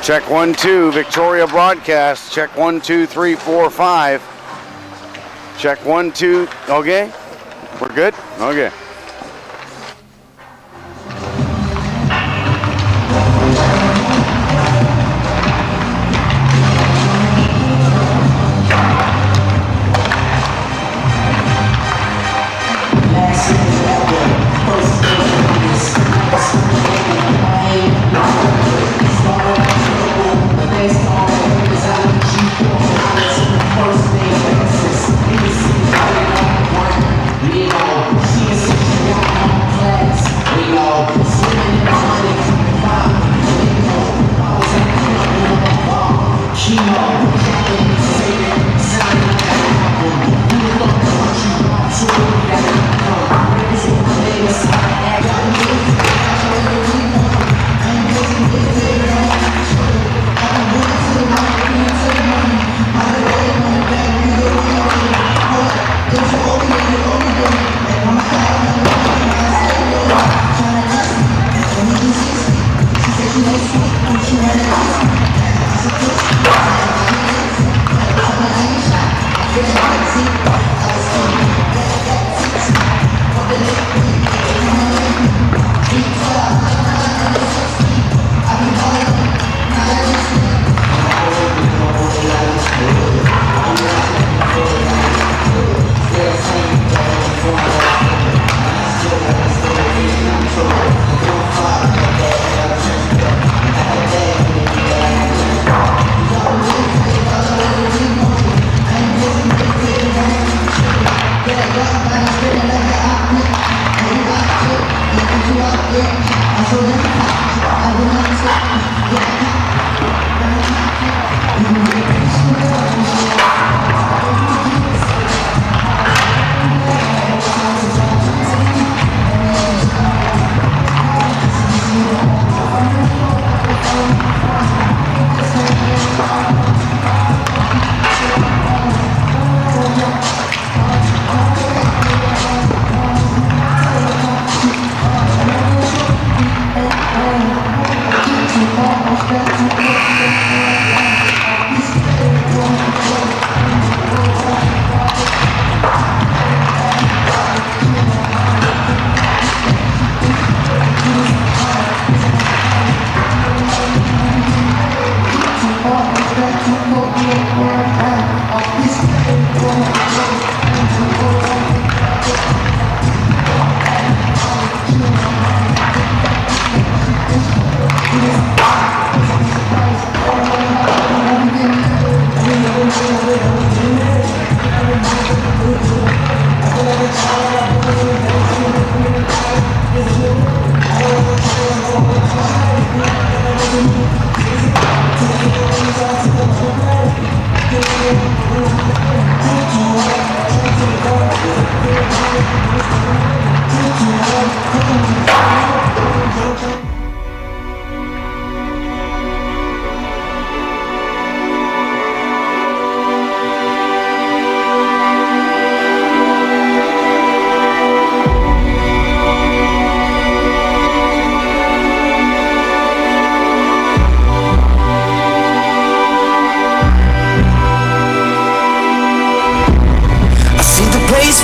Check 1, 2, Victoria broadcast. Check 1, 2, 3, 4, 5. Check 1, 2. Okay, we're good. Okay.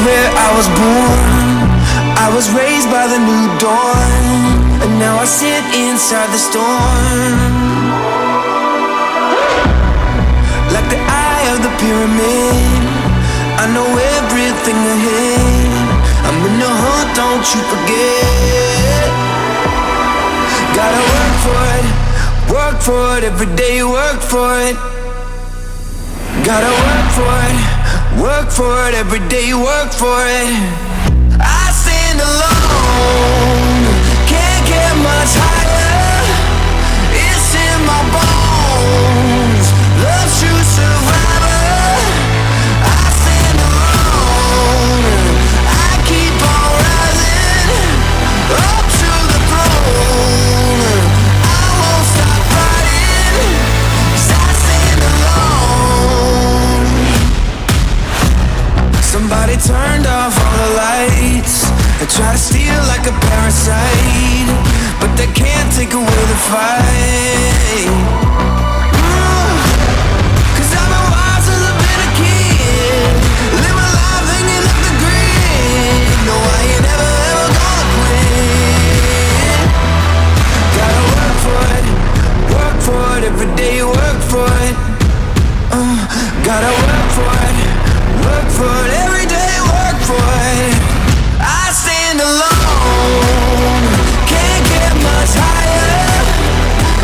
Where I was born, I was raised by the new dawn, and now I sit inside the storm. Like the eye of the pyramid, I know everything ahead. I'm in the hunt, don't you forget. Gotta work for it, every day work for it. Gotta work for it, every day work for it. I stand alone, can't get much higher. It's in my bones, love's true survivor. I stand alone, I keep on rising up to the throne. I won't stop fighting, 'cause I stand alone. Somebody turned off all the lights and try to steal like a parasite, but they can't take away the fight. for it. Gotta work for it, every day work for it. I stand alone, can't get much higher.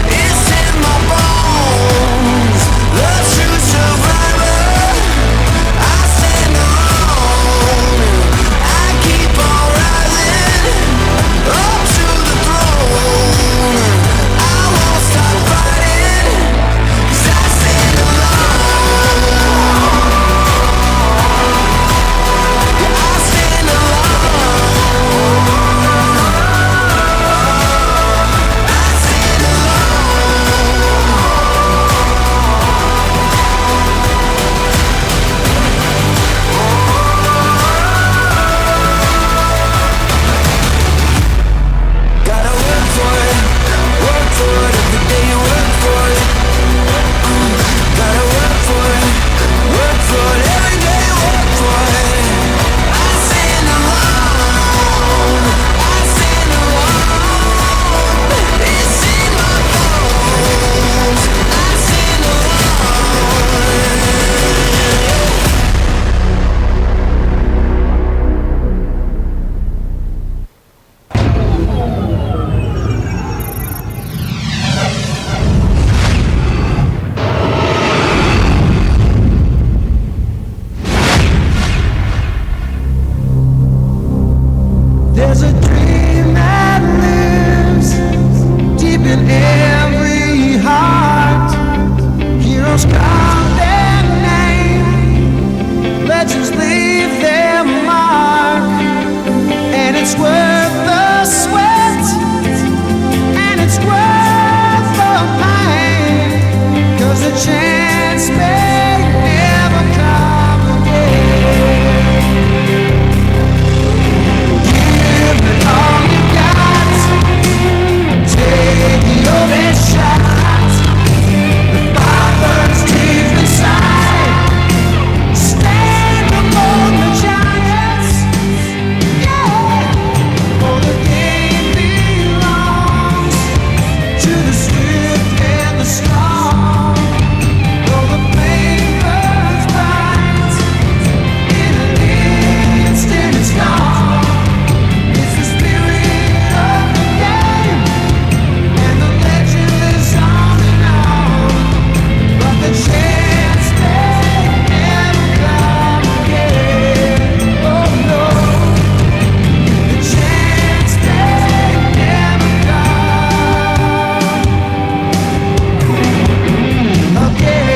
It's in my bones, the true survivor. I stand alone, I keep on rising up to the throne. I won't stop fighting, 'cause I stand alone. I stand alone. I stand alone. Gotta work for it, every day you work for it. Gotta work for it, every day you work for it. I stand alone, I stand alone. It's in my bones, I stand alone. There's a dream that lives deep in every heart. Heroes carve their name, legends leave their mark, and it's worth the sweat, and it's worth the pain, 'cause the chance may never come again. Give it all you got, take your best shot. The fire burns deep inside, stand among the giants. Yeah, for the game belongs to the swift and the strong. Though the flame burns bright, in an instant it's gone. It's the spirit of the game, and the legend lives on and on. But the chance may never come again. Oh no, the chance may never come again.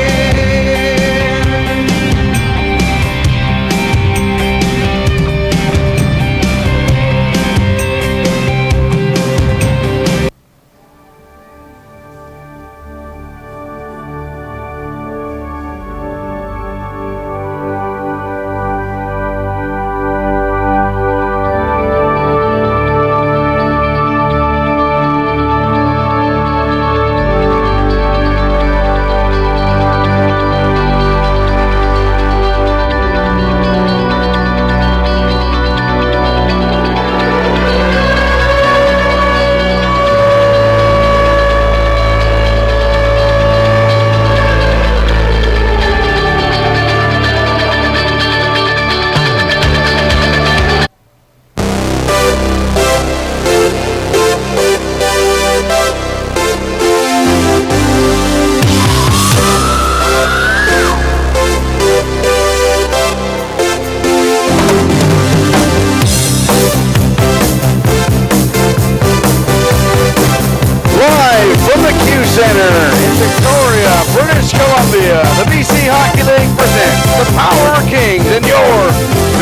Live from the Q Center in Victoria, British Columbia, the BC Hockey League presents the Power Kings and your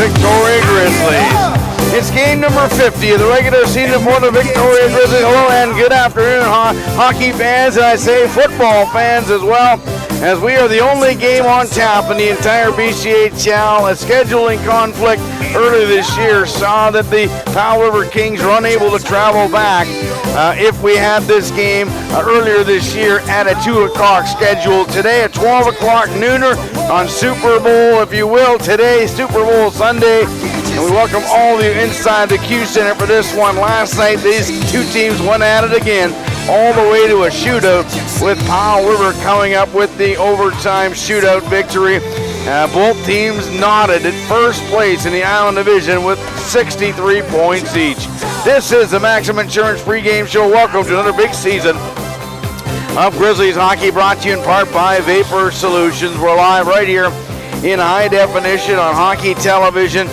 Victoria Grizzlies. It's game number 50 of the regular season for the Victoria Grizzlies. Hello and good afternoon, hockey fans, and I say football fans as well, as we are the only game on tap in the entire BCHL. A scheduling conflict earlier this year saw that the Powell River Kings were unable to travel back if we had this game earlier this year at a 2 o'clock schedule. Today at 12 o'clock nooner on Super Bowl, if you will. Today, Super Bowl Sunday. And we welcome all of you inside the Q Center for this one. Last night, these two teams went at it again. all the way to a shootout, with Powell River coming up with the overtime shootout victory. Both teams knotted at first place in the Island Division with 63 points each. This is the Maximum Insurance pregame show. Welcome to another big season of Grizzlies hockey, brought to you in part by Vapor Solutions. We're live right here in high definition on hockey television,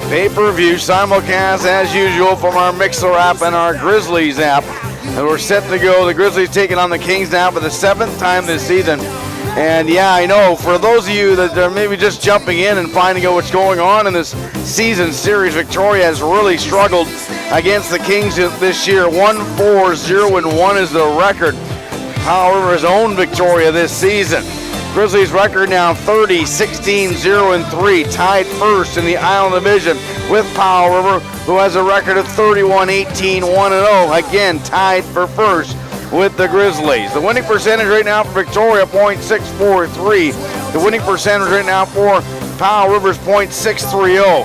pay-per-view, simulcast as usual from our Mixler app and our Grizzlies app. And we're set to go. The Grizzlies taking on the Kings now for the 7th time this season. And yeah, I know, for those of you that are maybe just jumping in and finding out what's going on in this season series, Victoria has really struggled against the Kings this year. 1-4-0-1 is the record. Powell River's own Victoria this season. Grizzlies record now 30-16-0-3, tied first in the Island Division with Powell River, who has a record of 31-18-1-0, again tied for first with the Grizzlies. The winning percentage right now for Victoria, .643. The winning percentage right now for Powell River's .630.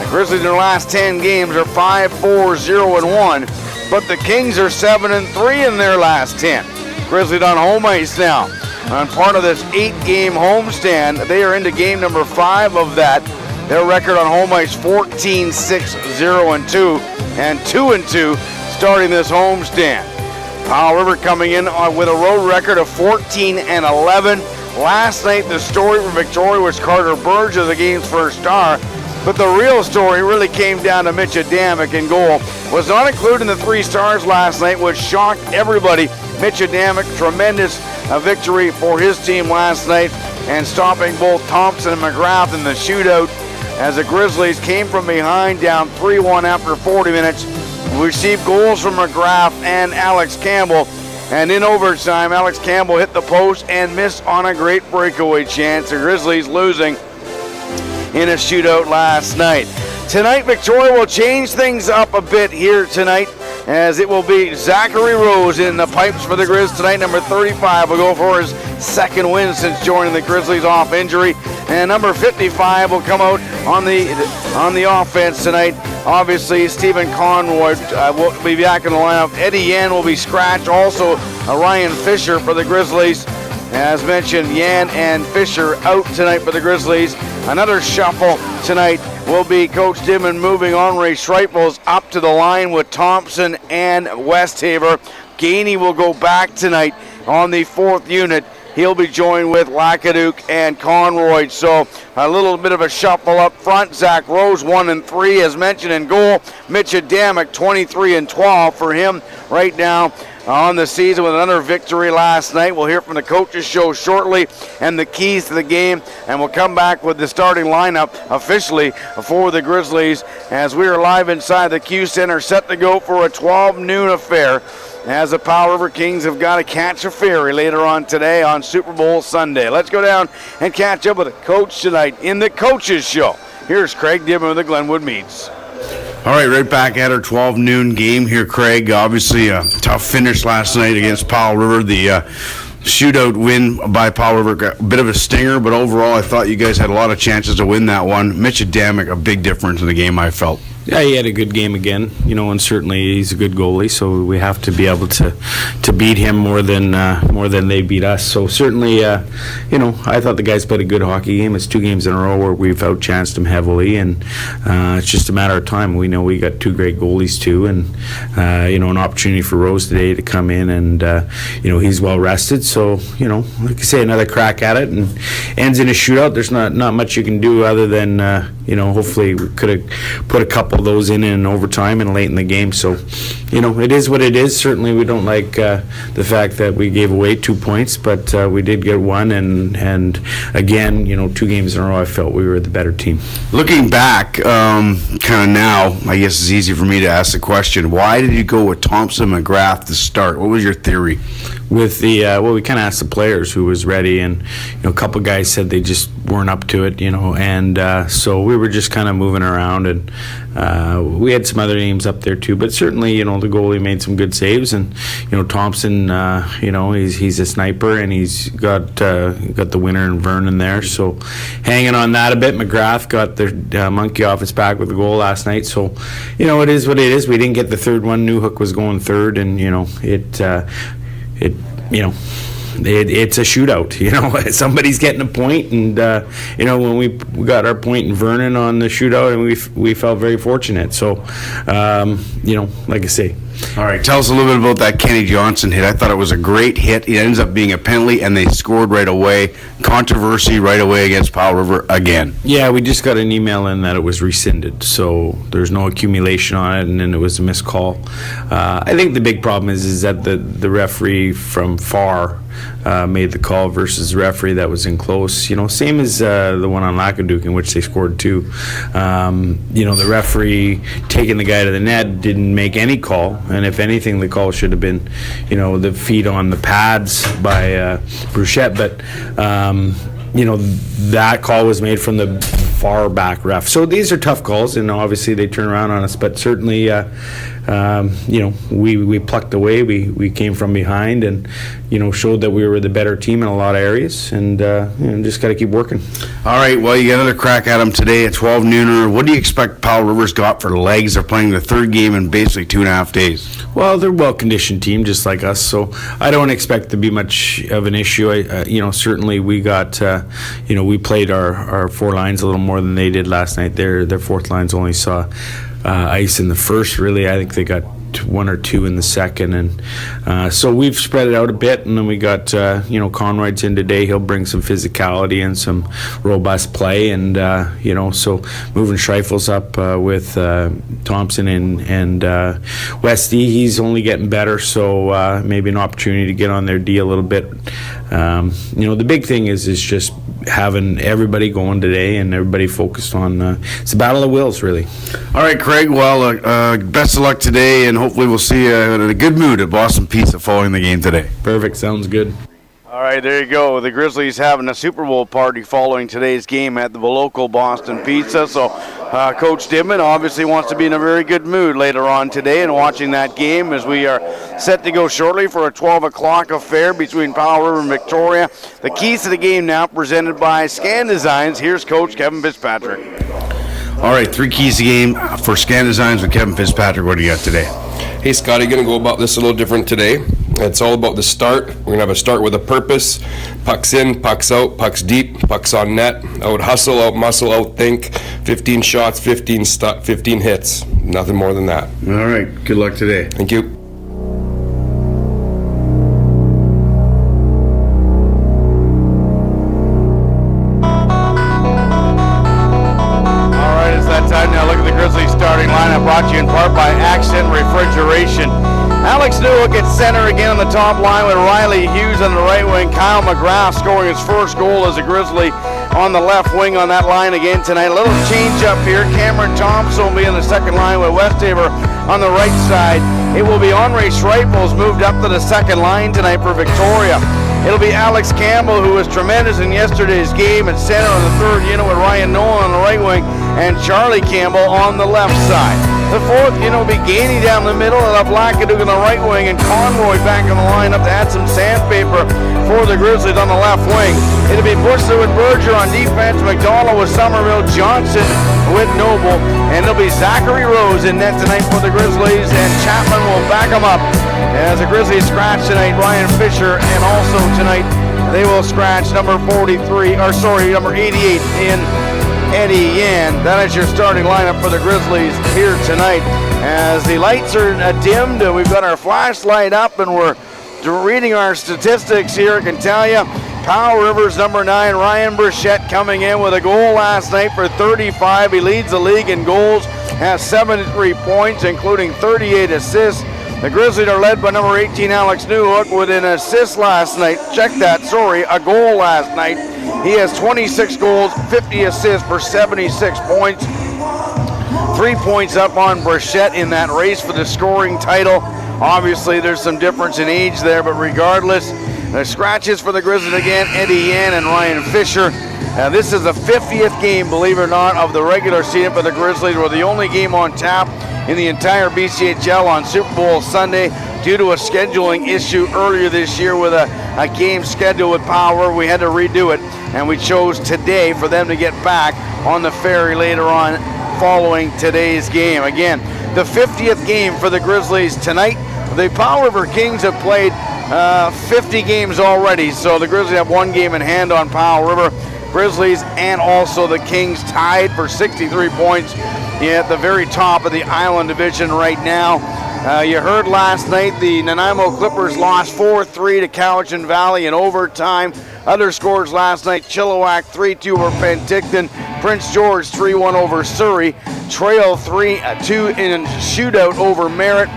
The Grizzlies in their last 10 games are 5-4-0-1, but the Kings are 7-3 in their last 10. Grizzlies on home ice now. On part of this 8-game homestand, they are into game number 5 of that. Their record on home ice 14-6-0-2 and 2-2 starting this homestand. Powell River coming in with a road record of 14-11. Last night, the story for Victoria was Carter Burge as the game's first star, but the real story really came down to Mitch Adamick in goal. Was not included in the 3 stars last night, which shocked everybody. Mitch Adamick, tremendous victory for his team last night, and stopping both Thompson and McGrath in the shootout as the Grizzlies came from behind, down 3-1 after 40 minutes. We received goals from McGrath and Alex Campbell, and in overtime, Alex Campbell hit the post and missed on a great breakaway chance. The Grizzlies losing in a shootout last night. Tonight, Victoria will change things up a bit here tonight, as it will be Zachary Rose in the pipes for the Grizz tonight. Number 35 will go for his second win since joining the Grizzlies off injury. And number 55 will come out on the offense tonight. Obviously, Stephen Conroy will be back in the lineup. Eddie Yan will be scratched. Also, Ryan Fisher for the Grizzlies. As mentioned, Yan and Fisher out tonight for the Grizzlies. Another shuffle tonight will be Coach Dimon moving Henri Schreipels up to the line with Thompson and Westhaver. Gainey will go back tonight on the 4th unit. He'll be joined with Lakaduke and Conroy. So a little bit of a shuffle up front. Zach Rose 1-3 as mentioned in goal. Mitch Adamick 23-12 for him right now on the season with another victory last night. We'll hear from the coaches show shortly and the keys to the game, and we'll come back with the starting lineup officially for the Grizzlies as we are live inside the Q Center, set to go for a 12 noon affair, as the Powell River Kings have got to catch a ferry later on today on Super Bowl Sunday. Let's go down and catch up with the coach tonight in the Coaches Show. Here's Craig Dimon with the Glenwood Meats. All right, right back at our 12 noon game here, Craig. Obviously a tough finish last night against Powell River. The shootout win by Powell River got a bit of a stinger, but overall I thought you guys had a lot of chances to win that one. Mitch Adamick, a big difference in the game, I felt. Yeah, he had a good game again, and certainly he's a good goalie, so we have to be able to beat him more than they beat us. So certainly, I thought the guys played a good hockey game. It's 2 games in a row where we've outchanced them heavily, and it's just a matter of time. We know we got 2 great goalies too, and an opportunity for Rose today to come in, and he's well rested. So like I say, another crack at it, and ends in a shootout. There's not much you can do other than hopefully we could have put a couple of those in overtime and late in the game. So, it is what it is. Certainly we don't like the fact that we gave away 2 points, but we did get one, and again, 2 games in a row I felt we were the better team. Looking back, kind of now, I guess it's easy for me to ask the question, why did you go with Thompson McGrath to start? What was your theory? With the we kind of asked the players who was ready, and a couple guys said they just weren't up to it, and so we were just kind of moving around, and we had some other names up there too. But certainly, the goalie made some good saves, and Thompson, he's a sniper, and he's got the winner in Vernon there. So hanging on that a bit. McGrath got the monkey off his back with the goal last night. So it is what it is. We didn't get the third one. Newhook was going third, and it's a shootout. Somebody's getting a point, and when we got our point in Vernon on the shootout, and we felt very fortunate. So, like I say. All right, tell us a little bit about that Kenny Johnson hit. I thought it was a great hit. It ends up being a penalty, and they scored right away. Controversy right away against Powell River again. Yeah, we just got an email in that it was rescinded, so there's no accumulation on it, and then it was a missed call. I think the big problem is that the referee from far made the call versus the referee that was in close. Same as the one on Lacaduke, in which they scored 2. The referee taking the guy to the net didn't make any call, and if anything, the call should have been, the feet on the pads by Bruchette. But that call was made from the far back ref. So these are tough calls, and obviously they turn around on us. But certainly, we plucked away. We came from behind, and showed that we were the better team in a lot of areas, and just got to keep working. All right, well, you get another crack at them today at 12 nooner. What do you expect Powell River's got for legs? They're playing their third game in basically 2.5 days. Well, they're a well-conditioned team, just like us, so I don't expect to be much of an issue. Certainly we got, we played our 4 lines a little more than they did last night. Their 4th lines only saw ice in the first, really. I think they got 1 or 2 in the second, and so we've spread it out a bit, and then we got Conroyd's in today. He'll bring some physicality and some robust play, and so moving Schreifel's up with Thompson and Westy. He's only getting better, so maybe an opportunity to get on their D a little bit. The big thing is just having everybody going today and everybody focused on it's a battle of wills, really. All right, Craig, well, best of luck today, and hopefully we'll see you in a good mood at Boston Pizza following the game today. Perfect, sounds good. All right, there you go. The Grizzlies having a Super Bowl party following today's game at the local Boston Pizza. So Coach Dibman obviously wants to be in a very good mood later on today and watching that game, as we are set to go shortly for a 12 o'clock affair between Powell River and Victoria. The keys to the game now presented by Scan Designs. Here's Coach Kevin Fitzpatrick. All right, 3 keys to the game for Scan Designs with Kevin Fitzpatrick. What do you got today? Hey, Scotty, going to go about this a little different today. It's all about the start. We're going to have a start with a purpose. Pucks in, pucks out, pucks deep, pucks on net. Out hustle, out muscle, out think. 15 shots, 15 hits. Nothing more than that. All right, good luck today. Thank you. Brought to you in part by Accent Refrigeration. Alex Newhook at center again on the top line with Riley Hughes on the right wing. Kyle McGrath scoring his first goal as a Grizzly on the left wing on that line again tonight. A little change up here. Cameron Thompson will be on the second line with Westaver on the right side. It will be Andre Schreifels moved up to the second line tonight for Victoria. It'll be Alex Campbell, who was tremendous in yesterday's game, at center on the third unit with Ryan Nolan on the right wing and Charlie Campbell on the left side. The fourth unit will be Gainey down the middle, and have Lacaduke on the right wing and Conroy back on the lineup to add some sandpaper for the Grizzlies on the left wing. It'll be Bushler with Berger on defense, McDonald with Somerville, Johnson with Noble, and it'll be Zachary Rose in net tonight for the Grizzlies, and Chapman will back them up as the Grizzlies scratch tonight Ryan Fisher, and also tonight they will scratch number 88 in Eddie Yan. That is your starting lineup for the Grizzlies here tonight. As the lights are dimmed, we've got our flashlight up, and we're reading our statistics here. I can tell you, Powell River's number 9, Ryan Bruchette, coming in with a goal last night for 35. He leads the league in goals, has 73 points, including 38 assists. The Grizzlies are led by number 18, Alex Newhook, with an assist last night. A goal last night. He has 26 goals, 50 assists for 76 points. 3 points up on Bruchette in that race for the scoring title. Obviously, there's some difference in age there, but regardless, the scratches for the Grizzlies again, Eddie Yan and Ryan Fisher. This is the 50th game, believe it or not, of the regular season for the Grizzlies. We're the only game on tap in the entire BCHL on Super Bowl Sunday due to a scheduling issue earlier this year with a game scheduled with Power. We had to redo it, and we chose today for them to get back on the ferry later on following today's game. Again, the 50th game for the Grizzlies tonight. The Powell River Kings have played 50 games already, so the Grizzlies have one game in hand on Powell River. Grizzlies and also the Kings tied for 63 points at the very top of the Island Division right now. You heard last night the Nanaimo Clippers lost 4-3 to Cowichan Valley in overtime. Other scores last night: Chilliwack 3-2 over Penticton, Prince George 3-1 over Surrey, Trail 3-2 in shootout over Merritt.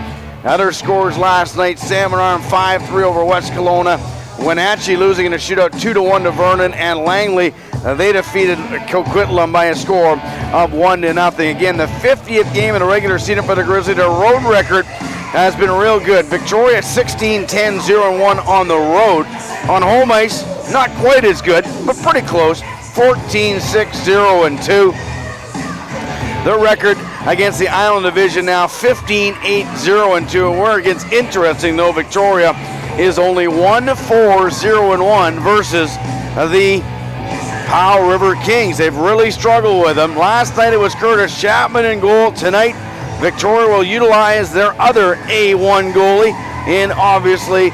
Other scores last night: Salmon Arm 5-3 over West Kelowna, Wenatchee losing in a shootout 2-1 to Vernon, and Langley they defeated Coquitlam by a score of 1-0. Again, the 50th game in the regular season for the Grizzlies. Their road record has been real good. Victoria 16-10-0-1 on the road. On home ice, not quite as good, but pretty close. 14-6-0-2. Their record against the Island Division now 15-8-0-2. And where it gets interesting, though, Victoria is only 1-4-0-1 versus the Powell River Kings. They've really struggled with them. Last night it was Curtis Chapman in goal. Tonight, Victoria will utilize their other A1 goalie in, obviously,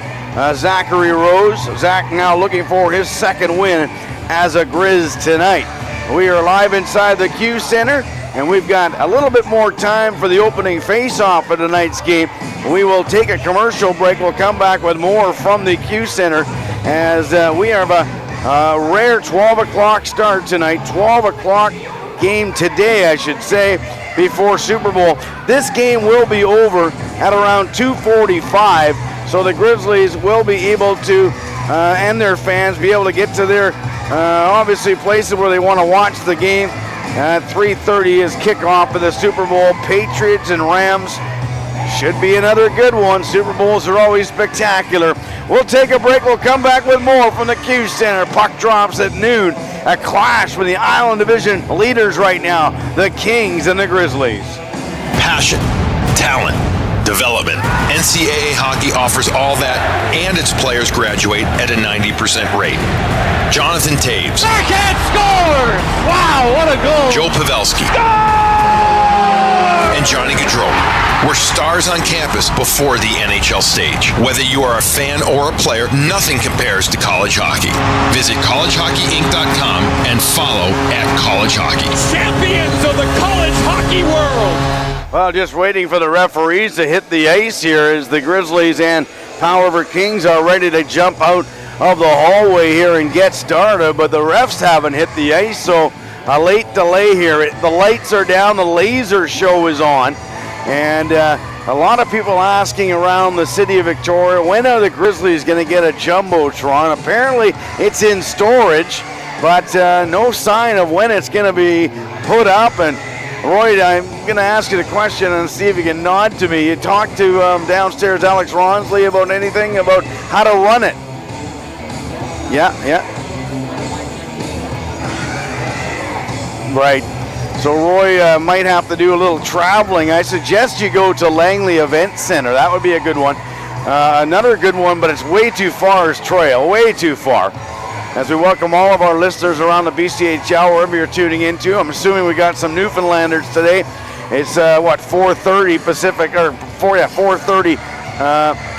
Zachary Rose. Zach now looking for his second win as a Grizz tonight. We are live inside the Q Center, and we've got a little bit more time for the opening face-off for tonight's game. We will take a commercial break. We'll come back with more from the Q Center as we have a rare 12 o'clock start tonight. 12 o'clock game today, I should say, before Super Bowl. This game will be over at around 2:45, so the Grizzlies will be able to, and their fans, be able to get to their, obviously, places where they want to watch the game. At 3:30 is kickoff of the Super Bowl. Patriots and Rams should be another good one. Super Bowls are always spectacular. We'll take a break. We'll come back with more from the Q Center. Puck drops at noon. A clash with the Island Division leaders right now, the Kings and the Grizzlies. Passion, talent, development. NCAA hockey offers all that, and its players graduate at a 90% rate. Jonathan Taves. Backhand score! Wow, what a goal! Joe Pavelski. And Johnny Gaudreau. We're stars on campus before the NHL stage. Whether you are a fan or a player, nothing compares to college hockey. Visit collegehockeyinc.com and follow @collegehockey. Champions of the college hockey world. Well, just waiting for the referees to hit the ice here as the Grizzlies and Powell River Kings are ready to jump out of the hallway here and get started, but the refs haven't hit the ice, so a late delay here. The lights are down, the laser show is on, and a lot of people asking around the city of Victoria, when are the Grizzlies going to get a Jumbotron? Apparently it's in storage, but no sign of when it's going to be put up. And Roy, I'm going to ask you the question and see if you can nod to me. You talked to downstairs Alex Ronsley about anything about how to run it? Yeah. Right. So Roy might have to do a little traveling. I suggest you go to Langley Event Center. That would be a good one. Another good one, but it's way too far, is Trail. Way too far. As we welcome all of our listeners around the BCHL, wherever you're tuning into. I'm assuming we got some Newfoundlanders today. It's 4:30 Pacific, or 4:30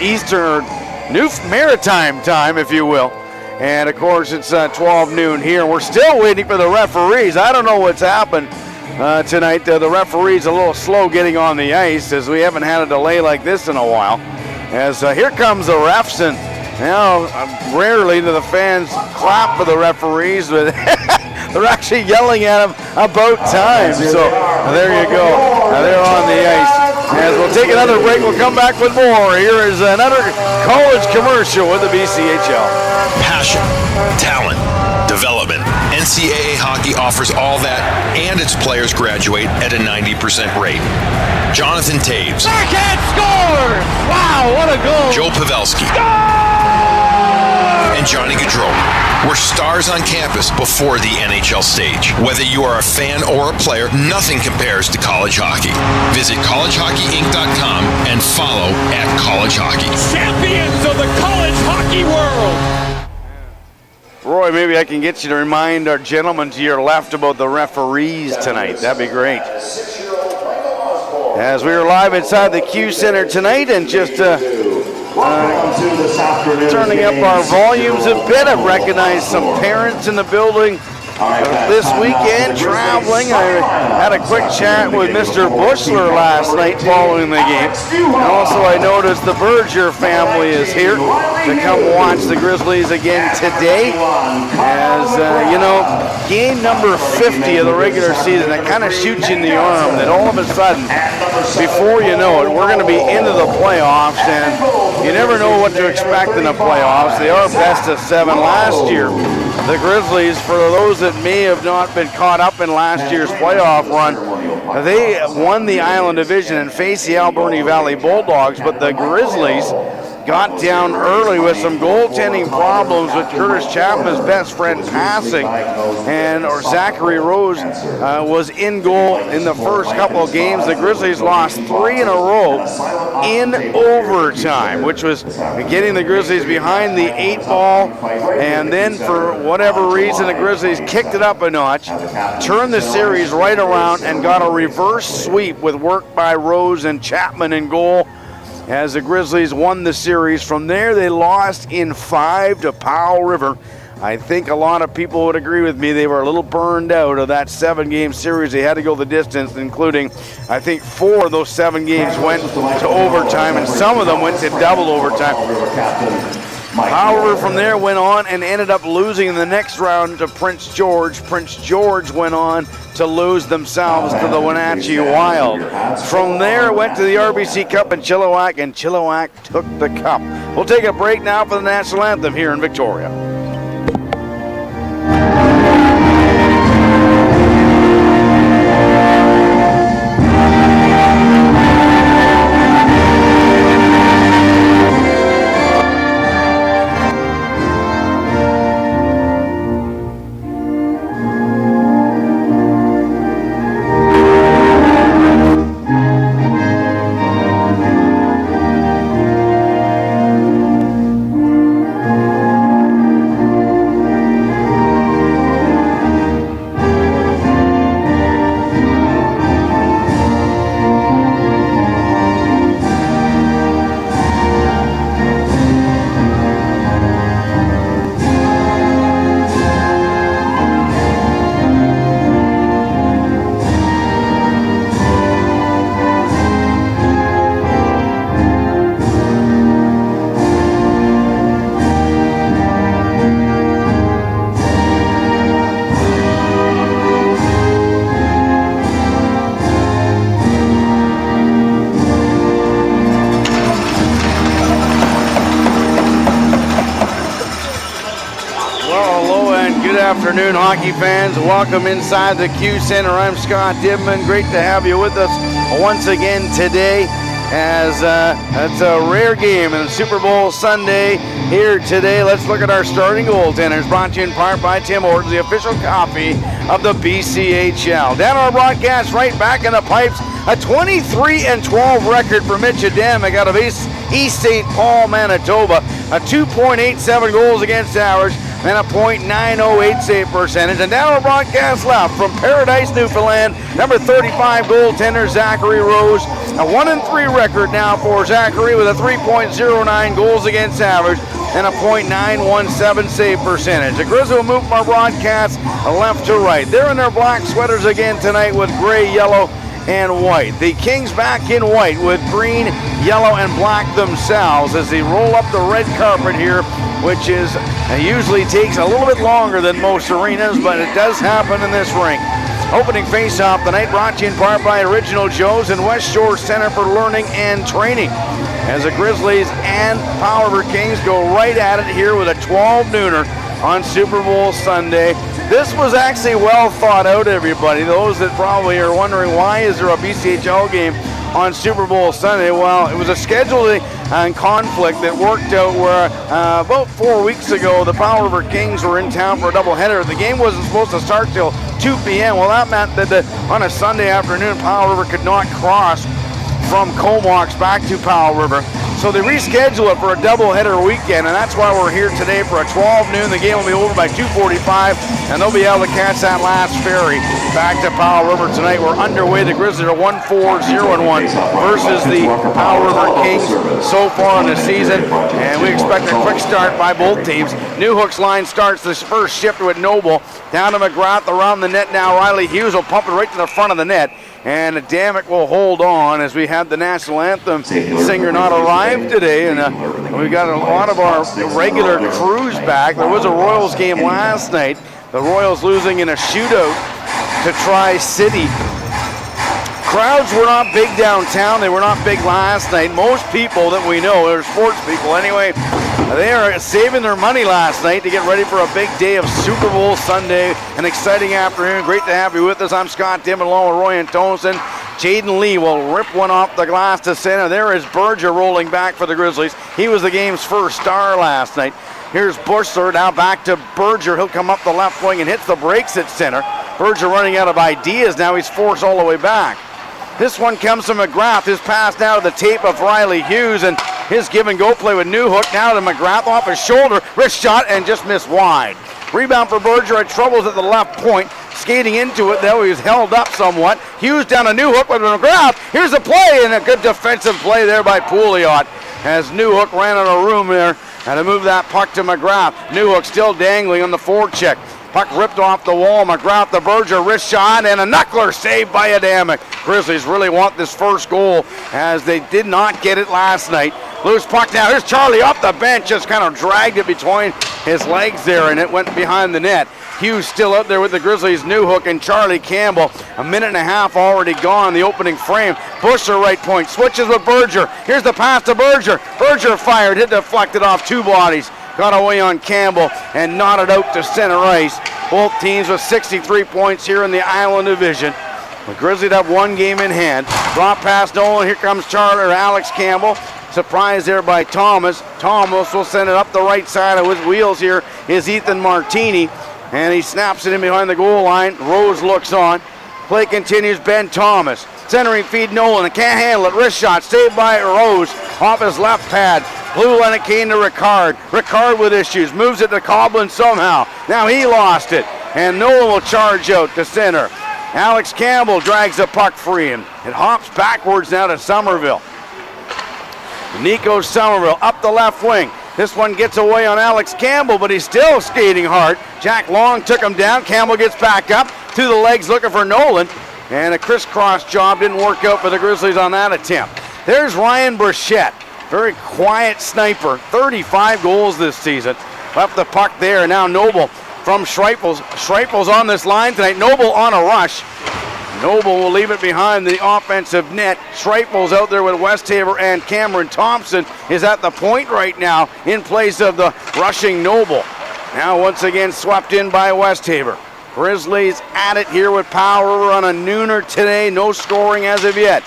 Eastern, or Maritime time, if you will. And of course, it's 12 noon here. We're still waiting for the referees. I don't know what's happened tonight. The referee's a little slow getting on the ice, as we haven't had a delay like this in a while. As here comes the refs, and now rarely do the fans clap for the referees, but they're actually yelling at them about time. So there you go. They're on the ice. As we'll take another break, we'll come back with more. Here is another college commercial with the BCHL. Passion, talent, development. NCAA hockey offers all that, and its players graduate at a 90% rate. Jonathan Taves. Backhand score! Wow, what a goal! Joe Pavelski. and Johnny Gaudreau. We're stars on campus before the NHL stage. Whether you are a fan or a player, nothing compares to college hockey. Visit collegehockeyinc.com and follow @collegehockey. Champions of the college hockey world. Roy, maybe I can get you to remind our gentlemen to your left about the referees tonight. That'd be great. As we are live inside the Q Center tonight and just turning up our volumes a bit. I've recognized some parents in the building this weekend traveling. I had a quick chat with Mr. Bushler last night following the game. And also I noticed the Berger family is here to come watch the Grizzlies again today. As, game number 50 of the regular season, that kind of shoots you in the arm that all of a sudden, before you know it, we're going to be into the playoffs, and you never know what to expect in the playoffs. They are best of 7 last year. The Grizzlies, for those that may have not been caught up in last year's playoff run, they won the Island Division and faced the Alberni Valley Bulldogs, but the Grizzlies got down early with some goaltending problems with Curtis Chapman's best friend passing, or Zachary Rose was in goal in the first couple of games. The Grizzlies lost 3 in a row in overtime, which was getting the Grizzlies behind the 8 ball, and then for whatever reason the Grizzlies kicked it up a notch, turned the series right around, and got a reverse sweep with work by Rose and Chapman in goal as the Grizzlies won the series. From there, they lost in 5 to Powell River. I think a lot of people would agree with me. They were a little burned out of that 7-game series. They had to go the distance, including, I think, 4 of those 7 games went to overtime, and some of them went to double overtime. However, from there went on and ended up losing in the next round to Prince George. Prince George went on to lose themselves to the Wenatchee Wild. From there, went to the RBC Cup in Chilliwack, and Chilliwack took the cup. We'll take a break now for the national anthem here in Victoria. Afternoon, hockey fans. Welcome inside the Q Center. I'm Scott Dibman. Great to have you with us once again today, as it's a rare game in Super Bowl Sunday here today. Let's look at our starting goaltenders, brought to you in part by Tim Hortons, the official coffee of the BCHL. Down our broadcast, right back in the pipes, a 23-12 record for Mitch Adamic out of East St. Paul, Manitoba. A 2.87 goals against average and a .908 save percentage. And down our broadcast left from Paradise, Newfoundland, number 35 goaltender Zachary Rose. A 1-3 record now for Zachary with a 3.09 goals against average and a .917 save percentage. The Grizzlies will move from our broadcast left to right. They're in their black sweaters again tonight with gray, yellow, and white. The Kings back in white with green, yellow, and black themselves as they roll up the red carpet here, which is usually takes a little bit longer than most arenas, but it does happen in this rink. Opening face-off tonight brought to you in part by Original Joe's and West Shore Center for Learning and Training, as the Grizzlies and Powell River Kings go right at it here with a 12-nooner on Super Bowl Sunday. This was actually well thought out, everybody. Those that probably are wondering why is there a BCHL game on Super Bowl Sunday. Well, it was a scheduling conflict that worked out where about 4 weeks ago, the Powell River Kings were in town for a doubleheader. The game wasn't supposed to start till 2 p.m. Well, that meant that on a Sunday afternoon, Powell River could not cross from Comox back to Powell River. So they reschedule it for a doubleheader weekend, and that's why we're here today for a 12 noon. The game will be over by 2:45, and they'll be able to catch that last ferry back to Powell River tonight. We're underway. The Grizzlies are 1-4-0-1 versus the Powell River Kings so far in the season, and we expect a quick start by both teams. Newhook's line starts this first shift with Noble. Down to McGrath around the net now. Riley Hughes will pump it right to the front of the net. And Damick will hold on as we have the national anthem singer not arrive today. And we got a lot of our regular crews back. There was a Royals game last night. The Royals losing in a shootout to Tri-City. Crowds were not big downtown. They were not big last night. Most people that we know, they're sports people anyway, they are saving their money last night to get ready for a big day of Super Bowl Sunday. An exciting afternoon. Great to have you with us. I'm Scott Dimon along with Roy Antonsen. Jaden Lee will rip one off the glass to center. There is Berger rolling back for the Grizzlies. He was the game's first star last night. Here's Bushler now back to Berger. He'll come up the left wing and hits the brakes at center. Berger running out of ideas now. He's forced all the way back. This one comes from McGrath. His pass now to the tape of Riley Hughes, and his give-and-go play with Newhook now to McGrath off his shoulder. Wrist shot and just missed wide. Rebound for Berger. Had troubles at the left point. Skating into it, though, he was held up somewhat. Hughes down to Newhook with McGrath. Here's the play, and a good defensive play there by Pouliot as Newhook ran out of room there and to move that puck to McGrath. Newhook still dangling on the forecheck. Puck ripped off the wall. McGrath the Berger wrist shot and a knuckler saved by Adamick. Grizzlies really want this first goal as they did not get it last night. Loose puck now. Here's Charlie off the bench. Just kind of dragged it between his legs there and it went behind the net. Hughes still out there with the Grizzlies. Newhook and Charlie Campbell. A minute and a half already gone. The opening frame. Bushler right point. Switches with Berger. Here's the pass to Berger. Berger fired. It deflected off two bodies. Got away on Campbell and nodded out to center ice. Both teams with 63 points here in the Island Division. The Grizzlies have one game in hand. Drop pass Nolan. Here comes Alex Campbell. Surprised there by Thomas. Thomas will send it up the right side of his wheels. Here is Ethan Martini. And he snaps it in behind the goal line. Rose looks on. Play continues. Ben Thomas. Centering feed Nolan. And can't handle it. Wrist shot. Saved by Rose. Off his left pad. Blue line it came to Ricard. Ricard with issues. Moves it to Coblin somehow. Now he lost it. And Nolan will charge out to center. Alex Campbell drags the puck free. And it hops backwards now to Somerville. Nico Somerville up the left wing. This one gets away on Alex Campbell, but he's still skating hard. Jack Long took him down. Campbell gets back up to the legs looking for Nolan. And a crisscross job didn't work out for the Grizzlies on that attempt. There's Ryan Burchett. Very quiet sniper. 35 goals this season. Left the puck there. Now Noble from Schreipels. Schreipels on this line tonight. Noble on a rush. Noble will leave it behind the offensive net. Schreipels out there with Westhaver, and Cameron Thompson is at the point right now in place of the rushing Noble. Now once again swept in by Westhaver. Grizzlies at it here with Powell on a nooner today. No scoring as of yet.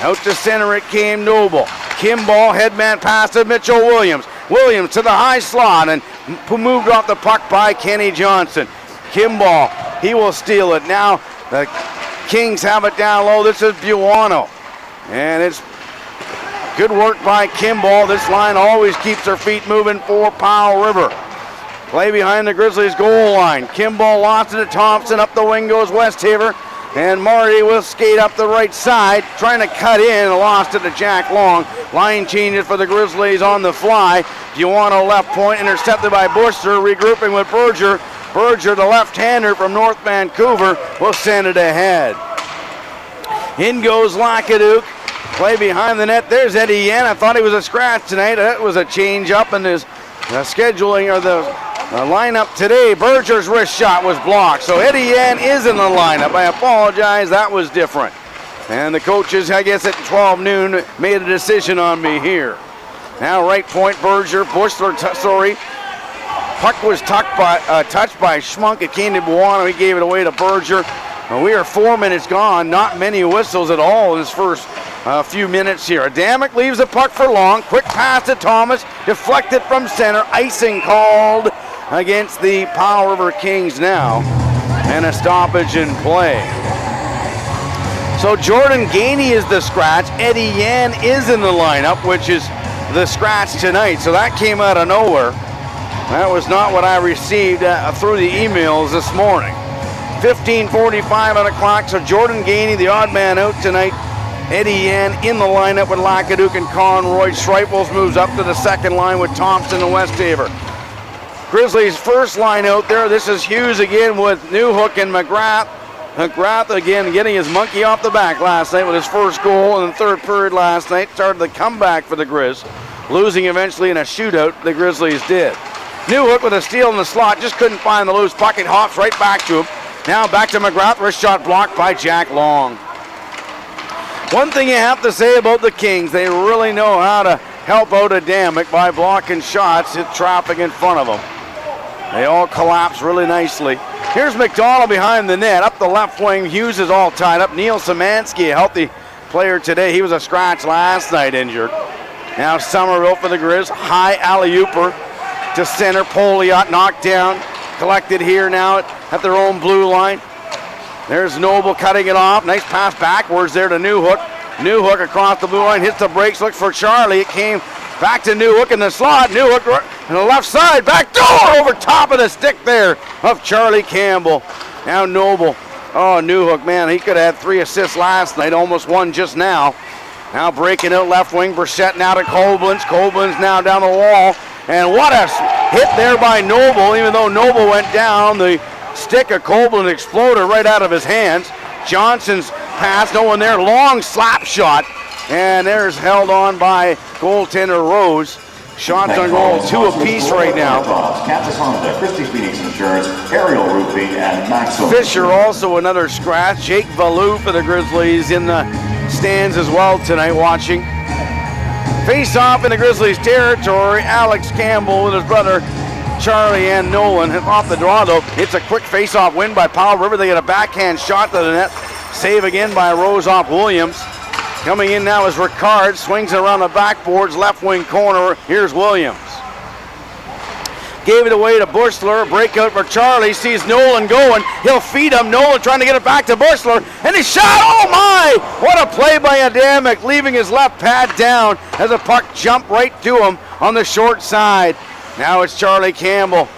Out to center it came Noble. Kimball, headman pass to Mitchell Williams. Williams to the high slot and moved off the puck by Kenny Johnson. Kimball, he will steal it. Now the Kings have it down low. This is Buono. And it's good work by Kimball. This line always keeps their feet moving for Powell River. Play behind the Grizzlies goal line. Kimball lost it to Thompson. Up the wing goes Westhaver. And Marty will skate up the right side, trying to cut in, lost it to Jack Long. Line changes for the Grizzlies on the fly. Buono left point, intercepted by Bushler, regrouping with Berger. Berger, the left-hander from North Vancouver, will send it ahead. In goes Lakaduke. Play behind the net. There's Eddie Yen. I thought he was a scratch tonight. That was a change up in his scheduling or the lineup today. Berger's wrist shot was blocked. So Eddie Yen is in the lineup. I apologize. That was different. And the coaches, I guess at 12 noon, made a decision on me here. Now right point, Berger. Bushler, puck was touched by Schmunk. It came to Buono. He gave it away to Berger. We are 4 minutes gone. Not many whistles at all in this first a few minutes here. Adamic leaves the puck for long. Quick pass to Thomas. Deflected from center. Icing called against the Powell River Kings now. And a stoppage in play. So Jordan Gainey is the scratch. Eddie Yan is in the lineup, which is the scratch tonight. So that came out of nowhere. That was not what I received through the emails this morning. 15:45 on the clock, so Jordan Gainey, the odd man out tonight. Eddie Yan in the lineup with Lacaduke and Conroy. Schreifels moves up to the second line with Thompson and Westhaver. Grizzlies' first line out there. This is Hughes again with Newhook and McGrath. McGrath again getting his monkey off the back last night with his first goal in the third period last night. Started the comeback for the Grizz. Losing eventually in a shootout, the Grizzlies did. Newhook with a steal in the slot, just couldn't find the loose puck. It hops right back to him. Now back to McGrath, wrist shot blocked by Jack Long. One thing you have to say about the Kings, they really know how to help out Adamic by blocking shots, hit traffic in front of them. They all collapse really nicely. Here's McDonald behind the net, up the left wing. Hughes is all tied up. Neil Szymanski, a healthy player today. He was a scratch last night, injured. Now Somerville for the Grizz, high alley-ooper to center. Poliot knocked down, collected here now at their own blue line. There's Noble cutting it off. Nice pass backwards there to Newhook. Newhook across the blue line, hits the brakes, looks for Charlie. It came back to Newhook in the slot. Newhook on the left side, back door over top of the stick there of Charlie Campbell. Now Noble. Oh, Newhook, man, he could have had 3 assists last night, almost one just now. Now breaking out left wing, Brissett now to Koblenz. Koblenz now down the wall. And what a hit there by Noble. Even though Noble went down, the stick of Koblenz exploded right out of his hands. Johnson's pass, no one there. Long slap shot. And there's held on by goaltender Rose. Shots on goal, 2 apiece right now. Kansas Honda, Christie's Phoenix Insurance, Aerial Roofing, and Maxwell. Fisher also another scratch. Jake Valou for the Grizzlies in the stands as well tonight watching. Face off in the Grizzlies territory. Alex Campbell with his brother Charlie and Nolan off the draw though. It's a quick face-off win by Powell River. They get a backhand shot to the net. Save again by Rose off Williams. Coming in now is Ricard. Swings it around the backboards, left wing corner. Here's Williams. Gave it away to Bushler. Breakout for Charlie. Sees Nolan going. He'll feed him. Nolan trying to get it back to Bushler. And he shot. Oh my! What a play by Adamic, leaving his left pad down as a puck jumped right to him on the short side. Now it's Charlie Campbell.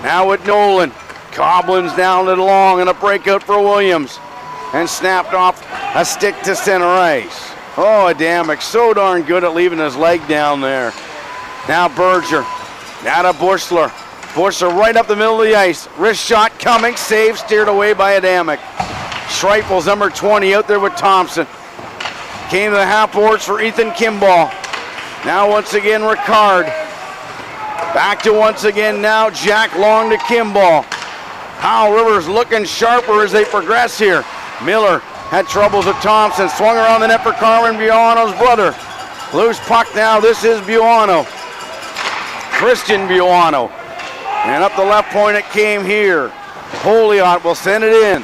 Now with Nolan. Koblenz down it long and a breakout for Williams. And snapped off a stick to center ice. Oh, Adamic so darn good at leaving his leg down there. Now Berger. Now to Bushler. Bushler right up the middle of the ice. Wrist shot coming. Save steered away by Adamic. Schreifels, number 20, out there with Thompson. Came to the half boards for Ethan Kimball. Now once again Ricard. Back to once again now Jack Long to Kimball. Powell Rivers looking sharper as they progress here. Miller had troubles with Thompson. Swung around the net for Carmen Buono's brother. Loose puck now. This is Buono. Christian Buono. And up the left point it came here. Poliot will send it in.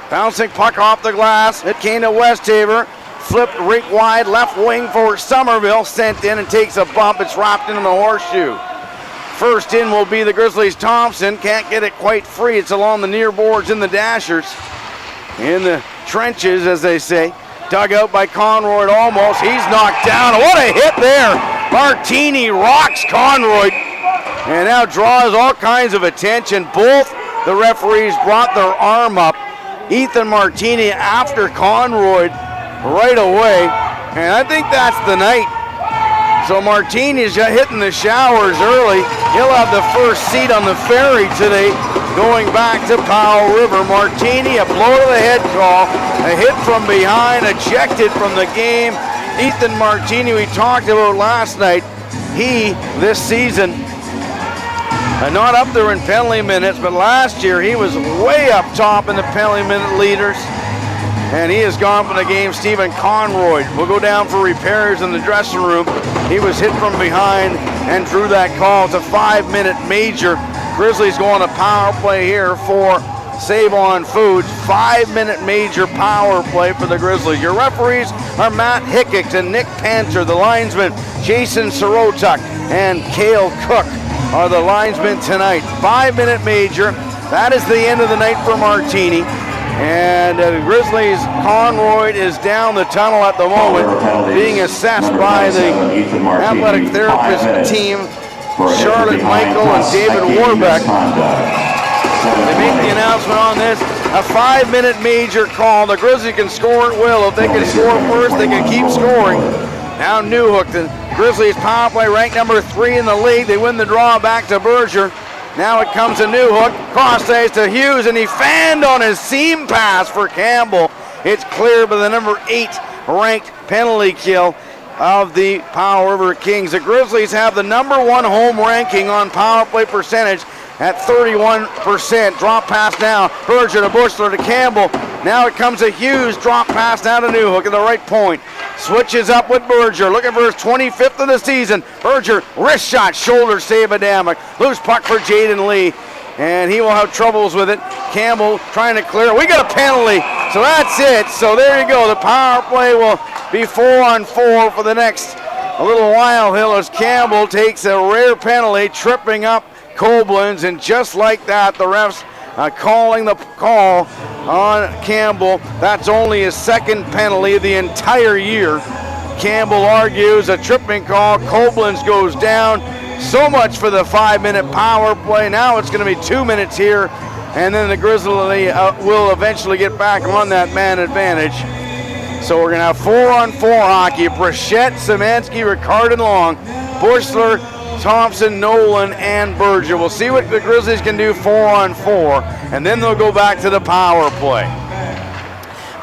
Bouncing puck off the glass. It came to Westhaver. Flipped rink wide left wing for Somerville. Sent in and takes a bump. It's wrapped into the horseshoe. First in will be the Grizzlies' Thompson. Can't get it quite free. It's along the near boards in the dashers. In the trenches, as they say. Dug out by Conroy almost. He's knocked down. What a hit there. Martini rocks Conroy and now draws all kinds of attention. Both the referees brought their arm up. Ethan Martini after Conroy right away. And I think that's the night. So Martini's hitting the showers early. He'll have the first seat on the ferry today going back to Powell River. Martini, a blow to the head call, a hit from behind, ejected from the game. Ethan Martini, we talked about last night, he, this season, not up there in penalty minutes, but last year he was way up top in the penalty minute leaders. And he has gone from the game. Stephen Conroy will go down for repairs in the dressing room. He was hit from behind and drew that call. It's a 5-minute major. Grizzlies go on a power play here for Save-On Foods 5-minute major power play for the Grizzlies. Your referees are Matt Hickicks and Nick Panter. The linesmen, Jason Sorotuk and Cale Cook are the linesmen tonight. 5-minute major. That is the end of the night for Martini. And the Grizzlies' Conroy is down the tunnel at the moment, being assessed by the athletic therapist team, Charlotte Michael and David Warbeck. They make the announcement on this. A 5-minute major call. The Grizzlies can score at will. If they can score first, they can keep scoring. Now Newhook, the Grizzlies power play ranked number 3 in the league. They win the draw back to Berger. Now it comes to Newhook, cross ice to Hughes, and he fanned on his seam pass for Campbell. It's cleared by the number 8 ranked penalty kill of the Powell River Kings. The Grizzlies have the number 1 home ranking on power play percentage at 31%. Drop pass now, Berger to Bushler to Campbell. Now it comes to Hughes, drop pass down to Newhook at the right point. Switches up with Berger, looking for his 25th of the season. Berger, wrist shot, shoulder save Adamic. Loose puck for Jaden Lee, and he will have troubles with it. Campbell trying to clear. We got a penalty, so that's it. So there you go. The power play will be 4-on-4 for the next a little while here as Campbell takes a rare penalty, tripping up Koblenz, and just like that, the refs calling the call on Campbell. That's only his second penalty of the entire year. Campbell argues a tripping call. Koblenz goes down. So much for the 5-minute power play. Now it's going to be 2 minutes here, and then the Grizzlies will eventually get back on that man advantage. So we're going to have 4-on-4 hockey. Brechette, Szymanski, Ricard, and Long. Bushler, Thompson, Nolan, and Berger. We'll see what the Grizzlies can do 4-on-4, and then they'll go back to the power play.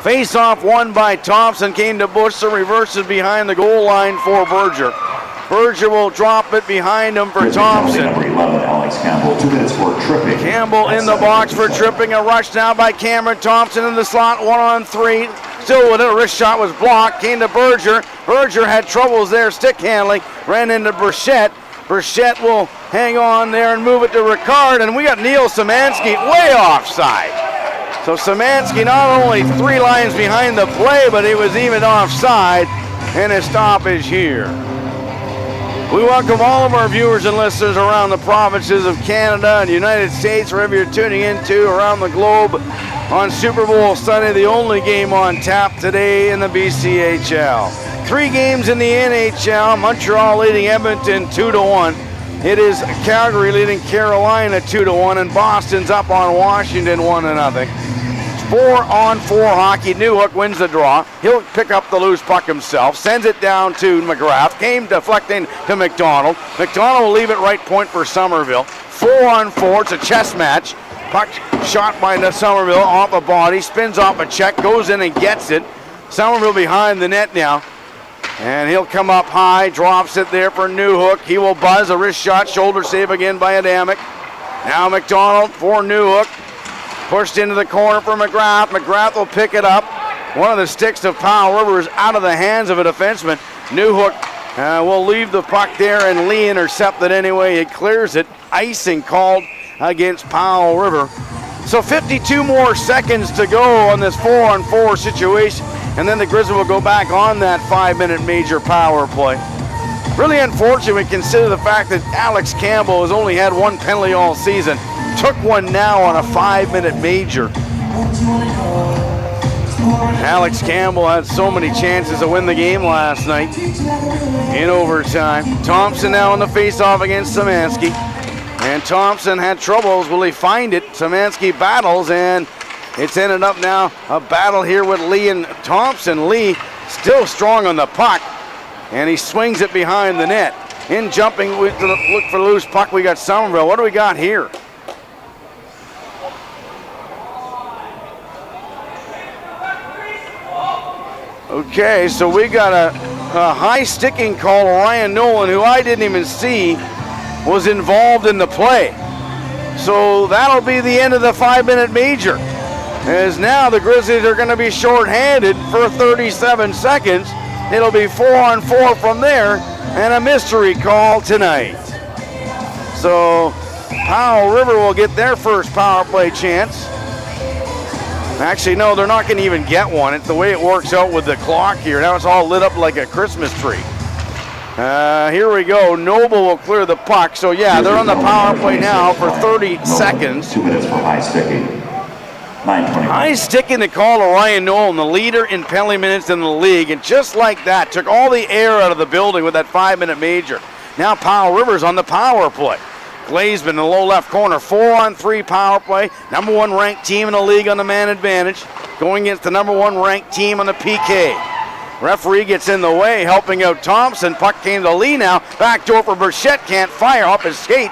Face-off won by Thompson, came to Bushler, reverses behind the goal line for Berger. Berger will drop it behind him for Thompson. Number 11, Alex Campbell, 2 minutes for tripping. Campbell in the box for tripping. A rush now by Cameron Thompson in the slot, 1-on-3. Still with it, a wrist shot was blocked, came to Berger. Berger had troubles there, stick handling, ran into Brechette. Brechette will hang on there and move it to Ricard, and we got Neil Szymanski way offside. So Szymanski not only 3 lines behind the play, but he was even offside, and a stoppage here. We welcome all of our viewers and listeners around the provinces of Canada and the United States, wherever you're tuning into around the globe on Super Bowl Sunday, the only game on tap today in the BCHL. 3 games in the NHL, Montreal leading Edmonton 2-1. It is Calgary leading Carolina 2-1, and Boston's up on Washington 1-0. 4-on-4 hockey. Newhook wins the draw. He'll pick up the loose puck himself, sends it down to McGrath. Came deflecting to McDonald. McDonald will leave it right point for Somerville. 4-on-4. It's a chess match. Puck shot by Somerville off a body, spins off a check, goes in and gets it. Somerville behind the net now. And he'll come up high, drops it there for Newhook. He will buzz, a wrist shot, shoulder save again by Adamic. Now McDonald for Newhook. Pushed into the corner for McGrath. McGrath will pick it up. One of the sticks of Powell River is out of the hands of a defenseman. Newhook will leave the puck there, and Lee intercepted anyway. He clears it. Icing called against Powell River. So 52 more seconds to go on this 4-on-4 situation, and then the Grizzlies will go back on that 5-minute major power play. Really unfortunate when you consider the fact that Alex Campbell has only had 1 penalty all season. Took one now on a 5-minute major. Alex Campbell had so many chances to win the game last night in overtime. Thompson now on the face-off against Szymanski. And Thompson had troubles. Will he find it? Szymanski battles, and it's ended up now a battle here with Lee and Thompson. Lee still strong on the puck, and he swings it behind the net. In jumping, look for the loose puck, we got Somerville. What do we got here? Okay, so we got a high sticking call. Ryan Nolan, who I didn't even see, was involved in the play. So that'll be the end of the 5-minute major, as now the Grizzlies are going to be shorthanded for 37 seconds. It'll be 4-on-4 from there, and a mystery call tonight. So Powell River will get their first power play chance. Actually, no, they're not going to even get one. It's the way it works out with the clock here. Now it's all lit up like a Christmas tree. Here we go. Noble will clear the puck. So, yeah, they're on the power play now for 30 seconds. 2 minutes for high sticking. 9:20. High sticking the call to Ryan Nolan, the leader in penalty minutes in the league. And just like that, took all the air out of the building with that 5-minute major. Now Powell Rivers on the power play. Glazeman in the low left corner, 4-on-3 power play. Number 1 ranked team in the league on the man advantage. Going against the number 1 ranked team on the PK. Referee gets in the way, helping out Thompson. Puck came to Lee now. Backdoor for Burchett, can't fire off his skate.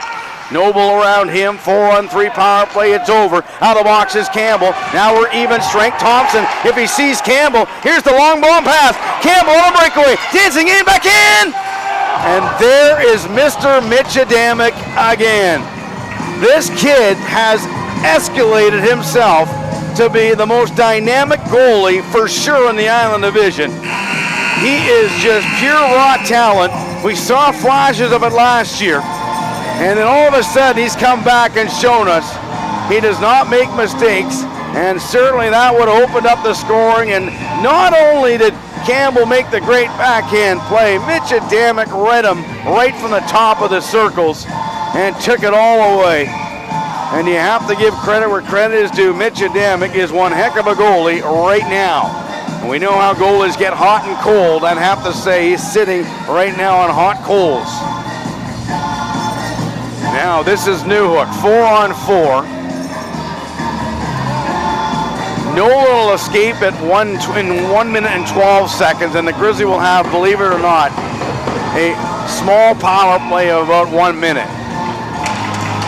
Noble around him, 4-on-3 power play, it's over. Out of the box is Campbell. Now we're even strength. Thompson, if he sees Campbell, here's the long bomb pass. Campbell on a breakaway, dancing in, back in! And there is Mr. Mitch Adamic again. This kid has escalated himself to be the most dynamic goalie for sure in the Island Division. He is just pure raw talent. We saw flashes of it last year. And then all of a sudden, he's come back and shown us he does not make mistakes, and certainly that would have opened up the scoring. And not only did Campbell make the great backhand play, Mitch Adamic read him right from the top of the circles and took it all away. And you have to give credit where credit is due. Mitch Adamic is one heck of a goalie right now. And we know how goalies get hot and cold. I'd have to say he's sitting right now on hot coals. Now this is Newhook, 4-on-4. Nolan will escape at in 1 minute and 12 seconds, and the Grizzly will have, believe it or not, a small power play of about 1 minute.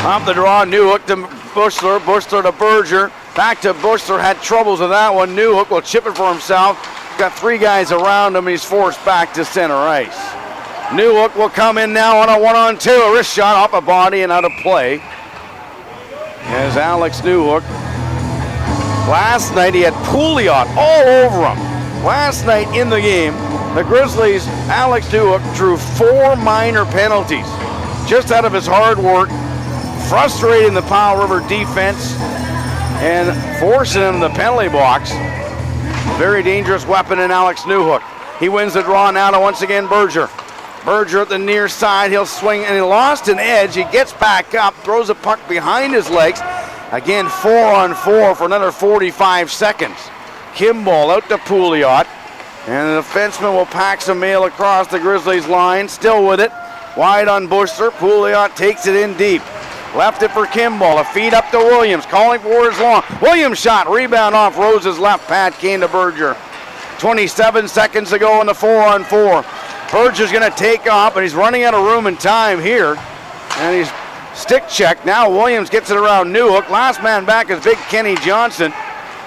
Off the draw, Newhook to Bushler, Bushler to Berger. Back to Bushler, had troubles with that one. Newhook will chip it for himself. Got 3 guys around him, he's forced back to center ice. Newhook will come in now on a 1-on-2. A wrist shot off a body and out of play. As Alex Newhook. Last night he had Pouliot all over him. Last night in the game, the Grizzlies, Alex Newhook drew 4 minor penalties. Just out of his hard work, frustrating the Powell River defense and forcing him in the penalty box. Very dangerous weapon in Alex Newhook. He wins the draw now to once again Berger. Berger at the near side, he'll swing, and he lost an edge. He gets back up, throws a puck behind his legs. Again, 4-on-4 for another 45 seconds. Kimball out to Pouliot, and the defenseman will pack some mail across the Grizzlies line, still with it. Wide on Bushler, Pouliot takes it in deep. Left it for Kimball, a feed up to Williams, calling for his long. Williams shot, rebound off Rose's left pad, came to Berger. 27 seconds to go in the 4-on-4. Berger's going to take off, but he's running out of room and time here. And he's stick checked. Now Williams gets it around Newhook. Last man back is big Kenny Johnson.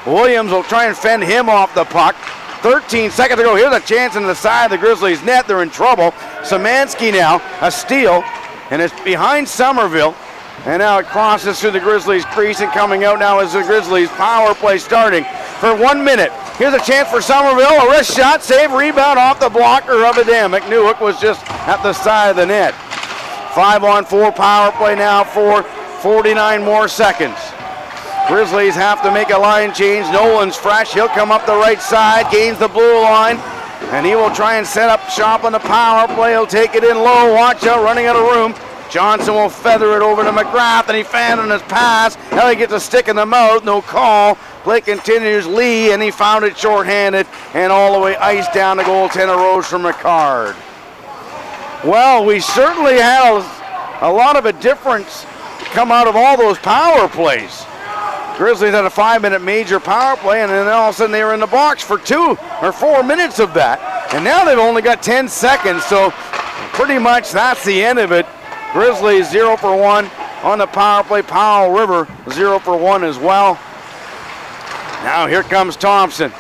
Williams will try and fend him off the puck. 13 seconds to go. Here's a chance in the side of the Grizzlies' net. They're in trouble. Szymanski now, a steal, and it's behind Somerville. And now it crosses through the Grizzlies' crease, and coming out now is the Grizzlies' power play starting for 1 minute. Here's a chance for Somerville, a wrist shot, save, rebound off the blocker of Adamic. Newhook was just at the side of the net. 5-on-4 power play now for 49 more seconds. Grizzlies have to make a line change. Nolan's fresh, he'll come up the right side, gains the blue line, and he will try and set up shop on the power play. He'll take it in low, watch out, running out of room. Johnson will feather it over to McGrath, and he found on his pass. Now he gets a stick in the mouth, no call. Play continues, Lee, and he found it shorthanded, and all the way ice down the goaltender Rose from Ricard. Well, we certainly have a lot of a difference come out of all those power plays. Grizzlies had a 5-minute major power play, and then all of a sudden they were in the box for 2 or 4 minutes of that. And now they've only got 10 seconds, so pretty much that's the end of it. Grizzlies 0 for 1 on the power play. Powell River 0 for 1 as well. Now here comes Thompson.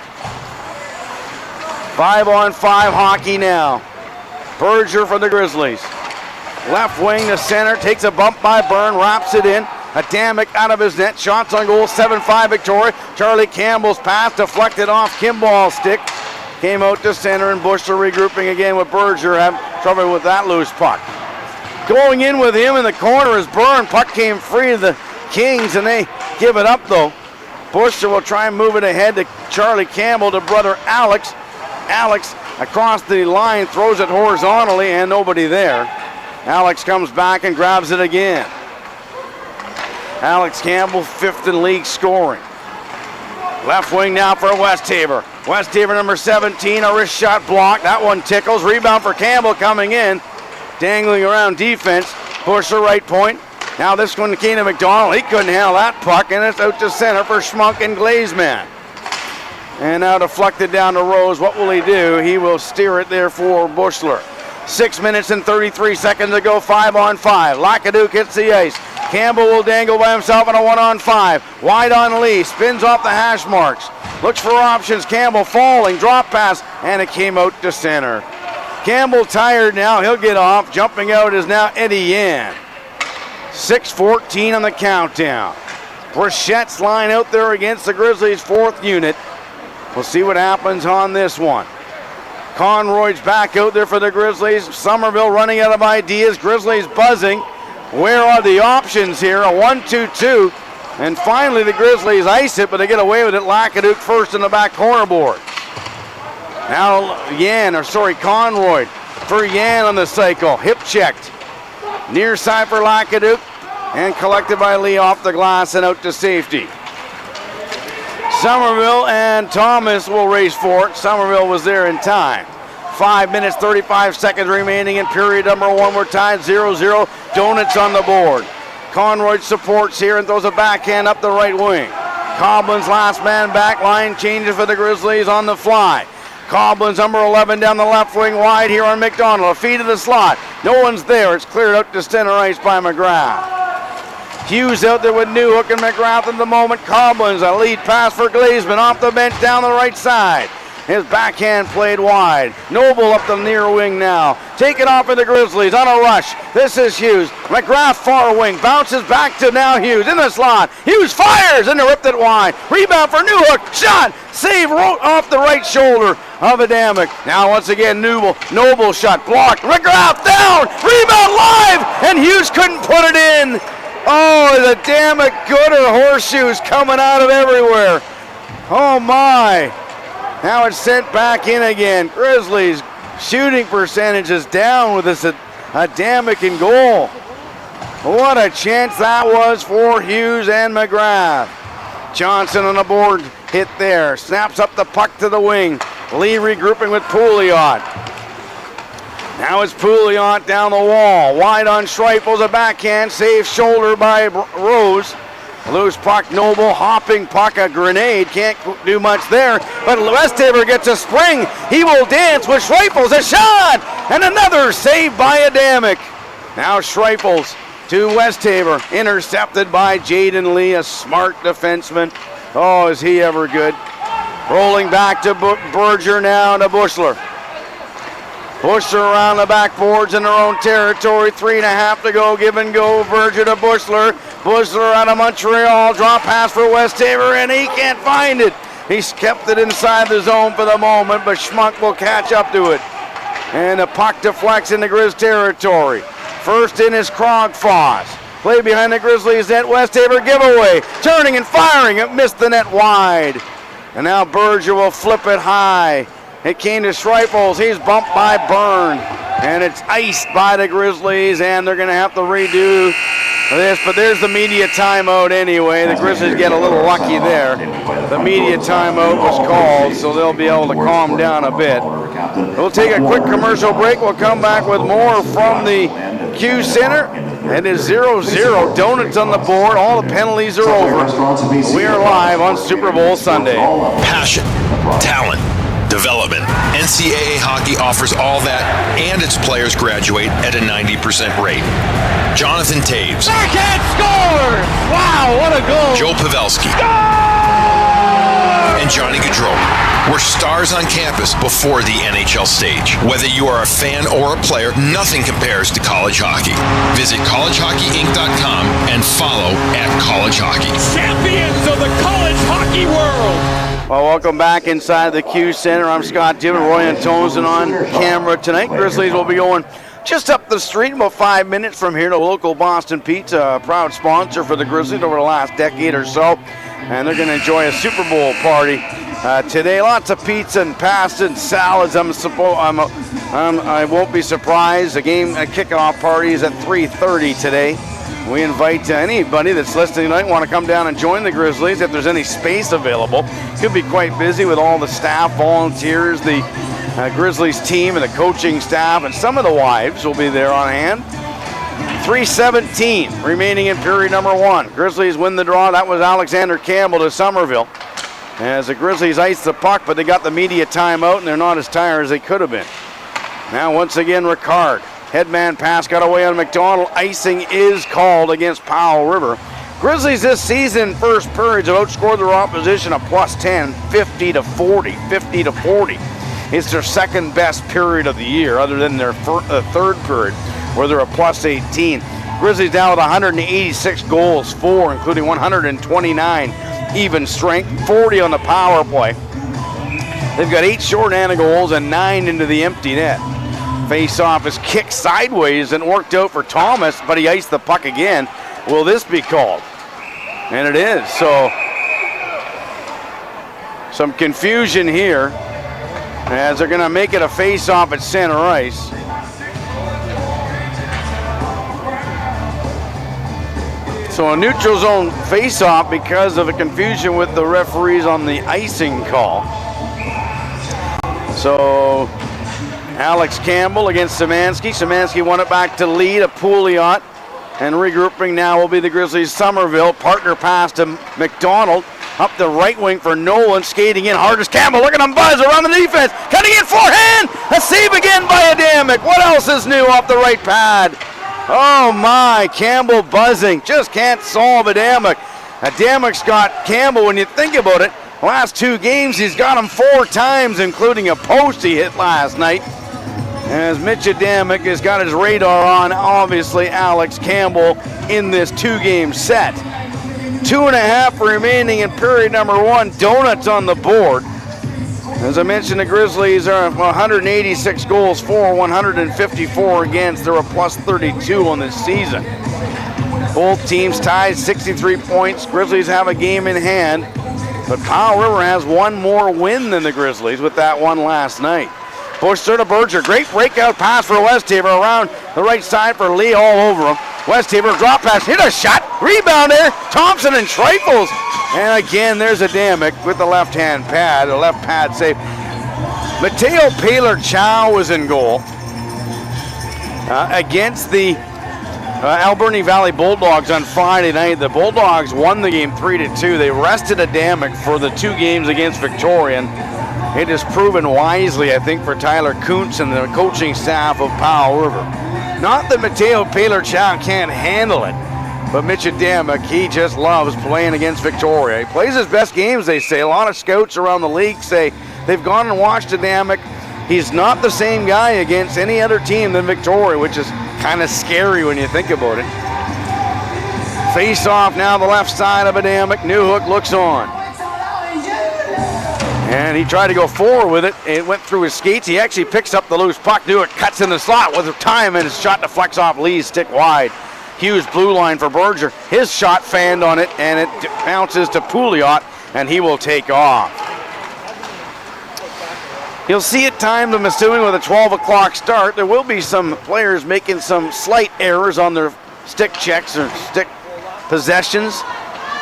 5-on-5 hockey now. Berger for the Grizzlies. Left wing to center, takes a bump by Byrne, wraps it in. Adamic out of his net, shots on goal, 7-5 Victoria. Charlie Campbell's pass deflected off Kimball's stick. Came out to center, and Bushler regrouping again with Berger, having trouble with that loose puck. Going in with him in the corner is Byrne. Puck came free to the Kings, and they give it up though. Bushler will try and move it ahead to Charlie Campbell to brother Alex. Alex across the line throws it horizontally and nobody there. Alex comes back and grabs it again. Alex Campbell, 5th in league scoring. Left wing now for Westhaver. Westhaver number 17, a wrist shot block. That one tickles. Rebound for Campbell coming in. Dangling around defense. Bushler right point. Now this one to Keenan McDonald. He couldn't handle that puck, and it's out to center for Schmunk and Glazeman. And now deflected down to Rose. What will he do? He will steer it there for Bushler. 6 minutes and 33 seconds to go, 5-on-5. Lacaduke hits the ice. Campbell will dangle by himself on a 1-on-5. Wide on Lee, spins off the hash marks. Looks for options, Campbell falling, drop pass, and it came out to center. Campbell tired now, he'll get off. Jumping out is now Eddie Yan. 6:14 on the countdown. Brichette's line out there against the Grizzlies' 4th unit. We'll see what happens on this one. Conroy's back out there for the Grizzlies. Somerville running out of ideas. Grizzlies buzzing. Where are the options here? A 1-2-2. And finally the Grizzlies ice it, but they get away with it. Lacaduke first in the back corner board. Now Conroy for Yan on the cycle. Hip checked. Near side for Lacaduke. And collected by Lee off the glass and out to safety. Somerville and Thomas will race for it. Somerville was there in time. 5 minutes, 35 seconds remaining in period number 1. We're tied 0-0. Donuts on the board. Conroy supports here and throws a backhand up the right wing. Coblin's last man back, line changes for the Grizzlies on the fly. Coblin's number 11 down the left wing wide here on McDonald. A feed to the slot. No one's there. It's cleared out to center ice by McGrath. Hughes out there with Newhook and McGrath at the moment. Coblin's a lead pass for Glazeman off the bench down the right side. His backhand played wide. Noble up the near wing now. Taken off for the Grizzlies on a rush. This is Hughes. McGrath far wing. Bounces back to now Hughes in the slot. Hughes fires and they ripped it wide. Rebound for Newhook. Shot. Save off the right shoulder of Adamic. Now once again Noble shot. Blocked. McGrath down. Rebound live. And Hughes couldn't put it in. Oh, the Adamic gooder horseshoes coming out of everywhere. Oh my. Now it's sent back in again. Grizzlies shooting percentage is down with this Adamic in goal. What a chance that was for Hughes and McGrath. Johnson on the board hit there. Snaps up the puck to the wing. Lee regrouping with Pouliot. Now it's Pouliot down the wall. Wide on Schreifels, a backhand. Safe shoulder by Rose. Loose puck, Noble, hopping puck, a grenade. Can't do much there, but Westhaver gets a spring. He will dance with Schreifels, a shot! And another save by Adamic. Now Schreifels to Westhaver, intercepted by Jaden Lee, a smart defenseman. Oh, is he ever good. Rolling back to Berger now to Bushler. Bushler around the backboards in their own territory. 3.5 to go. Give and go. Berger to Bushler. Bushler out of Montreal. Drop pass for Westhaver, and he can't find it. He's kept it inside the zone for the moment, but Schmunk will catch up to it. And the puck deflects into Grizz territory. First in is Krogfoss. Play behind the Grizzlies net. Westhaver giveaway. Turning and firing. It missed the net wide. And now Berger will flip it high. It came to Schreifels. He's bumped by Byrne. And it's iced by the Grizzlies, and they're going to have to redo this. But there's the media timeout anyway. The Grizzlies get a little lucky there. The media timeout was called, so they'll be able to calm down a bit. We'll take a quick commercial break. We'll come back with more from the Q Center. It is 0-0. Donuts on the board. All the penalties are over. We are live on Super Bowl Sunday. Passion, talent, development. NCAA hockey offers all that, and its players graduate at a 90% rate. Jonathan Taves. Backhand score! Wow, what a goal! Joe Pavelski. And Johnny Gaudreau were stars on campus before the NHL stage. Whether you are a fan or a player, nothing compares to college hockey. Visit collegehockeyinc.com and follow @collegehockey. Champions of the college hockey world! Well, welcome back inside the Q Center. I'm Scott Dibbett, Roy Antonsen on camera tonight. Grizzlies will be going just up the street about 5 minutes from here to local Boston Pizza, a proud sponsor for the Grizzlies over the last decade or so. and they're going to enjoy a Super Bowl party today. Lots of pizza and pasta and salads. I won't be surprised. The game kickoff party is at 3:30 today. We invite anybody that's listening tonight want to come down and join the Grizzlies if there's any space available. Could be quite busy with all the staff, volunteers, the Grizzlies team and the coaching staff, and some of the wives will be there on hand. 3:17 remaining in period number 1. Grizzlies win the draw. That was Alexander Campbell to Somerville. As the Grizzlies ice the puck, but they got the media timeout and they're not as tired as they could have been. Now once again Ricard. Headman pass got away on McDonald. Icing is called against Powell River. Grizzlies this season, first periods, have outscored their opposition a +10, 50-40, 50-40. It's their second best period of the year, other than their third period, where they're a +18. Grizzlies now with 186 goals for, including 129 even strength, 40 on the power play. They've got 8 shorthanded goals and 9 into the empty net. Face-off is kicked sideways and worked out for Thomas, but he iced the puck again. Will this be called? And it is. So some confusion here as they're going to make it a face-off at center ice. So a neutral zone face-off because of a confusion with the referees on the icing call. So Alex Campbell against Szymanski. Szymanski won it back to Lee to Pouliot. And regrouping now will be the Grizzlies' Somerville. Partner pass to McDonald. Up the right wing for Nolan. Skating in hard as Campbell. Look at him buzz around the defense. Cutting in forehand. A save again by Adamic. What else is new off the right pad? Oh my, Campbell buzzing. Just can't solve Adamic. Adamic's got Campbell, when you think about it, last 2 games he's got him 4 times, including a post he hit last night. As Mitch Adamic has got his radar on, obviously, Alex Campbell in this 2-game set. 2.5 remaining in period number 1. Donuts on the board. As I mentioned, the Grizzlies are 186 goals for, 154 against. They're a +32 on this season. Both teams tied 63 points. Grizzlies have a game in hand, but Powell River has one more win than the Grizzlies with that one last night. Bush through to Berger. Great breakout pass for Westhaver around the right side for Lee all over him. Westhaver drop pass, hit a shot, rebound there. Thompson and Trifles. And again, there's Adamic with the left-hand pad, a left pad save. Mateo Paler-Chow was in goal against the Alberni Valley Bulldogs on Friday night. The Bulldogs won the game 3-2. They rested Adamic for the 2 games against Victorian. It has proven wisely, I think, for Tyler Kuntz and the coaching staff of Powell River. Not that Mateo Paler-Chow can't handle it, but Mitch Adamic, he just loves playing against Victoria. He plays his best games, they say. A lot of scouts around the league say they've gone and watched Adamic. He's not the same guy against any other team than Victoria, which is kind of scary when you think about it. Face off now the left side of Adamic. Newhook looks on. And he tried to go forward with it. It went through his skates. He actually picks up the loose puck. Newhook cuts in the slot with time, and his shot deflects off Lee's stick wide. Hughes blue line for Berger. His shot fanned on it, and it bounces to Pouliot, and he will take off. You'll see at times, I'm assuming, with a 12 o'clock start, there will be some players making some slight errors on their stick checks or stick possessions.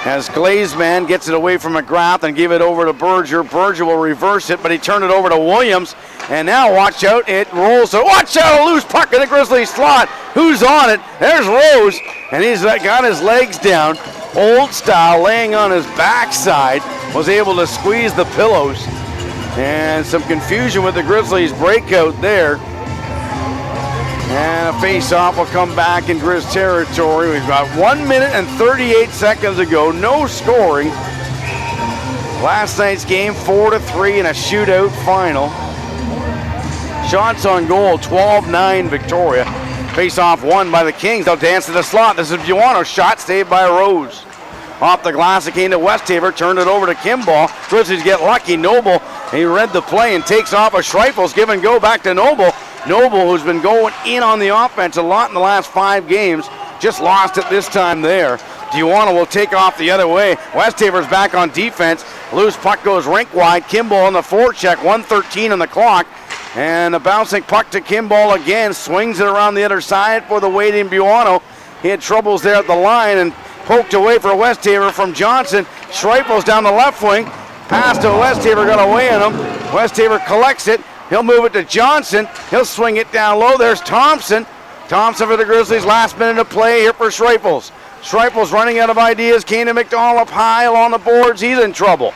As Glazeman gets it away from McGrath and give it over to Berger. Berger will reverse it, but he turned it over to Williams. And now watch out, it rolls. So watch out, a loose puck in the Grizzlies slot. Who's on it? There's Rose, and he's got his legs down. Old style, laying on his backside, was able to squeeze the pillows. And some confusion with the Grizzlies breakout there. And a face-off will come back in Grizz territory. We've got 1 minute and 38 seconds to go. No scoring. Last night's game, 4-3 in a shootout final. Shots on goal, 12-9 Victoria. Face-off won by the Kings. They'll dance to the slot. This is Buono. Shot saved by Rose. Off the glass, it came to Westhaver. Turned it over to Kimball. Grizzlies get lucky. Noble, he read the play and takes off a Schreifels. Give and go back to Noble. Noble, who's been going in on the offense a lot in the last 5 games, just lost it this time there. Duano will take off the other way. Westaver's back on defense. Loose puck goes rink wide. Kimball on the forecheck, 1:13 on the clock. And a bouncing puck to Kimball again. Swings it around the other side for the waiting Buono. He had troubles there at the line and poked away for Westaver from Johnson. Schreipel's down the left wing. Pass to Westaver, got away on him. Westaver collects it. He'll move it to Johnson. He'll swing it down low. There's Thompson. Thompson for the Grizzlies. Last minute of play here for Schreipels. Schreipels running out of ideas. Keenan McDonald up high along the boards. He's in trouble.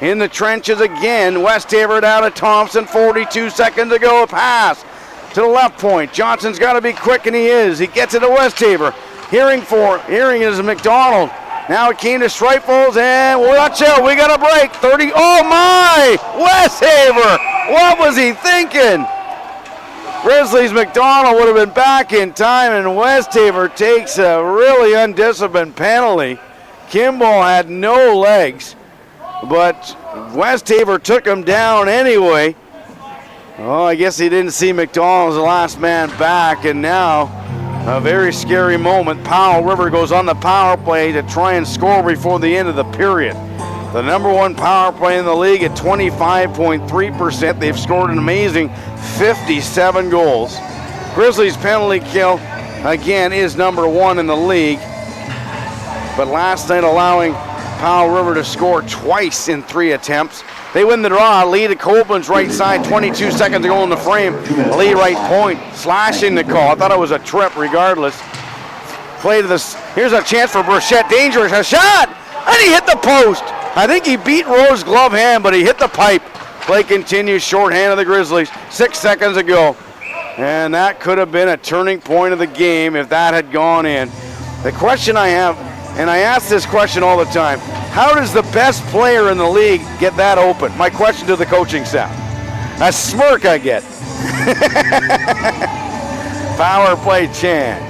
In the trenches again. Westaver down to Thompson. 42 seconds to go. A pass to the left point. Johnson's got to be quick, and he is. He gets it to Westaver. Hearing is McDonald. Now it came to Schreipels, and watch out, we got a break. 30, oh my! Westaver! What was he thinking? Grizzlies McDonald would have been back in time, and Westaver takes a really undisciplined penalty. Kimball had no legs, but Westaver took him down anyway. Oh, I guess he didn't see McDonald as the last man back, and now a very scary moment. Powell River goes on the power play to try and score before the end of the period. The number one power play in the league at 25.3%. They've scored an amazing 57 goals. Grizzlies penalty kill, again, is number one in the league. But last night allowing Powell River to score twice in 3 attempts. They win the draw. Lee to Copeland's right side, 22 seconds to go in the frame. Lee right point, slashing the call. I thought it was a trip regardless. Play to this. Here's a chance for Burchett. Dangerous. A shot! And he hit the post. I think he beat Rowe's glove hand, but he hit the pipe. Play continues, shorthand of the Grizzlies. 6 seconds to go. And that could have been a turning point of the game if that had gone in. The question I have, and I ask this question all the time, how does the best player in the league get that open? My question to the coaching staff. A smirk I get. Power play chance.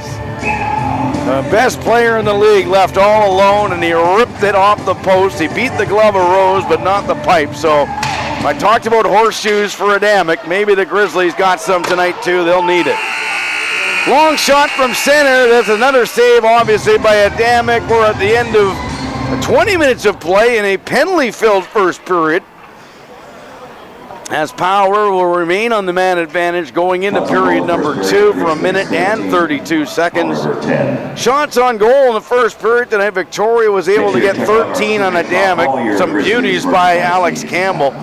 The best player in the league left all alone, and he ripped it off the post. He beat the glove of Rose, but not the pipe. So I talked about horseshoes for Adamic. Maybe the Grizzlies got some tonight too. They'll need it. Long shot from center. That's another save, obviously, by Adamic. We're at the end of 20 minutes of play in a penalty-filled first period, as Power will remain on the man advantage going into period number 2 for 1 minute and 32 seconds. Shots on goal in the first period tonight. Victoria was able to get 13 on Adamic. Some beauties by Alex Campbell.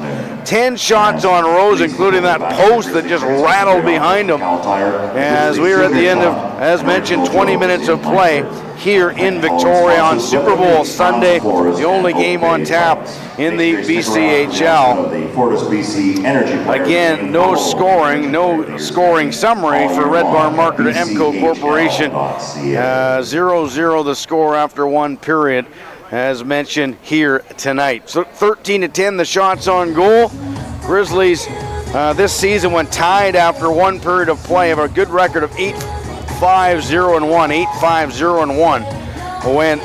10 shots on Rose, including that post that just rattled behind him. As we are at the end of, as mentioned, 20 minutes of play here in Victoria on Super Bowl Sunday, the only game on tap in the BCHL. Again, no scoring summary for Red Barn Market and Emco Corporation. 0-0 the score after 1 period, as mentioned here tonight. So 13-10 the shots on goal. Grizzlies this season, when tied after 1 period of play, have a good record of 8-5-0-1. 8-5-0-1 when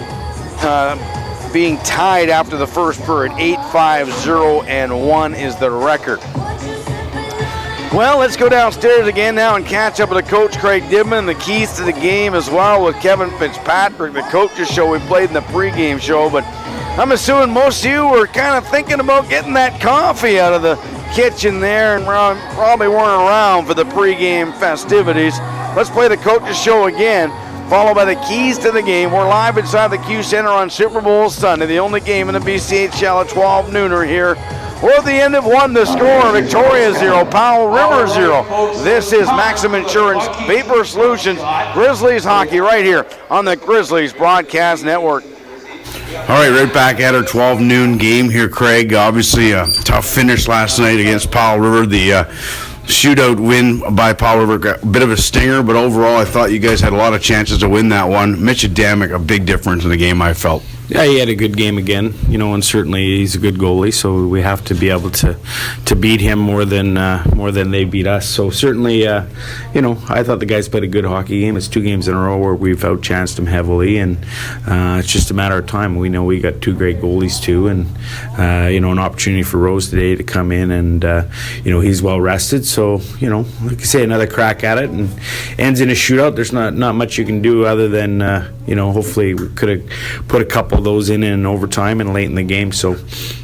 being tied after the first period. 8-5-0-1 is the record. Well, let's go downstairs again now and catch up with the coach, Craig Dibman, the keys to the game as well with Kevin Fitzpatrick, the coaches show we played in the pregame show. But I'm assuming most of you were kind of thinking about getting that coffee out of the kitchen there and probably weren't around for the pregame festivities. Let's play the coaches show again, followed by the keys to the game. We're live inside the Q Center on Super Bowl Sunday, the only game in the BCHL at 12 nooner here. We're at the end of 1, the score, Victoria 0, Powell River 0. This is Maxim Insurance Vapor Solutions, Grizzlies hockey right here on the Grizzlies Broadcast Network. All right, right back at our 12 noon game here, Craig. Obviously a tough finish last night against Powell River. The shootout win by Powell River got a bit of a stinger, but overall I thought you guys had a lot of chances to win that one. Mitch Adamic, a big difference in the game, I felt. Yeah, he had a good game again, and certainly he's a good goalie, so we have to be able to beat him more than they beat us. So certainly, I thought the guys played a good hockey game. It's 2 games in a row where we've outchanced them heavily, and it's just a matter of time. We know we got 2 great goalies too, and an opportunity for Rose today to come in, and he's well rested. So like I say, another crack at it, and ends in a shootout. There's not much you can do other than hopefully we could have put a couple of those in overtime and late in the game. So,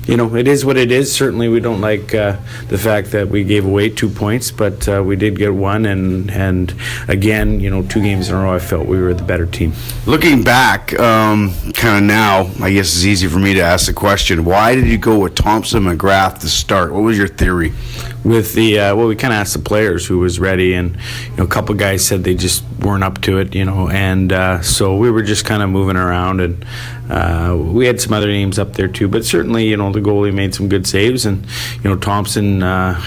it is what it is. Certainly we don't like the fact that we gave away 2 points, but we did get one, and again, 2 games in a row I felt we were the better team. Looking back, kind of now, I guess it's easy for me to ask the question, why did you go with Thompson McGrath to start? What was your theory? With the we kind of asked the players who was ready, and a couple guys said they just weren't up to it, and so we were just kind of moving around, and we had some other names up there too, but certainly the goalie made some good saves, and Thompson,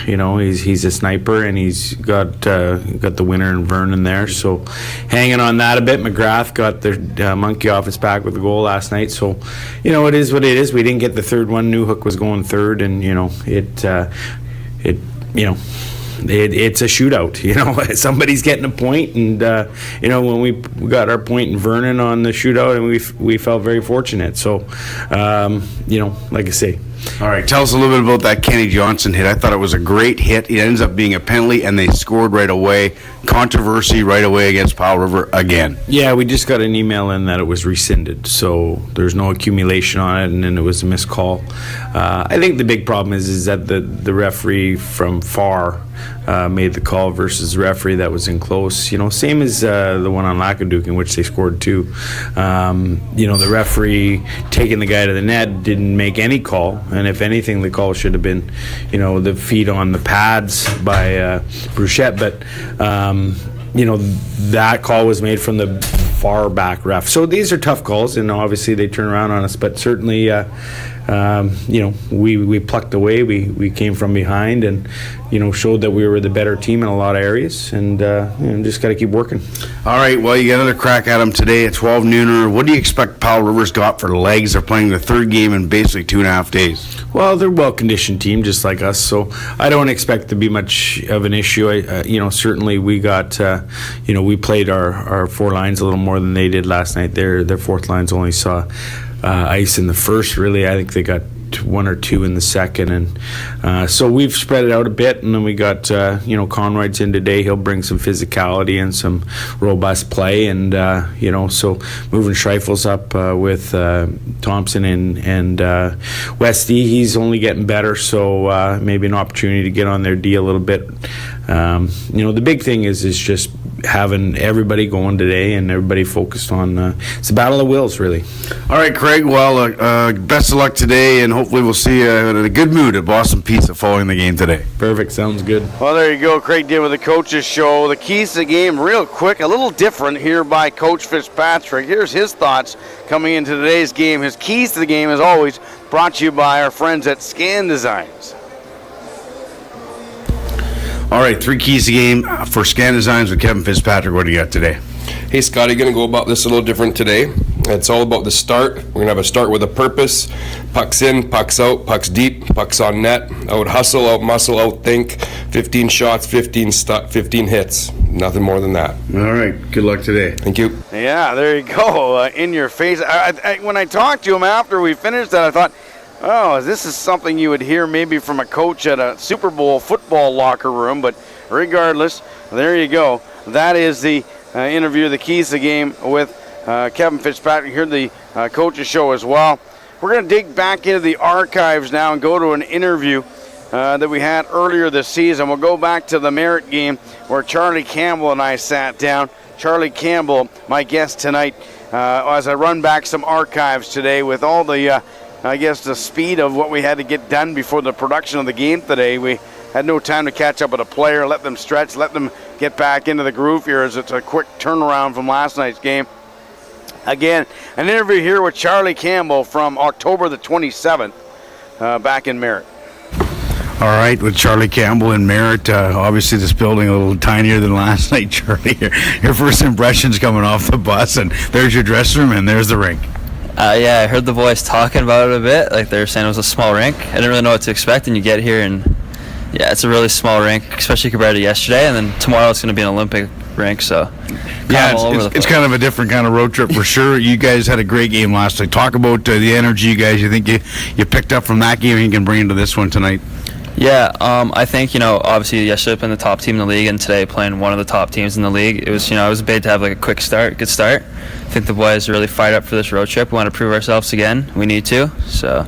he's a sniper, and he's got the winner in Vernon there, so hanging on that a bit. McGrath got the monkey off his back with the goal last night, so it is what it is. We didn't get the third one. Newhook was going third, and it's a shootout. Somebody's getting a point, and when we got our point in Vernon on the shootout, and we felt very fortunate. So, like I say. All right, tell us a little bit about that Kenny Johnson hit. I thought it was a great hit. It ends up being a penalty, and they scored right away. Controversy right away against Powell River again. Yeah, we just got an email in that it was rescinded, so there's no accumulation on it, and then it was a missed call. I think the big problem is that the referee from far made the call versus the referee that was in close. Same as the one on Lacaduke, in which they scored 2. The referee taking the guy to the net didn't make any call, and if anything, the call should have been, the feet on the pads by Bruchette, but that call was made from the far back ref. So these are tough calls, and obviously they turn around on us, but certainly we plucked away. We came from behind, and showed that we were the better team in a lot of areas, and just got to keep working. All right, well, you get another crack at them today at 12 nooner. What do you expect Powell River's got for legs? They're playing the 3rd game in basically 2.5 days. Well, they're a well-conditioned team, just like us, so I don't expect to be much of an issue. Certainly we got, we played our 4 lines a little more than they did last night. Their 4th lines only saw ice in the first, really. I think they got 1 or 2 in the second, and so we've spread it out a bit, and then we got Conroyd's in today. He'll bring some physicality and some robust play, and so moving Schreifels up with Thompson and Westy, he's only getting better, so maybe an opportunity to get on their D a little bit. The big thing is just having everybody going today and everybody focused on it's a battle of wills, really. All right, Craig, well, best of luck today, and hopefully we'll see you in a good mood at Boston Pizza following the game today. Perfect, sounds good. Well, there you go. Craig did with the coaches show. The keys to the game, real quick, a little different here by Coach Fitzpatrick. Here's his thoughts coming into today's game. His keys to the game, as always, brought to you by our friends at Scan Designs. All right, 3 keys to the game for Scan Designs with Kevin Fitzpatrick. What do you got today? Hey, Scotty, going to go about this a little different today. It's all about the start. We're going to have a start with a purpose. Pucks in, pucks out, pucks deep, pucks on net. Out hustle, out muscle, out think. 15 shots, 15 hits. Nothing more than that. All right, good luck today. Thank you. Yeah, there you go. In your face. When I talked to him after we finished that, I thought, oh, this is something you would hear maybe from a coach at a Super Bowl football locker room, but regardless, there you go. That is the interview, the keys to the game with Kevin Fitzpatrick. Here the coaches show as well. We're going to dig back into the archives now and go to an interview that we had earlier this season. We'll go back to the Merritt game where Charlie Campbell and I sat down. Charlie Campbell, my guest tonight, as I run back some archives today with all the the speed of what we had to get done before the production of the game today. We had no time to catch up with a player, let them stretch, let them get back into the groove here as it's a quick turnaround from last night's game. Again, an interview here with Charlie Campbell from October the 27th back in Merritt. All right, with Charlie Campbell in Merritt, obviously this building a little tinier than last night. Charlie, your first impressions coming off the bus, and there's your dressing room and there's the rink. Yeah, I heard the boys talking about it a bit. Like they were saying it was a small rink. I didn't really know what to expect, and you get here, and yeah, it's a really small rink, especially compared to yesterday. And then tomorrow it's going to be an Olympic rink, so yeah, it's kind of a different kind of road trip for sure. You guys had a great game last night. Talk about the energy you guys. You think you picked up from that game, and you can bring into this one tonight. Yeah, I think, obviously yesterday playing the top team in the league and today playing one of the top teams in the league, it was big to have like a good start. I think the boys are really fired up for this road trip. We want to prove ourselves again. We need to, so.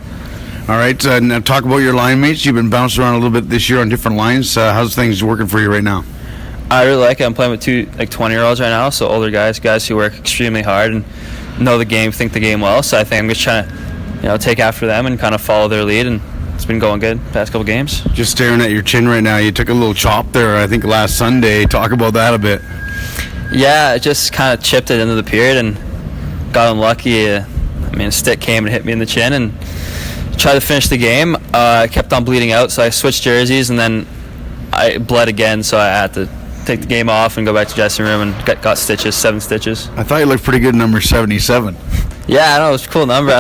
All right, now talk about your line mates. You've been bouncing around a little bit this year on different lines. How's things working for you right now? I really like it. I'm playing with two 20-year-olds right now, so older guys who work extremely hard and know the game, think the game well. So I think I'm just trying to, take after them and kind of follow their lead, and it's been going good past couple games. Just staring at your chin right now. You took a little chop there, I think, last Sunday. Talk about that a bit. Yeah, it just kind of chipped it into the period and got unlucky. A stick came and hit me in the chin and tried to finish the game. I kept on bleeding out, so I switched jerseys, and then I bled again, so I had to take the game off and go back to the dressing room and got stitches, 7 stitches. I thought you looked pretty good, number 77. Yeah, I know, it was a cool number.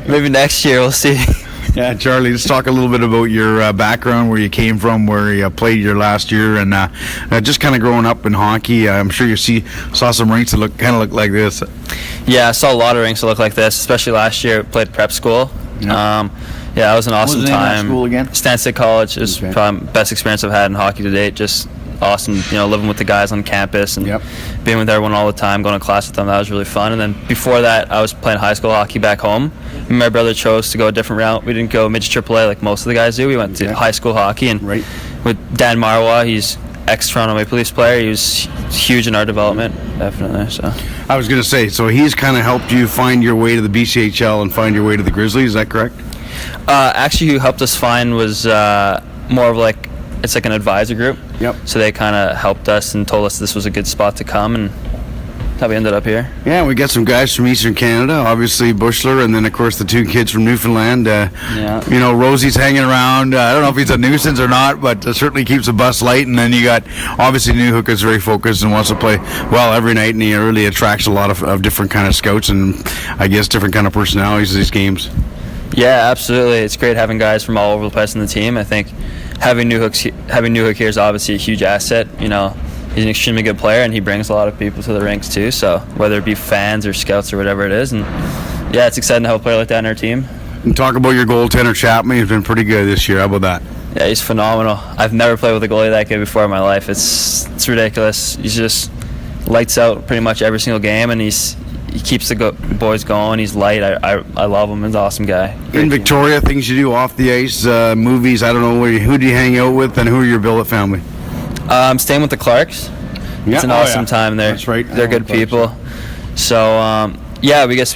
Maybe next year, we'll see. Yeah, Charlie, let's talk a little bit about your background, where you came from, where you played your last year, and just kind of growing up in hockey. I'm sure you saw some rinks that look like this. Yeah, I saw a lot of rinks that look like this, especially last year. I played prep school. Yeah. Yeah, it was an awesome What was the name of that time. school again? Stansted College is probably the best experience I've had in hockey to date. Just awesome, living with the guys on campus and being with everyone all the time, going to class with them. That was really fun. And then before that, I was playing high school hockey back home. My brother chose to go a different route. We didn't go midget AAA like most of the guys do. We went to high school hockey, and with Dan Marwa, he's ex-Toronto Maple Leafs player. He was huge in our development, definitely. So I was going to say, so he's kind of helped you find your way to the BCHL and find your way to the Grizzlies. Is that correct? Actually, who helped us find was more of it's like an advisor group. Yep. So they kind of helped us and told us this was a good spot to come, and how we ended up here. Yeah, we got some guys from Eastern Canada, obviously Bushler, and then of course the 2 kids from Newfoundland. Rosie's hanging around. I don't know if he's a nuisance or not, but certainly keeps the bus light. And then you got obviously Newhook is very focused and wants to play well every night, and he really attracts a lot of different kind of scouts and I guess different kind of personalities to these games. Yeah, absolutely. It's great having guys from all over the place in the team. I think having Newhook here is obviously a huge asset. He's an extremely good player, and he brings a lot of people to the rinks too. So whether it be fans or scouts or whatever it is, and yeah, it's exciting to have a player like that in our team. And talk about your goaltender Chapman. He's been pretty good this year. How about that? Yeah, he's phenomenal. I've never played with a goalie that good before in my life. It's ridiculous. He's just lights out pretty much every single game, and he keeps the boys going. He's light. I love him. He's an awesome guy. In Victoria, things you do off the ice, movies. I don't know who do you hang out with, and who are your billet family? I'm staying with the Clarks. It's an awesome time there. That's right. They're good people. So we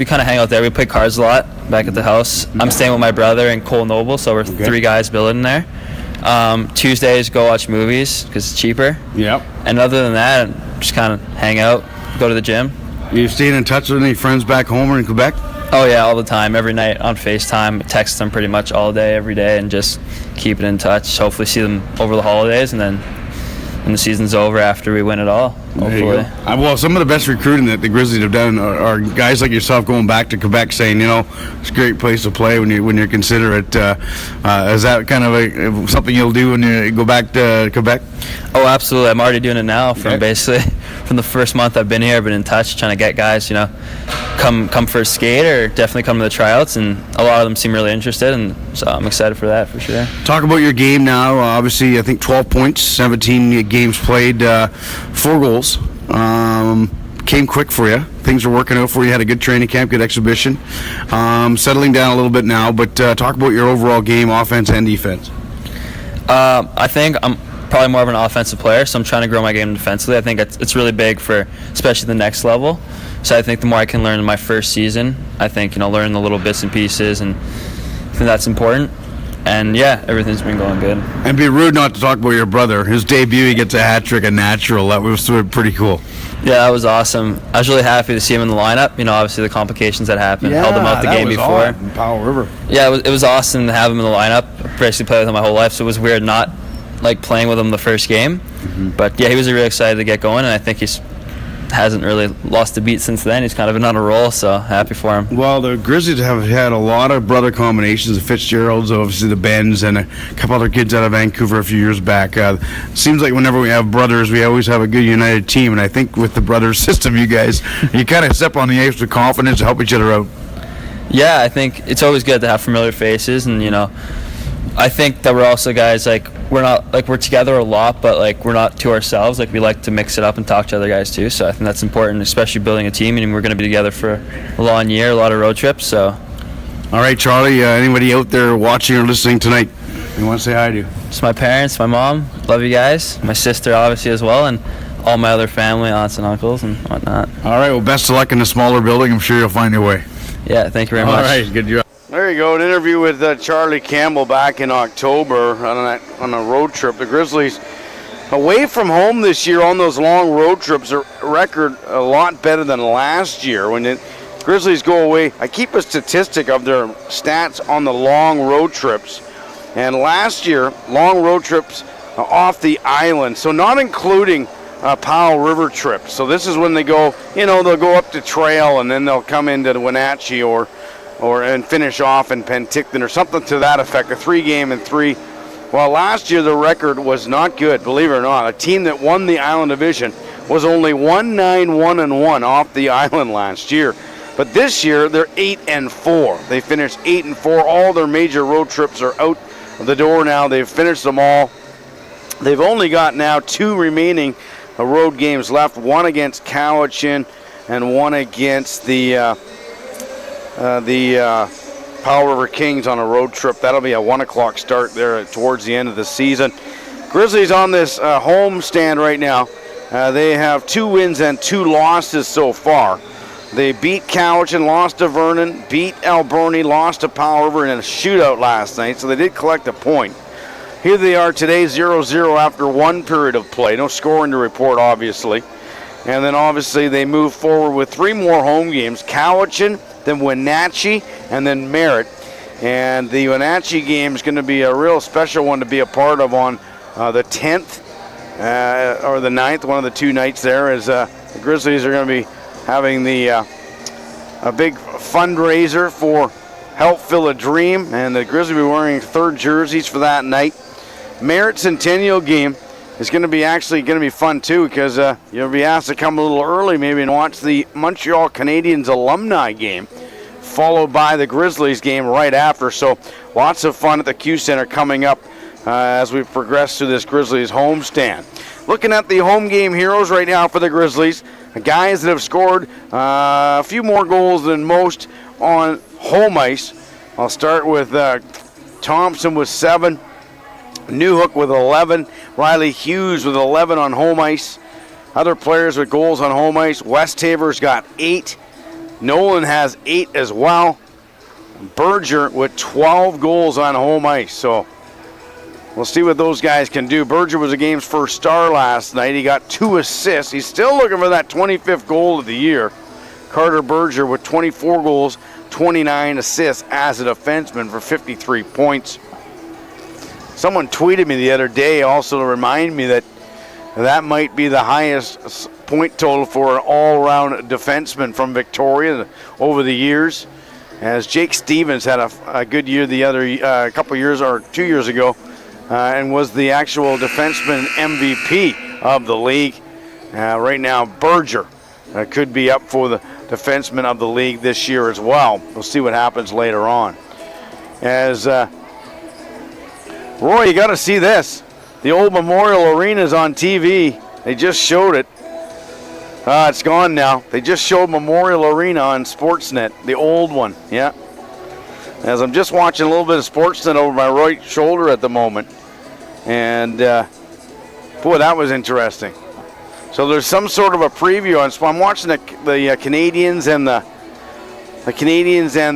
kind of hang out there. We play cards a lot back at the house. I'm staying with my brother and Cole Noble, so we're 3 guys billeting there. Tuesdays go watch movies because it's cheaper. Yep. And other than that, just kind of hang out, go to the gym. You staying in touch with any friends back home or in Quebec? Oh yeah, all the time, every night on FaceTime, text them pretty much all day, every day, and just keep it in touch. Hopefully see them over the holidays, and then when the season's over after we win it all, hopefully. Well, some of the best recruiting that the Grizzlies have done are guys like yourself going back to Quebec saying, it's a great place to play when you consider it. Is that kind of something you'll do when you go back to Quebec? Oh, absolutely. I'm already doing it now. From the first month I've been here, I've been in touch trying to get guys, come for a skate or definitely come to the tryouts, and a lot of them seem really interested, and so I'm excited for that for sure. Talk about your game now. Obviously, I think 12 points, 17 games played, 4 goals. Came quick for you. Things were working out for you. Had a good training camp, good exhibition. Settling down a little bit now, but talk about your overall game, offense and defense. I think I'm probably more of an offensive player, so I'm trying to grow my game defensively. I think it's really big for especially the next level. So I think the more I can learn in my first season, I think learn the little bits and pieces, and I think that's important. And yeah, everything's been going good. And be rude not to talk about your brother. His debut, he gets a hat trick, a natural. That was pretty cool. Yeah, that was awesome. I was really happy to see him in the lineup. Obviously the complications that happened held him out the game before. In Powell River. Yeah, it was awesome to have him in the lineup. I basically played with him my whole life, so it was weird not playing with him the first game. Mm-hmm. But yeah, he was really excited to get going, and I think he's hasn't really lost a beat since then. He's kind of been on a roll, so happy for him. Well, the Grizzlies have had a lot of brother combinations, the Fitzgeralds, obviously the Bens, and a couple other kids out of Vancouver a few years back. Seems like whenever we have brothers, we always have a good united team, and I think with the brothers system, you guys, you kind of step on the ice with confidence to help each other out. Yeah, I think it's always good to have familiar faces, and I think that we're also guys we're together a lot, but we're not to ourselves. We like to mix it up and talk to other guys too. So I think that's important, especially building a team. And we're going to be together for a long year, a lot of road trips. So, all right, Charlie. Anybody out there watching or listening tonight, you want to say hi to? Just my parents, my mom. Love you guys. My sister, obviously, as well, and all my other family, aunts and uncles, and whatnot. All right. Well, best of luck in the smaller building. I'm sure you'll find your way. Yeah. Thank you very much. All right. Good job. There you go, an interview with Charlie Campbell back in October on a road trip. The Grizzlies, away from home this year on those long road trips, a record a lot better than last year. When the Grizzlies go away, I keep a statistic of their stats on the long road trips. And last year, long road trips off the island, so not including Powell River trips. So this is when they go, they'll go up to Trail and then they'll come into Wenatchee and finish off in Penticton or something to that effect, a 3-game and 3. Well, last year the record was not good, believe it or not. A team that won the Island Division was only 1-9-1-1 off the island last year. But this year they're 8-4. They finished 8-4. All their major road trips are out of the door now. They've finished them all. They've only got now 2 remaining road games left, one against Cowichan and one against the Powell River Kings on a road trip. That'll be a 1 o'clock start there towards the end of the season. Grizzlies on this home stand right now. They have 2 wins and 2 losses so far. They beat Cowichan, lost to Vernon, beat Alberni, lost to Powell River in a shootout last night, so they did collect a point. Here they are today, 0-0 after 1 period of play. No scoring to report, obviously. And then obviously they move forward with 3 more home games. Cowichan, then Wenatchee, and then Merritt. And the Wenatchee game is going to be a real special one to be a part of on the 10th or the 9th, one of the 2 nights there, as the Grizzlies are going to be having a big fundraiser for Help Fill a Dream, and the Grizzlies will be wearing 3rd jerseys for that night. Merritt Centennial game is going to be fun too, because you'll be asked to come a little early maybe and watch the Montreal Canadiens alumni game, followed by the Grizzlies game right after. So lots of fun at the Q Center coming up as we progress through this Grizzlies homestand. Looking at the home game heroes right now for the Grizzlies, guys that have scored a few more goals than most on home ice. I'll start with Thompson with 7. Newhook with 11, Riley Hughes with 11 on home ice. Other players with goals on home ice, Westhaver's got 8. Nolan has 8 as well. Berger with 12 goals on home ice. So we'll see what those guys can do. Berger was the game's first star last night. He got 2 assists. He's still looking for that 25th goal of the year. Carter Berger with 24 goals, 29 assists as a defenseman for 53 points. Someone tweeted me the other day also to remind me that might be the highest point total for an all-around defenseman from Victoria over the years, as Jake Stevens had a good year a couple years or 2 years ago and was the actual defenseman MVP of the league. Right now, Berger could be up for the defenseman of the league this year as well. We'll see what happens later on. As Roy, you got to see this. The old Memorial Arena is on TV. They just showed it. It's gone now. They just showed Memorial Arena on Sportsnet, the old one. Yeah. As I'm just watching a little bit of Sportsnet over my right shoulder at the moment. And, boy, that was interesting. So there's some sort of a preview on. So I'm watching the Canadiens and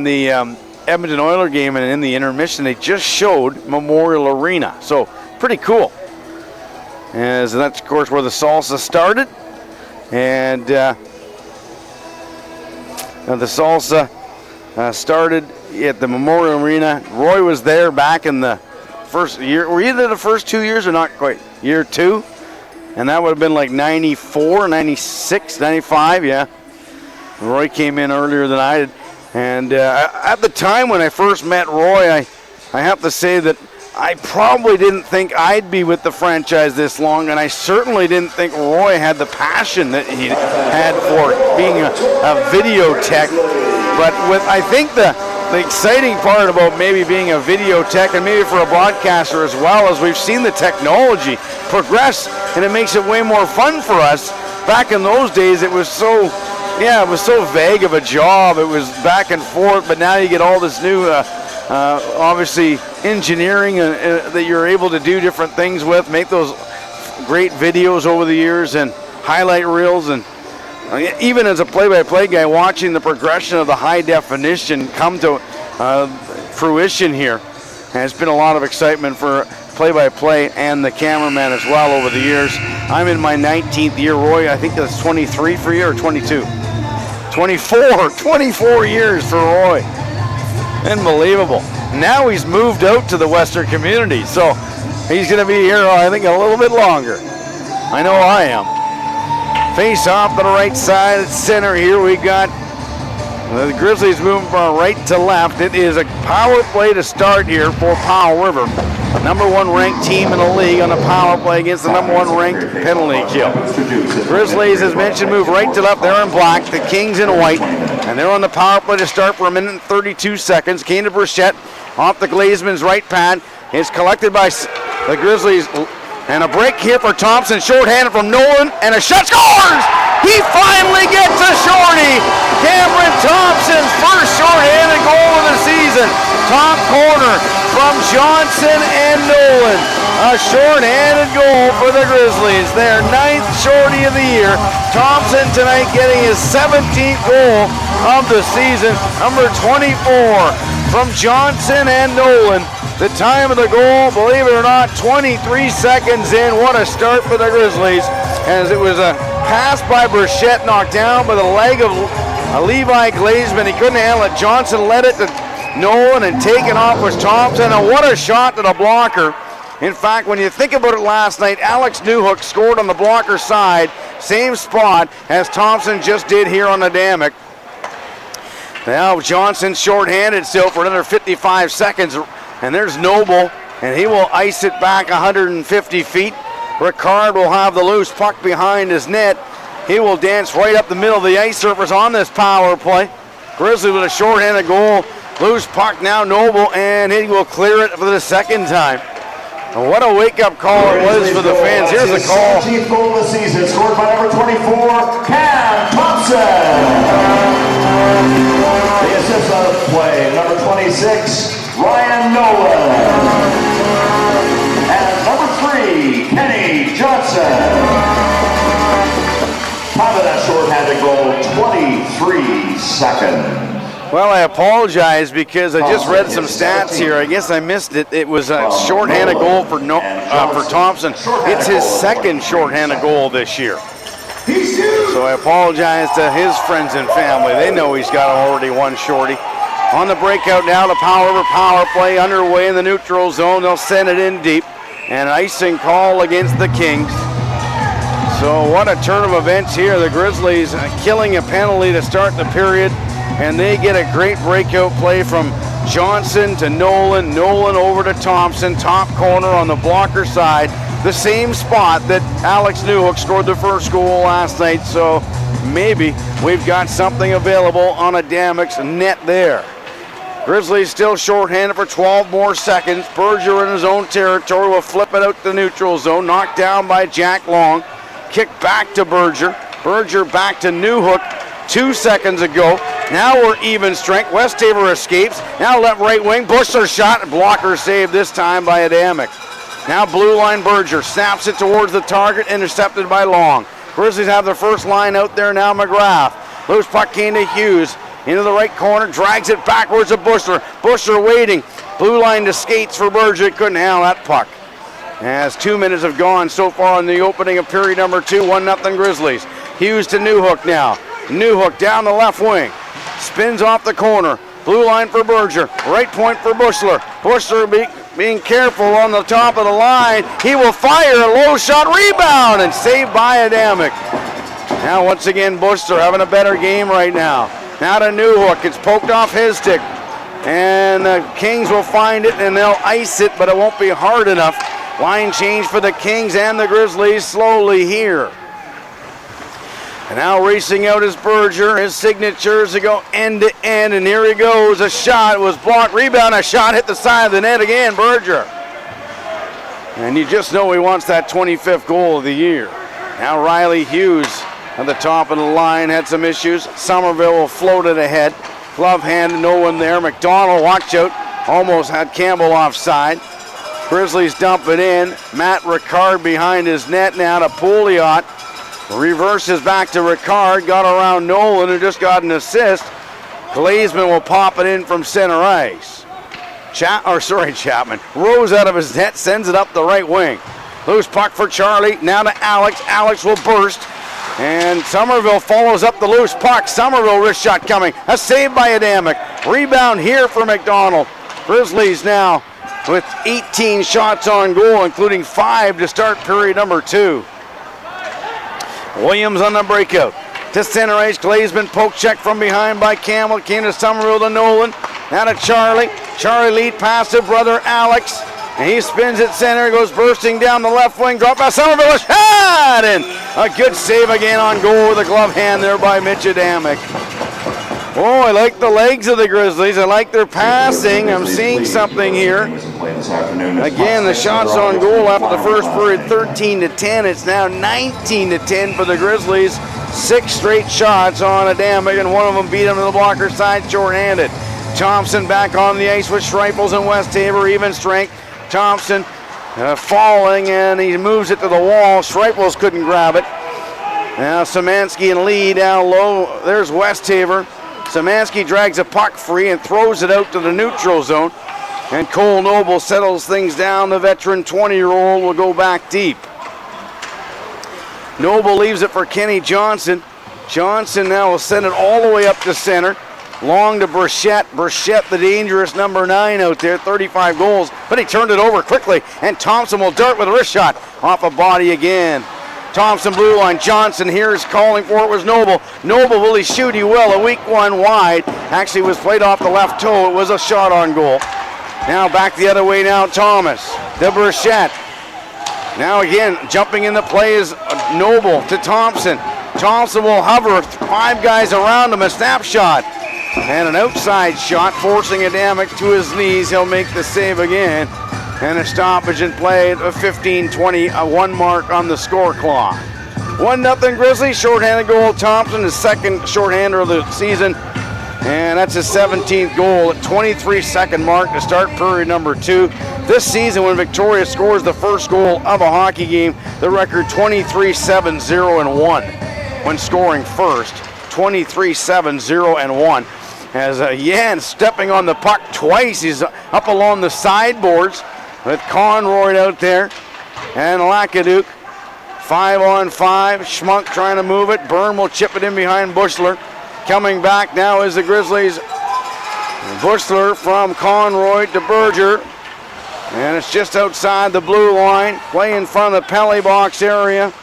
the Edmonton Oilers game, and in the intermission they just showed Memorial Arena. So pretty cool. As that's of course where the salsa started, and the salsa started at the Memorial Arena. Roy was there back in the first year. Were you there the first 2 years or not quite? Year 2? And that would have been like 94, 96, 95, yeah. Roy came in earlier than I did. And at the time when I first met Roy, I have to say that I probably didn't think I'd be with the franchise this long, and I certainly didn't think Roy had the passion that he had for being a video tech. But I think the exciting part about maybe being a video tech, and maybe for a broadcaster as well, is we've seen the technology progress, and it makes it way more fun for us. Back in those days, it was so vague of a job. It was back and forth, but now you get all this new, obviously, engineering that you're able to do different things with, make those great videos over the years and highlight reels. And even as a play-by-play guy, watching the progression of the high definition come to fruition here, and it's been a lot of excitement for play-by-play and the cameraman as well over the years. I'm in my 19th year. Roy, I think that's 23 for you, or 22? 24 years for Roy. Unbelievable. Now he's moved out to the Western community, so he's going to be here, I think, a little bit longer. I know I am. Face off to the right side at center here. We got the Grizzlies moving from right to left. It is a power play to start here for Powell River. Number 1 ranked team in the league on a power play against the number 1 ranked penalty kill. Grizzlies, as mentioned, move right to left. They're in black. The Kings in white. And they're on the power play to start for 1 minute and 32 seconds. Kane to Burchett off the Glazeman's right pad. It's collected by the Grizzlies. And a break here for Thompson. Shorthanded from Nolan. And a shot, scores! He finally gets a shorty. Cameron Thompson's first shorthanded goal of the season. Top corner from Johnson and Nolan. A shorthanded goal for the Grizzlies. Their 9th shorty of the year. Thompson tonight getting his 17th goal of the season. Number 24 from Johnson and Nolan. The time of the goal, believe it or not, 23 seconds in. What a start for the Grizzlies, as it was a pass by Burchett, knocked down by the leg of Levi Glazeman. He couldn't handle it. Johnson led it to Nolan, and taken off was Thompson. And what a shot to the blocker. In fact, when you think about it last night, Alex Newhook scored on the blocker side, same spot as Thompson just did here on the Damick. Now Johnson shorthanded still for another 55 seconds. And there's Noble, and he will ice it back 150 feet. Ricard will have the loose puck behind his net. He will dance right up the middle of the ice surface on this power play. Grizzly with a shorthanded goal. Loose puck now, Noble, and he will clear it for the second time. And what a wake-up call it was for the fans. Here's the call. 17th goal of the season, scored by number 24, Cam Thompson. The assist on the play, number 26, Ryan Nolan. And number 3, Kenny Johnson. Time of that shorthanded goal, 23 seconds. Well, I apologize because I just read some stats here. I guess I missed it. It was a shorthanded goal for Thompson. It's his second shorthanded goal this year. So I apologize to his friends and family. They know he's got already one shorty. On the breakout now, the power play underway in the neutral zone. They'll send it in deep. And an icing call against the Kings. So what a turn of events here. The Grizzlies killing a penalty to start the period. And they get a great breakout play from Johnson to Nolan. Nolan over to Thompson, top corner on the blocker side. The same spot that Alex Newhook scored the first goal last night. So maybe we've got something available on a Damick's net there. Grizzlies still shorthanded for 12 more seconds. Berger in his own territory will flip it out to the neutral zone. Knocked down by Jack Long. Kick back to Berger. Berger back to Newhook 2 seconds ago. Now we're even strength. Westaver escapes. Now left right wing. Bushler shot. Blocker saved this time by Adamic. Now blue line Berger. Snaps it towards the target. Intercepted by Long. Grizzlies have their first line out there now. McGrath. Loose puck came to Hughes. Into the right corner. Drags it backwards to Bushler. Bushler waiting. Blue line to skates for Berger. Couldn't handle that puck. As 2 minutes have gone so far in the opening of period number 2. 1-0 Grizzlies. Hughes to Newhook now. Newhook down the left wing. Spins off the corner. Blue line for Berger. Right point for Bushler. Bushler being careful on the top of the line. He will fire a low shot, rebound, and saved by Adamic. Now once again, Bushler having a better game right now. Now to Newhook. It's poked off his stick. And the Kings will find it, and they'll ice it, but it won't be hard enough. Line change for the Kings and the Grizzlies slowly here. And now racing out is Berger. His signatures to go end to end, and here he goes. A shot was blocked, rebound, a shot hit the side of the net again, Berger. And you just know he wants that 25th goal of the year. Now Riley Hughes at the top of the line had some issues. Somerville will float it ahead. Glove hand, no one there. McDonald, watch out. Almost had Campbell offside. Grizzlies dump it in. Matt Ricard behind his net now to Pouliot. Reverses back to Ricard. Got around Nolan, who just got an assist. Glazeman will pop it in from center ice. Chapman. Rose out of his net, sends it up the right wing. Loose puck for Charlie. Now to Alex. Alex will burst. And Somerville follows up the loose puck. Somerville wrist shot coming. A save by Adamic. Rebound here for McDonald. Grizzlies now with 18 shots on goal, including 5 to start period number 2. Williams on the breakout. To center ice. Glazeman poke check from behind by Campbell. Came to Somerville to Nolan. Now to Charlie. Charlie lead pass to brother Alex. And he spins it center, goes bursting down the left wing, drop by Somerville, a shot! And a good save again on goal with a glove hand there by Mitch Adamic. Oh, I like the legs of the Grizzlies. I like their passing. I'm seeing something here. Again, the shots on goal after the first period, 13-10. It's now 19-10 for the Grizzlies. 6 straight shots on Adamic, and one of them beat him to the blocker side shorthanded. Thompson back on the ice with Schreifels and Westhaver, even strength. Thompson falling, and he moves it to the wall. Schreifels couldn't grab it. Now Szymanski in lead down low. There's Westhaver. Szymanski drags a puck free and throws it out to the neutral zone. And Cole Noble settles things down. The veteran 20-year-old will go back deep. Noble leaves it for Kenny Johnson. Johnson now will send it all the way up to center. Long to Burchette. Burchette, the dangerous number 9 out there, 35 goals. But he turned it over quickly, and Thompson will dart with a wrist shot off a body again. Thompson blue line. Johnson here is calling for it was Noble. Noble, will he shoot? He will. A weak one wide. Actually was played off the left toe. It was a shot on goal. Now back the other way now, Thomas. To Burchette. Now again, jumping in the play is Noble to Thompson. Thompson will hover. 5 guys around him. A snapshot. And an outside shot, forcing Adamic to his knees. He'll make the save again. And a stoppage in play at 15-20, a 1 mark on the score clock. 1-0 Grizzlies, shorthanded goal. Thompson, his second shorthander of the season. And that's his 17th goal at 23-second mark to start period number 2. This season, when Victoria scores the first goal of a hockey game, the record 23-7-0-1 when scoring first. 23-7-0-1. As Yan stepping on the puck twice. He's up along the sideboards with Conroy out there and Lacaduc. 5-on-5. Schmunk trying to move it. Byrne will chip it in behind Bushler. Coming back now is the Grizzlies. Bushler from Conroy to Berger. And it's just outside the blue line. Play in front of the penalty box area.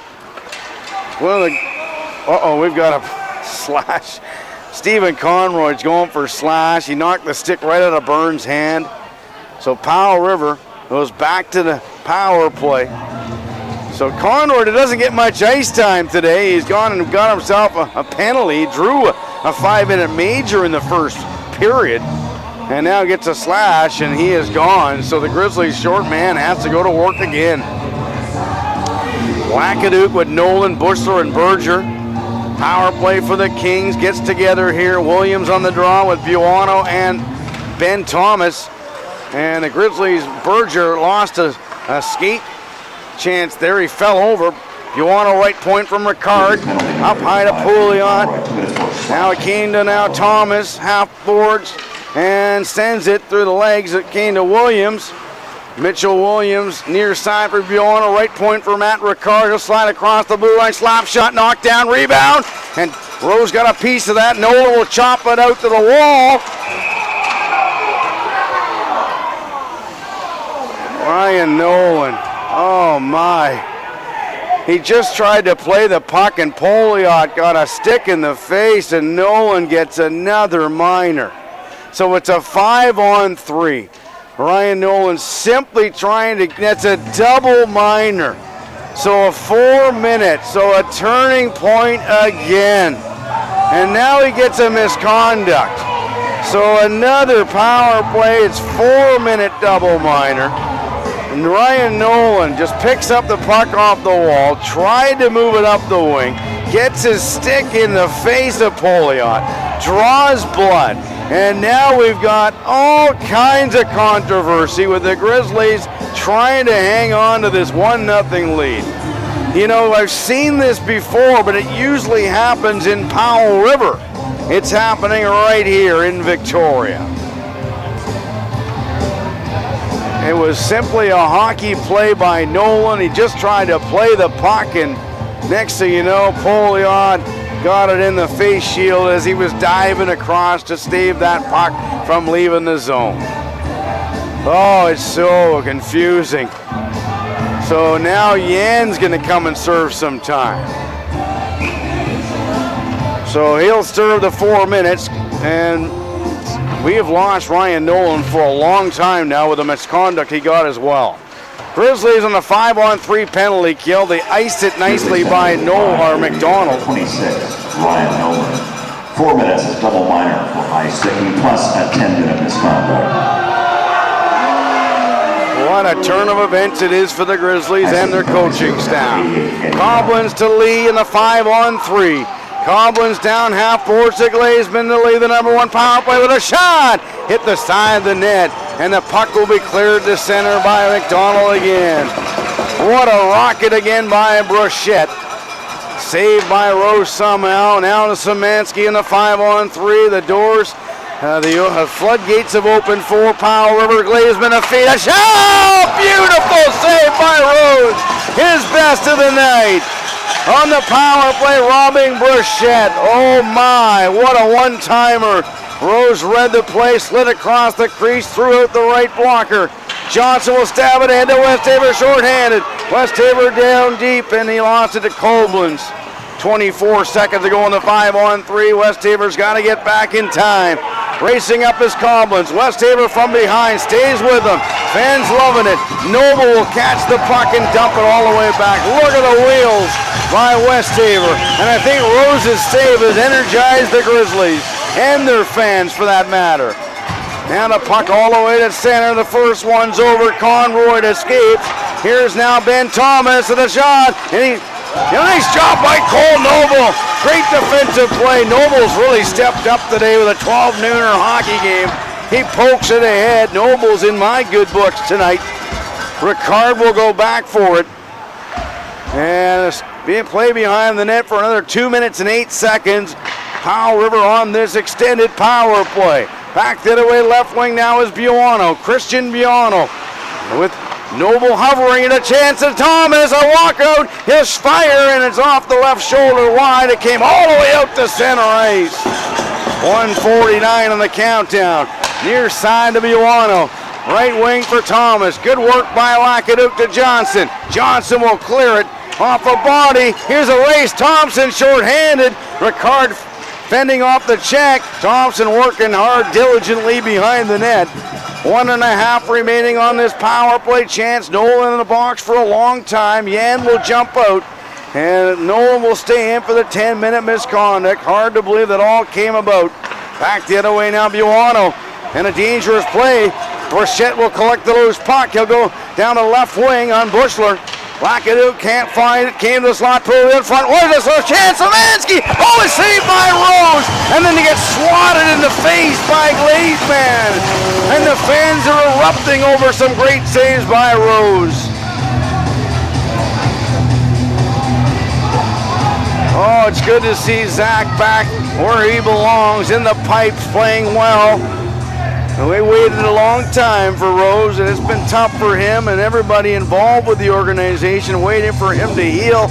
We've got a slash. Stephen Conroy's going for a slash. He knocked the stick right out of Burns' hand. So Powell River goes back to the power play. So Conroy doesn't get much ice time today. He's gone and got himself a penalty. He drew a 5-minute major in the first period. And now gets a slash, and he is gone. So the Grizzlies' short man has to go to work again. Lacaduc with Nolan, Bushler, and Berger. Power play for the Kings gets together here. Williams on the draw with Buono and Ben Thomas. And the Grizzlies, Berger lost a skate chance there. He fell over. Buono right point from Ricard. Up high to Pouliot. Now it came to Thomas, half boards, and sends it through the legs. It came to Williams. Mitchell Williams near side for Buono, right point for Matt Ricard. He'll slide across the blue line, slap shot, knocked down, rebound, and Rose got a piece of that. Nolan will chop it out to the wall. Ryan Nolan. Oh my. He just tried to play the puck and Poliot got a stick in the face and Nolan gets another minor. So it's a 5-on-3. Ryan Nolan simply trying to, that's a double minor. So a 4 minutes, so a turning point again. And now he gets a misconduct. So another power play, it's 4-minute double minor. And Ryan Nolan just picks up the puck off the wall, tried to move it up the wing, gets his stick in the face of Poliot, draws blood, and now we've got all kinds of controversy with the Grizzlies trying to hang on to this 1-0 lead. You know, I've seen this before, but it usually happens in Powell River. It's happening right here in Victoria. It was simply a hockey play by Nolan. He just tried to play the puck, and next thing you know, Poliot got it in the face shield as he was diving across to stave that puck from leaving the zone. Oh, it's so confusing. So now Yan's going to come and serve some time. So he'll serve the 4 minutes, and we have lost Ryan Nolan for a long time now with the misconduct he got as well. Grizzlies on the 5-on-3 penalty kill. They iced it nicely by McDonald. 26, Ryan Nolan. 4 minutes is double minor for high sticking plus a 10-minute misconduct. What a turn of events it is for the Grizzlies and their coaching staff. Coblins to Lee in the 5-on-3. Coblins down half board to Glazeman to lead the number 1 power play with a shot. Hit the side of the net, and the puck will be cleared to center by McDonald again. What a rocket again by Bruchette. Saved by Rose somehow. Now to Szymanski in the 5-on-3. The doors, the floodgates have opened for Powell River. Glazeman a feed. A shot! Beautiful save by Rose. His best of the night. On the power play, robbing Bruchette. Oh my, what a one-timer. Rose read the play, slid across the crease, threw out the right blocker. Johnson will stab it into Westhaver shorthanded. Westhaver down deep, and he lost it to Coblins. 24 seconds to go in the 5-on-3. Westhaver's got to get back in time. Racing up is Coblins. Westhaver from behind, stays with them. Fans loving it. Noble will catch the puck and dump it all the way back. Look at the wheels by Westhaver. And I think Rose's save has energized the Grizzlies and their fans for that matter. Now the puck all the way to center. The first one's over. Conroy escapes. Here's now Ben Thomas with a shot. And nice job by Cole Noble. Great defensive play. Noble's really stepped up today with a 12-nooner hockey game. He pokes it ahead. Noble's in my good books tonight. Ricard will go back for it. And being played behind the net for another 2 minutes and 8 seconds. Powell River on this extended power play. Back the other way, left wing now is Buono. Christian Buono with Noble hovering at a chance of Thomas. A walkout. His fire, and it's off the left shoulder wide. It came all the way out to center ice. 1:49 on the countdown. Near side to Buono. Right wing for Thomas. Good work by Lacaduke to Johnson. Johnson will clear it off a body. Here's a race. Thompson short-handed. Ricard fending off the check. Thompson working hard, diligently behind the net. 1.5 remaining on this power play chance. Nolan in the box for a long time. Yan will jump out, and Nolan will stay in for the 10-minute misconduct. Hard to believe that all came about. Back the other way now, Buono, and a dangerous play. Bruchette will collect the loose puck. He'll go down the left wing on Bushler. Lacaduke can't find it. Came to the slot, pulled it in front. What is this? A chance? Szymanski! Oh, it's saved by Rose! And then he gets swatted in the face by Glazeman. And the fans are erupting over some great saves by Rose. Oh, it's good to see Zach back where he belongs, in the pipes, playing well. We waited a long time for Rose, and it's been tough for him and everybody involved with the organization, waiting for him to heal.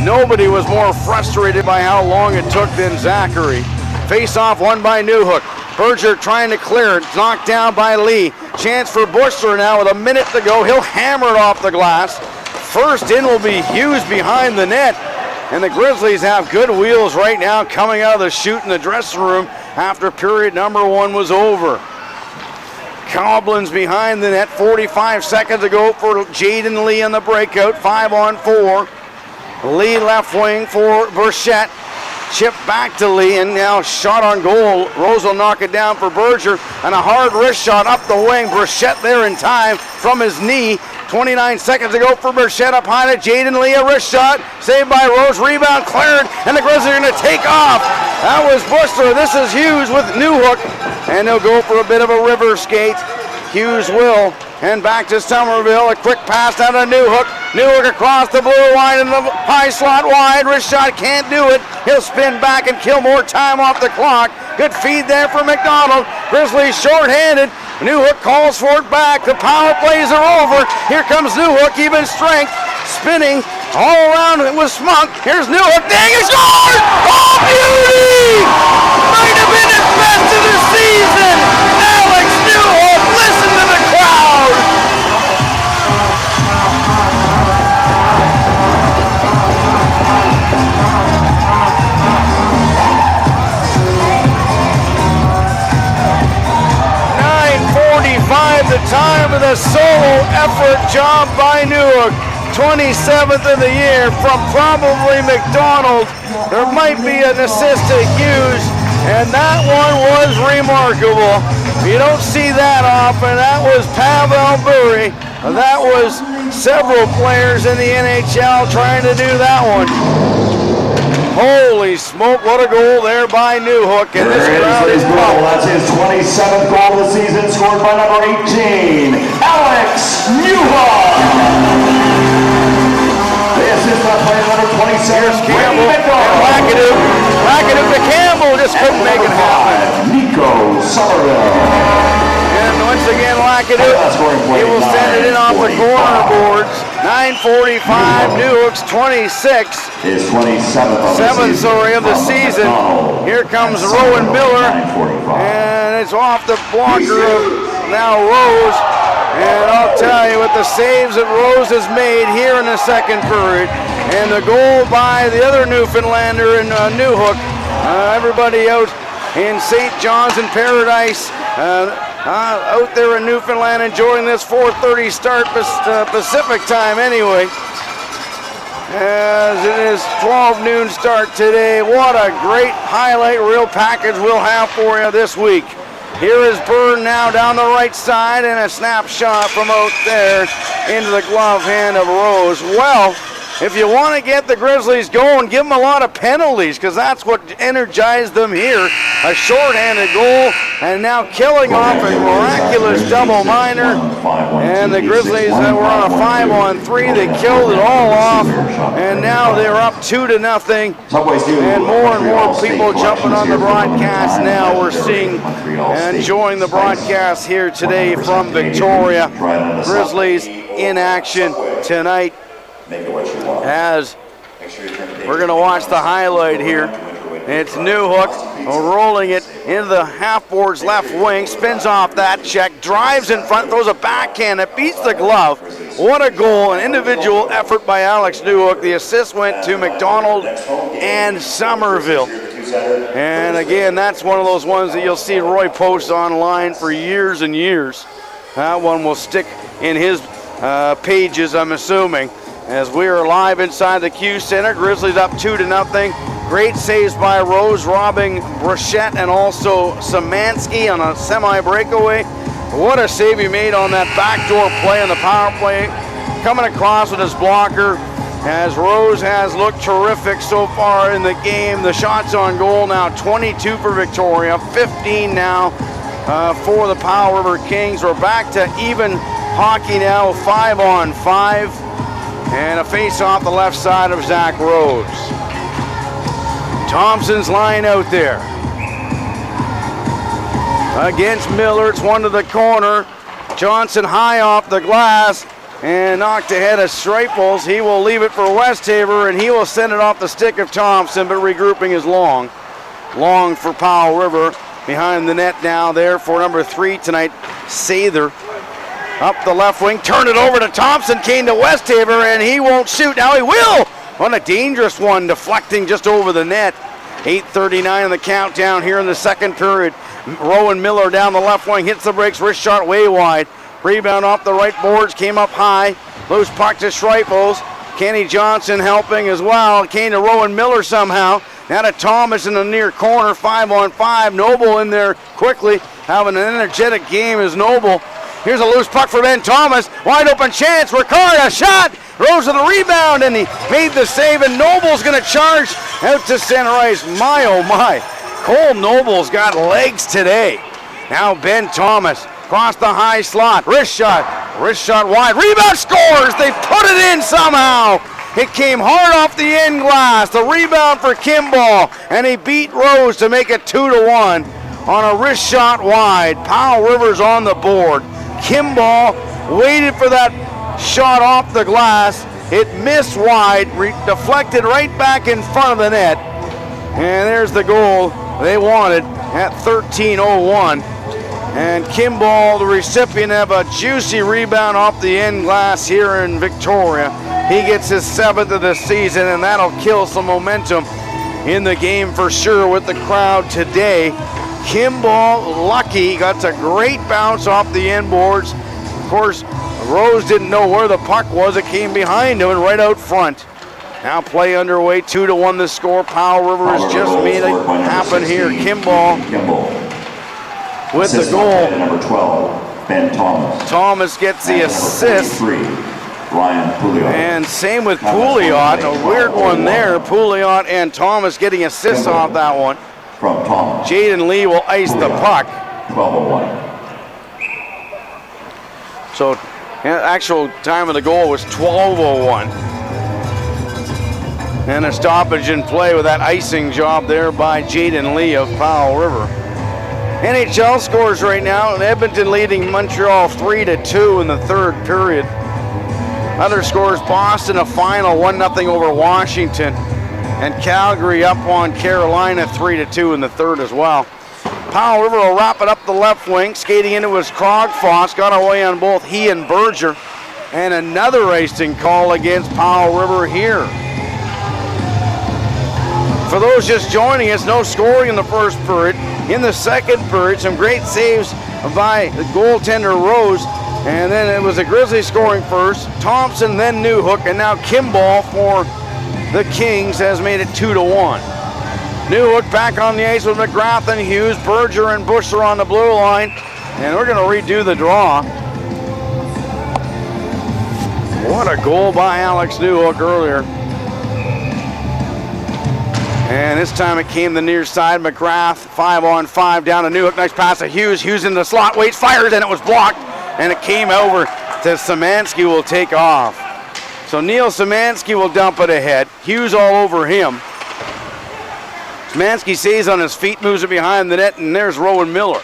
Nobody was more frustrated by how long it took than Zachary. Face-off won by Newhook. Berger trying to clear it. It's knocked down by Lee. Chance for Bushler now with a minute to go. He'll hammer it off the glass. First in will be Hughes behind the net. And the Grizzlies have good wheels right now coming out of the chute in the dressing room after period number 1 was over. Coblin's behind the net. 45 seconds to go for Jaden Lee on the breakout. 5-on-4. Lee left wing for Burchett. Chip back to Lee, and now shot on goal. Rose will knock it down for Berger, and a hard wrist shot up the wing. Burchett there in time from his knee. 29 seconds to go for Burchett up high to Jaden Lee. A wrist shot, saved by Rose. Rebound cleared, and the Grizzlies are going to take off. That was Bushler. This is Hughes with Newhook, and they'll go for a bit of a river skate. Hughes will. And back to Somerville. A quick pass down to Newhook. Newhook across the blue line and the high slot wide. Wrist shot, can't do it. He'll spin back and kill more time off the clock. Good feed there for McDonald. Grizzlies short-handed. Newhook calls for it back. The power plays are over. Here comes Newhook, even strength. Spinning all around it with Smunk. Here's Newhook. Dang, he scored! Oh, beauty! Might have been his best of the season. Alex Newhook, listen to the crowd. .9:45 the time of the solo effort job by Newhook. 27th of the year from probably McDonald. There might be an assist to Hughes, and that one was remarkable. You don't see that often. That was Pavel Bure. That was several players in the NHL trying to do that one. Holy smoke, what a goal there by Newhook. And this crowd is pumped. That's his 27th goal of the season, scored by number 18, Alex Newhook. The assist by number 27, Here's Campbell and McAdoo. McAdoo to Campbell, just couldn't make it happen. Nico Somerville. And once again, McAdoo, he will send it in off the corner boards. 9:45, Newhook's 26. His 27th of the season. Here comes Rowan Miller, and it's off the blocker of now Rose. And I'll tell you, with the saves that Rose has made here in the second period, and the goal by the other Newfoundlander in Newhook, everybody out in St. John's and Paradise, out there in Newfoundland enjoying this 4:30 start Pacific time anyway. As it is 12 noon start today. What a great highlight reel package we'll have for you this week. Here is Byrne now down the right side, and a snapshot from out there into the glove hand of Rose. Well, if you want to get the Grizzlies going, give them a lot of penalties, because that's what energized them here. A shorthanded goal, and now killing off a miraculous double minor. And the Grizzlies were on a 5-on-3. They killed it all off, and now they're up 2-0. And more people jumping on the broadcast now. We're seeing and enjoying the broadcast here today from Victoria. Grizzlies in action tonight. As we're going to watch the highlight here. It's Newhook rolling it into the half-board's left wing, spins off that check, drives in front, throws a backhand that beats the glove. What a goal, an individual effort by Alex Newhook. The assist went to McDonald and Somerville. And again, that's one of those ones that you'll see Roy post online for years and years. That one will stick in his pages, I'm assuming. As we are live inside the Q Center, Grizzlies up 2-0. Great saves by Rose, robbing Brachette and also Szymanski on a semi-breakaway. What a save he made on that backdoor play on the power play. Coming across with his blocker, as Rose has looked terrific so far in the game. The shots on goal now 22 for Victoria, 15 now for the Powell River Kings. We're back to even hockey now, 5-on-5. And a face off the left side of Zach Rose. Thompson's line out there. Against Miller, it's one to the corner. Johnson high off the glass and knocked ahead of Striples. He will leave it for Westhaver, and he will send it off the stick of Thompson, but regrouping is long. Long for Powell River. behind the net now there for number 3 tonight, Sather. Up the left wing, turn it over to Thompson, Kane to Westhaver, and he won't shoot. Now he will! On a dangerous one, deflecting just over the net. 8:39 in the countdown here in the second period. Rowan Miller down the left wing, hits the brakes, wrist shot way wide. Rebound off the right boards, came up high. Loose puck to Schreifels. Kenny Johnson helping as well. Came to Rowan Miller somehow. Now to Thomas in the near corner, 5-on-5. Noble in there quickly, having an energetic game as Noble. Here's a loose puck for Ben Thomas. Wide open chance. Ricard, a shot. Rose with the rebound, and he made the save, and Noble's going to charge out to center ice. My, oh my. Cole Noble's got legs today. Now Ben Thomas across the high slot. Wrist shot wide. Rebound, scores. They put it in somehow. It came hard off the end glass. The rebound for Kimball, and he beat Rose to make it 2-1 on a wrist shot wide. Powell Rivers on the board. Kimball waited for that shot off the glass. It missed wide, deflected right back in front of the net. And there's the goal they wanted at 13:01. And Kimball, the recipient of a juicy rebound off the end glass here in Victoria. He gets his 7th of the season, and that'll kill some momentum in the game for sure with the crowd today. Kimball, lucky, got a great bounce off the end boards. Of course, Rose didn't know where the puck was. It came behind him and right out front. Now play underway, 2-1 the score. Powell Rivers just made it happen here. Kimball with the goal. Number 12, Ben Thomas. Thomas gets the assist. Ryan Pouliot. And same with Pouliot. A weird one there. Pouliot and Thomas getting assists off that one. From Thomas. Jaden Lee will ice the puck. 12:01. So actual time of the goal was 12:01. And a stoppage in play with that icing job there by Jaden Lee of Powell River. NHL scores right now. Edmonton leading Montreal 3-2 in the third period. Other scores, Boston a final 1-0 over Washington. And Calgary up on Carolina 3-2 in the third as well. Powell River will wrap it up the left wing. Skating into his Krogfoss. Got away on both he and Berger. And another icing call against Powell River here. For those just joining us, no scoring in the first period. In the second period, some great saves by the goaltender Rose. And then it was the Grizzlies scoring first. Thompson, then Newhook, and now Kimball for the Kings has made it 2-1. Newhook back on the ice with McGrath and Hughes. Berger and Bush are on the blue line. And we're going to redo the draw. What a goal by Alex Newhook earlier. And this time it came the near side. McGrath, 5-on-5 down to Newhook. Nice pass to Hughes. Hughes in the slot, waits, fires, and it was blocked. And it came over to Szymanski, will take off. So Neil Szymanski will dump it ahead. Hughes all over him. Szymanski stays on his feet, moves it behind the net, and there's Rowan Miller.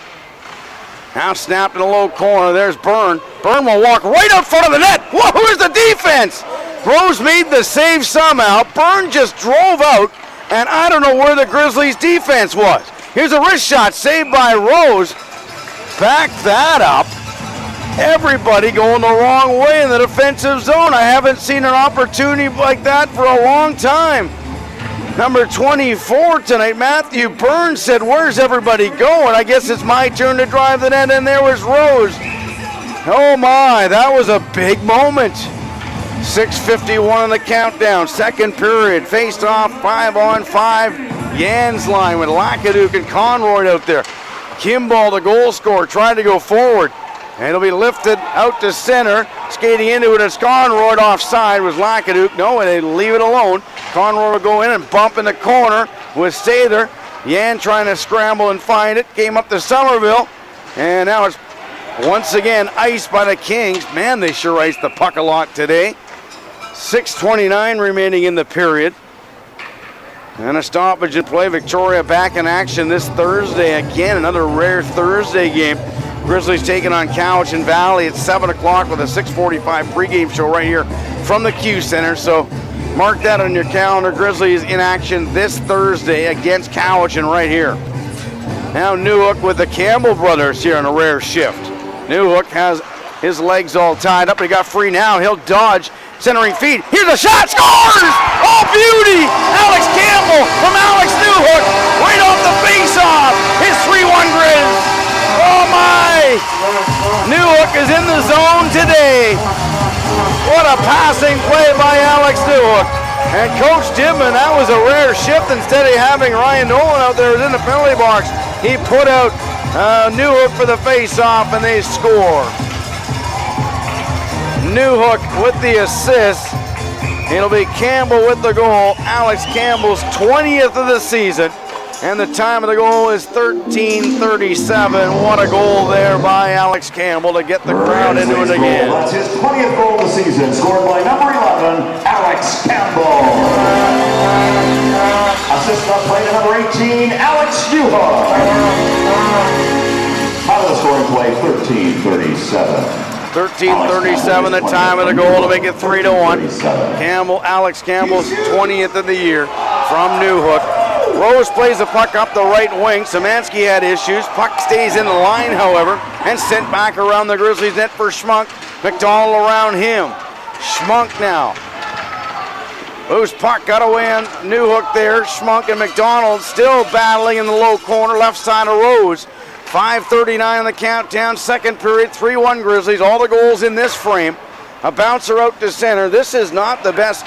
Now snapped in the low corner. There's Byrne. Byrne will walk right out front of the net. Whoa, where's the defense? Rose made the save somehow. Byrne just drove out, and I don't know where the Grizzlies' defense was. Here's a wrist shot saved by Rose. Back that up. Everybody going the wrong way in the defensive zone. I haven't seen an opportunity like that for a long time. Number 24 tonight, Matthew Burns said, where's everybody going? I guess it's my turn to drive the net, and there was Rose. Oh my, that was a big moment. 6:51 in the countdown, second period, faced off 5-on-5. Yans line with Lacaduke and Conroy out there. Kimball, the goal scorer, trying to go forward. And it'll be lifted out to center. Skating into it as Conroy offside was Lacaduke. No, and they leave it alone. Conroy will go in and bump in the corner with Sather. Yan trying to scramble and find it. Came up to Somerville. And now it's once again iced by the Kings. Man, they sure iced the puck a lot today. 6:29 remaining in the period. And a stoppage in play. Victoria back in action this Thursday again. Another rare Thursday game. Grizzlies taking on Cowichan Valley at 7 o'clock with a 6:45 pregame show right here from the Q Center. So mark that on your calendar. Grizzlies in action this Thursday against Cowichan right here. Now Newhook with the Campbell brothers here in a rare shift. Newhook has his legs all tied up. He got free now. He'll dodge. Centering feed. Here's a shot. Scores! Oh, beauty! Alex Campbell from Alex Newhook. Right off the face-off. His 3-1 Grizz. Oh, my! Newhook is in the zone today. What a passing play by Alex Newhook. And Coach Dibman, that was a rare shift. Instead of having Ryan Nolan out there in the penalty box, he put out Newhook for the face-off, and they score. Newhook with the assist. It'll be Campbell with the goal. Alex Campbell's 20th of the season. And the time of the goal is 13:37. What a goal there by Alex Campbell to get the crowd into it again. That's his 20th goal of the season, scored by number 11, Alex Campbell. Assist on play to number 18, Alex Newhook. Out of the scoring play, 13:37. 13:37, the time of the goal to make it 3-1. Alex Campbell's 20th of the year from Newhook. Rose plays the puck up the right wing. Szymanski had issues. Puck stays in the line, however, and sent back around the Grizzlies net for Schmunk. McDonald around him. Schmunk now. Loose puck got away on Newhook there. Schmunk and McDonald still battling in the low corner, left side of Rose. 5:39 on the countdown, second period, 3-1 Grizzlies. All the goals in this frame. A bouncer out to center. This is not the best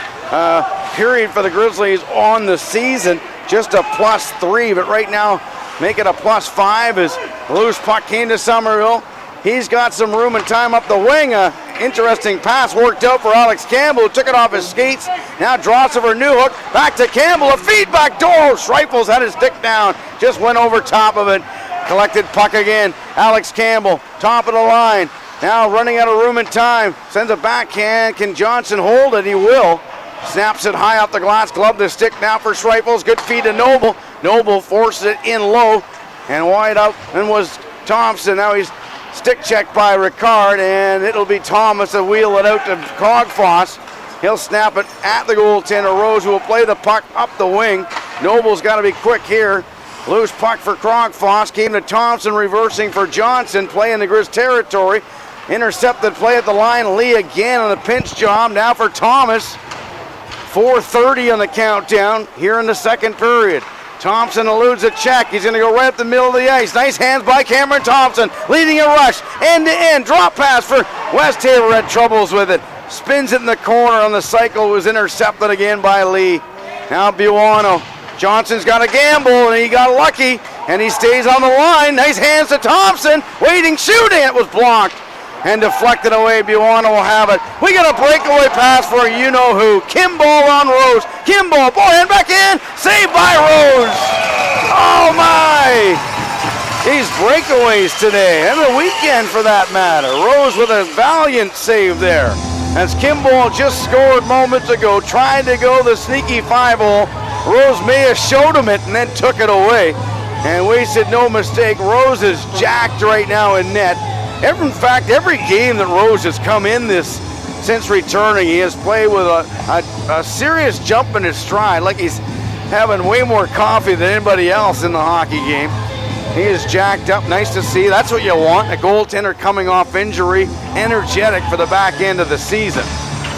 period for the Grizzlies on the season. Just a +3, but right now make it a +5 as loose puck came to Somerville. He's got some room and time up the wing. Interesting pass worked out for Alex Campbell, who took it off his skates. Now draws over Newhook, back to Campbell, a feedback door. Rifles had his stick down, just went over top of it. Collected puck again. Alex Campbell, top of the line. Now running out of room and time. Sends a backhand. Can Johnson hold it? He will. Snaps it high off the glass. Glove the stick now for Schreifels. Good feed to Noble. Noble forces it in low. And wide out. And was Thompson. Now he's stick checked by Ricard. And it'll be Thomas to wheel it out to Krogfoss. He'll snap it at the goaltender. Rose, who will play the puck up the wing. Noble's got to be quick here. Loose puck for Krogfoss. Came to Thompson, reversing for Johnson. Play in the Grizz territory. Intercepted play at the line. Lee again on the pinch job. Now for Thomas. 4:30 on the countdown here in the second period. Thompson eludes a check. He's going to go right up the middle of the ice. Nice hands by Cameron Thompson. Leading a rush. End-to-end. Drop pass for West Haver. Had troubles with it. Spins it in the corner on the cycle. Was intercepted again by Lee. Now Buono. Johnson's got a gamble, and he got lucky, and he stays on the line. Nice hands to Thompson. Waiting, shooting. It was blocked and deflected away. Buono will have it. We got a breakaway pass for you-know-who. Kimball on Rose. Kimball, forehand back in. Saved by Rose. Oh, my. These breakaways today, and the weekend for that matter. Rose with a valiant save there. As Kimball just scored moments ago, tried to go the sneaky 5-0. Rose may have showed him it and then took it away and wasted no mistake. Rose is jacked right now in net. In fact, every game that Rose has come in this since returning, he has played with a serious jump in his stride, like he's having way more coffee than anybody else in the hockey game. He is jacked up. Nice to see. That's what you want. A goaltender coming off injury, energetic for the back end of the season.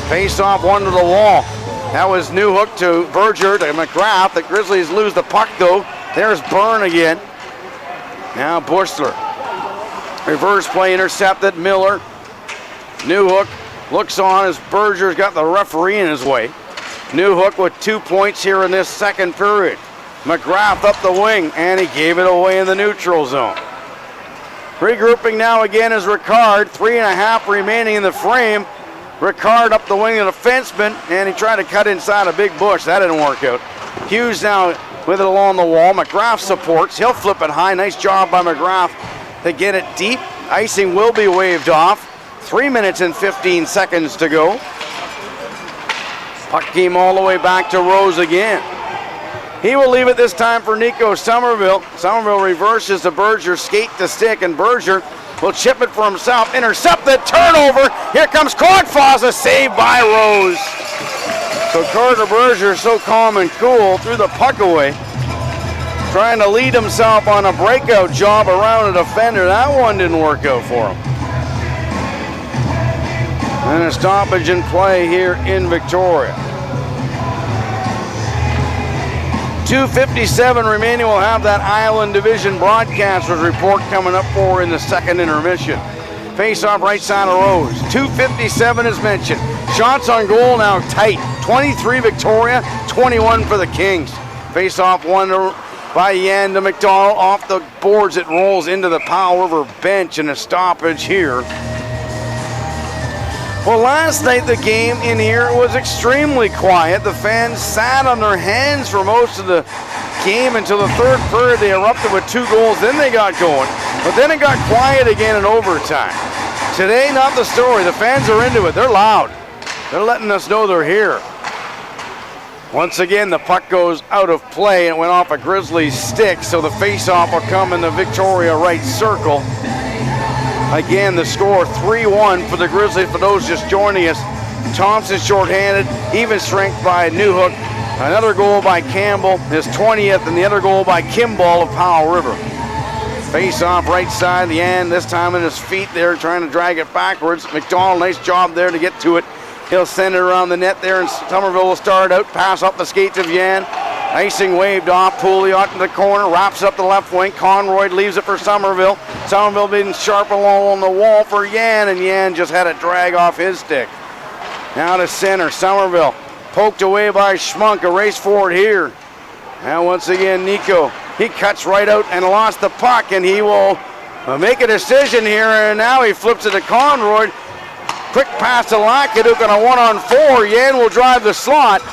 Face off one to the wall. That was Newhook to Berger to McGrath. The Grizzlies lose the puck though. There's Byrne again. Now Bushler. Reverse play intercepted. Miller. Newhook looks on as Berger's got the referee in his way. Newhook with 2 points here in this second period. McGrath up the wing, and he gave it away in the neutral zone. Regrouping now again is Ricard. 3.5 remaining in the frame. Ricard up the wing of the defenseman, and he tried to cut inside a big bush. That didn't work out. Hughes now with it along the wall. McGrath supports. He'll flip it high. Nice job by McGrath to get it deep. Icing will be waved off. 3 minutes and 15 seconds to go. Puck came all the way back to Rose again. He will leave it this time for Nico Somerville. Somerville reverses to Berger, skate to stick, and Berger will chip it for himself. Intercepted, turnover. Here comes Krogfoss, a save by Rose. So Carter Berger so calm and cool, threw the puck away. trying to lead himself on a breakout job around a defender. That one didn't work out for him. And a stoppage in play here in Victoria. 2:57 remaining. We'll have that Island Division broadcasters report coming up for in the second intermission. Face off right side of Rose. 2:57 as mentioned. Shots on goal now tight. 23 Victoria, 21 for the Kings. Face off one by Yan to McDonald. Off the boards it rolls into the Powell River bench, and a stoppage here. Well, last night the game in here was extremely quiet. The fans sat on their hands for most of the game until the third period. They erupted with 2 goals, then they got going. But then it got quiet again in overtime. Today, not the story. The fans are into it. They're loud. They're letting us know they're here. Once again, the puck goes out of play and it went off a Grizzlies stick, so the face-off will come in the Victoria right circle. Again, the score 3-1 for the Grizzlies. For those just joining us, Thompson shorthanded, even strength by Newhook. Another goal by Campbell, his 20th, and the other goal by Kimball of Powell River. Face off right side, the end, this time in his feet there, trying to drag it backwards. McDonald, nice job there to get to it. He'll send it around the net there, and Somerville will start out, pass up the skates of Yan. Icing waved off, Pouliot in the corner, wraps up the left wing. Conroy leaves it for Somerville. Somerville being sharp along the wall for Yan, and Yan just had it drag off his stick. Now to center, Somerville poked away by Schmunk, a race forward here. Now once again, Nico, he cuts right out and lost the puck, and he will make a decision here, and now he flips it to Conroy. Quick pass to Lakaduk on a 1-on-4. Yan will drive the slot,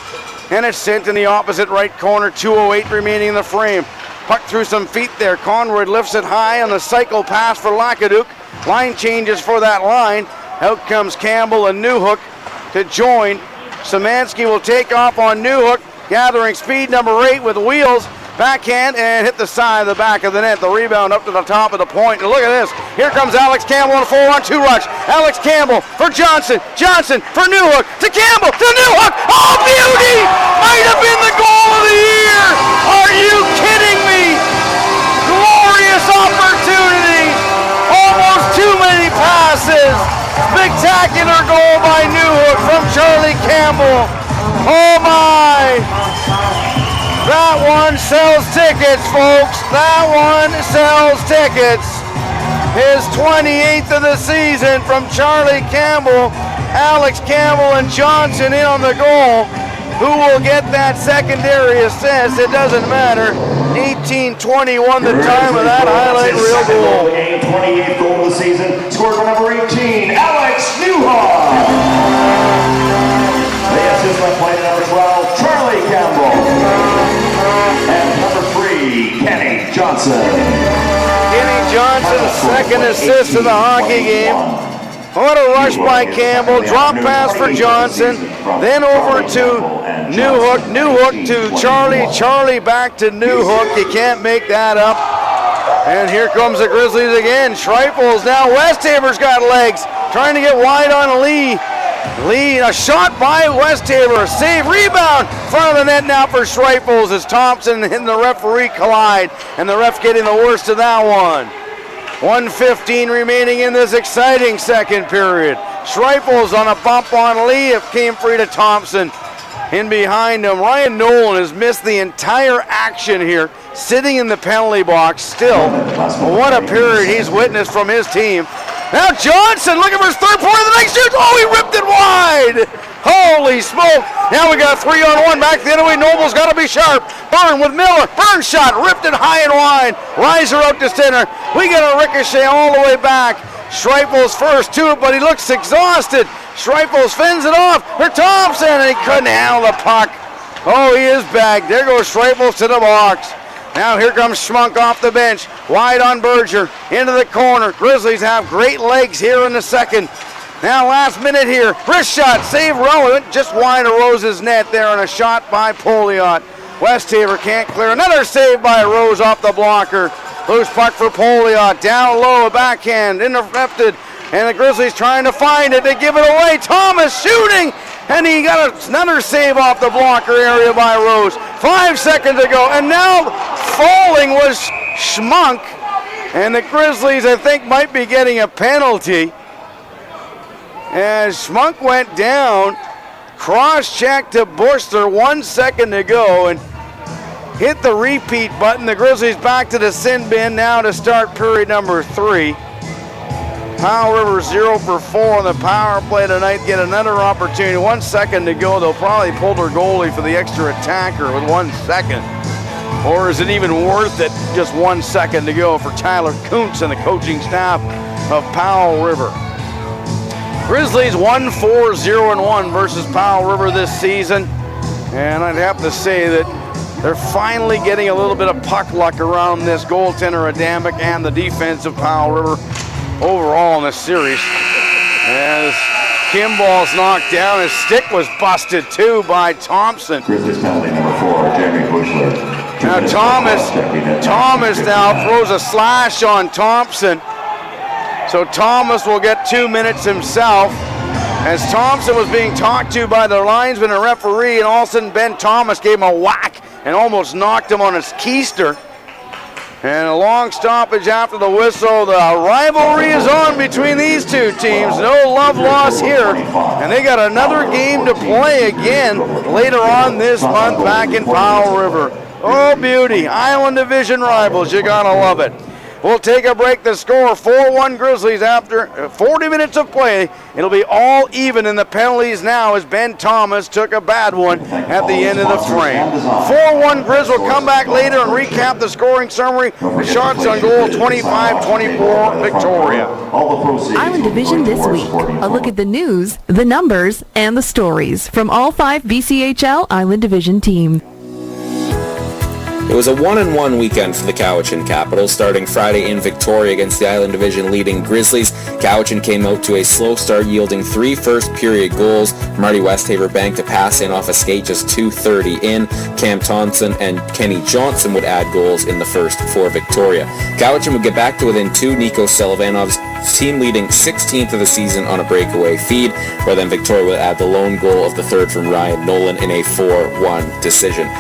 and it's sent in the opposite right corner. 2:08 remaining in the frame. Puck through some feet there. Conroy lifts it high on the cycle pass for Lakaduk. Line changes for that line. Out comes Campbell and Newhook to join. Szymanski will take off on Newhook, gathering speed, number 8 with wheels. Backhand and hit the side of the back of the net. The rebound up to the top of the point. And look at this. Here comes Alex Campbell on a 4-on-2 rush. Alex Campbell for Johnson. Johnson for Newhook. To Campbell. To Newhook. Oh, beauty! Might have been the goal of the year. Are you kidding me? Glorious opportunity. Almost too many passes. Spectacular goal by Newhook from Charlie Campbell. Oh, my. That one sells tickets, folks. That one sells tickets. His 28th of the season from Charlie Campbell. Alex Campbell and Johnson in on the goal. Who will get that secondary assist? It doesn't matter. 18-21 the time of that highlight reel goal. 28th goal of the season, scored by number 18, Alex Newhook. The assist by player number 12, Charlie Campbell. And number 3, Kenny Johnson. Kenny Johnson's second assist of the hockey game. What a rush by Campbell. Drop pass for Johnson. Then over to Newhook. Newhook to Charlie. Charlie back to Newhook. You can't make that up. And here comes the Grizzlies again. Schreifels now. Westhaver's got legs. Trying to get wide on Lee. Lee, a shot by Westhaver, save, rebound, front of the net now for Schreifels as Thompson and the referee collide, and the ref getting the worst of that one. 1:15 remaining in this exciting second period. Schreifels on a bump on Lee, it came free to Thompson. In behind him, Ryan Nolan has missed the entire action here, sitting in the penalty box still. What a period he's witnessed from his team. Now Johnson looking for his third point of the night. Shoots. Oh, he ripped it wide. Holy smoke. Now we got a 3-on-1 back the other way. Noble's got to be sharp. Byrne with Miller. Byrne shot. Ripped it high and wide. Riser out to center. We get a ricochet all the way back. Schreifels first to it, but he looks exhausted. Schreifels fends it off for Thompson, and he couldn't handle the puck. Oh, he is bagged. There goes Schreifels to the box. Now here comes Schmunk off the bench. Wide on Berger. Into the corner. Grizzlies have great legs here in the second. Now last minute here. Wrist shot. Save relevant. Just wide of Rose's net there, and a shot by Pouliot. Westhaver can't clear. Another save by Rose off the blocker. Loose puck for Pouliot. Down low. Backhand. Intercepted. And the Grizzlies trying to find it. They give it away. Thomas shooting. And he got another save off the blocker area by Rose. 5 seconds ago. And now falling was Schmunk, and the Grizzlies, I think, might be getting a penalty. As Schmunk went down, cross-check to Bushler, 1 second to go, and hit the repeat button. The Grizzlies back to the sin bin now to start period number 3. Powell River 0 for 4 on the power play tonight. Get another opportunity. 1 second to go. They'll probably pull their goalie for the extra attacker with 1 second. Or is it even worth it? Just 1 second to go for Tyler Kuntz and the coaching staff of Powell River. Grizzlies 1-4-0-1 versus Powell River this season. And I'd have to say that they're finally getting a little bit of puck luck around this goaltender Adamic and the defense of Powell River overall in this series. As Kimball's knocked down, his stick was busted too by Thompson. Grizzlies penalty number 4, Jeremy Bushler. Now Thomas now throws a slash on Thompson. So Thomas will get 2 minutes himself. As Thompson was being talked to by the linesman and referee, and all of a sudden Ben Thomas gave him a whack and almost knocked him on his keister. And a long stoppage after the whistle. The rivalry is on between these two teams. No love lost here. And they got another game to play again later on this month back in Powell River. Oh, beauty. Island Division rivals. You gotta love it. We'll take a break. The score 4-1 Grizzlies after 40 minutes of play. It'll be all even in the penalties now as Ben Thomas took a bad one at the end of the frame. 4-1 Grizz will come back later and recap the scoring summary. The shots on goal 25-24 Victoria. Island Division this week. A look at the news, the numbers, and the stories from all 5 BCHL Island Division teams. It was a 1-1 weekend for the Cowichan Capitals, starting Friday in Victoria against the Island Division leading Grizzlies. Cowichan came out to a slow start, yielding 3 first-period goals. Marty Westhaver banked a pass in off a skate just 2:30 in. Cam Thompson and Kenny Johnson would add goals in the first for Victoria. Cowichan would get back to within 2. Nico Silvanov's team leading 16th of the season on a breakaway feed, where then Victoria would add the lone goal of the third from Ryan Nolan in a 4-1 decision.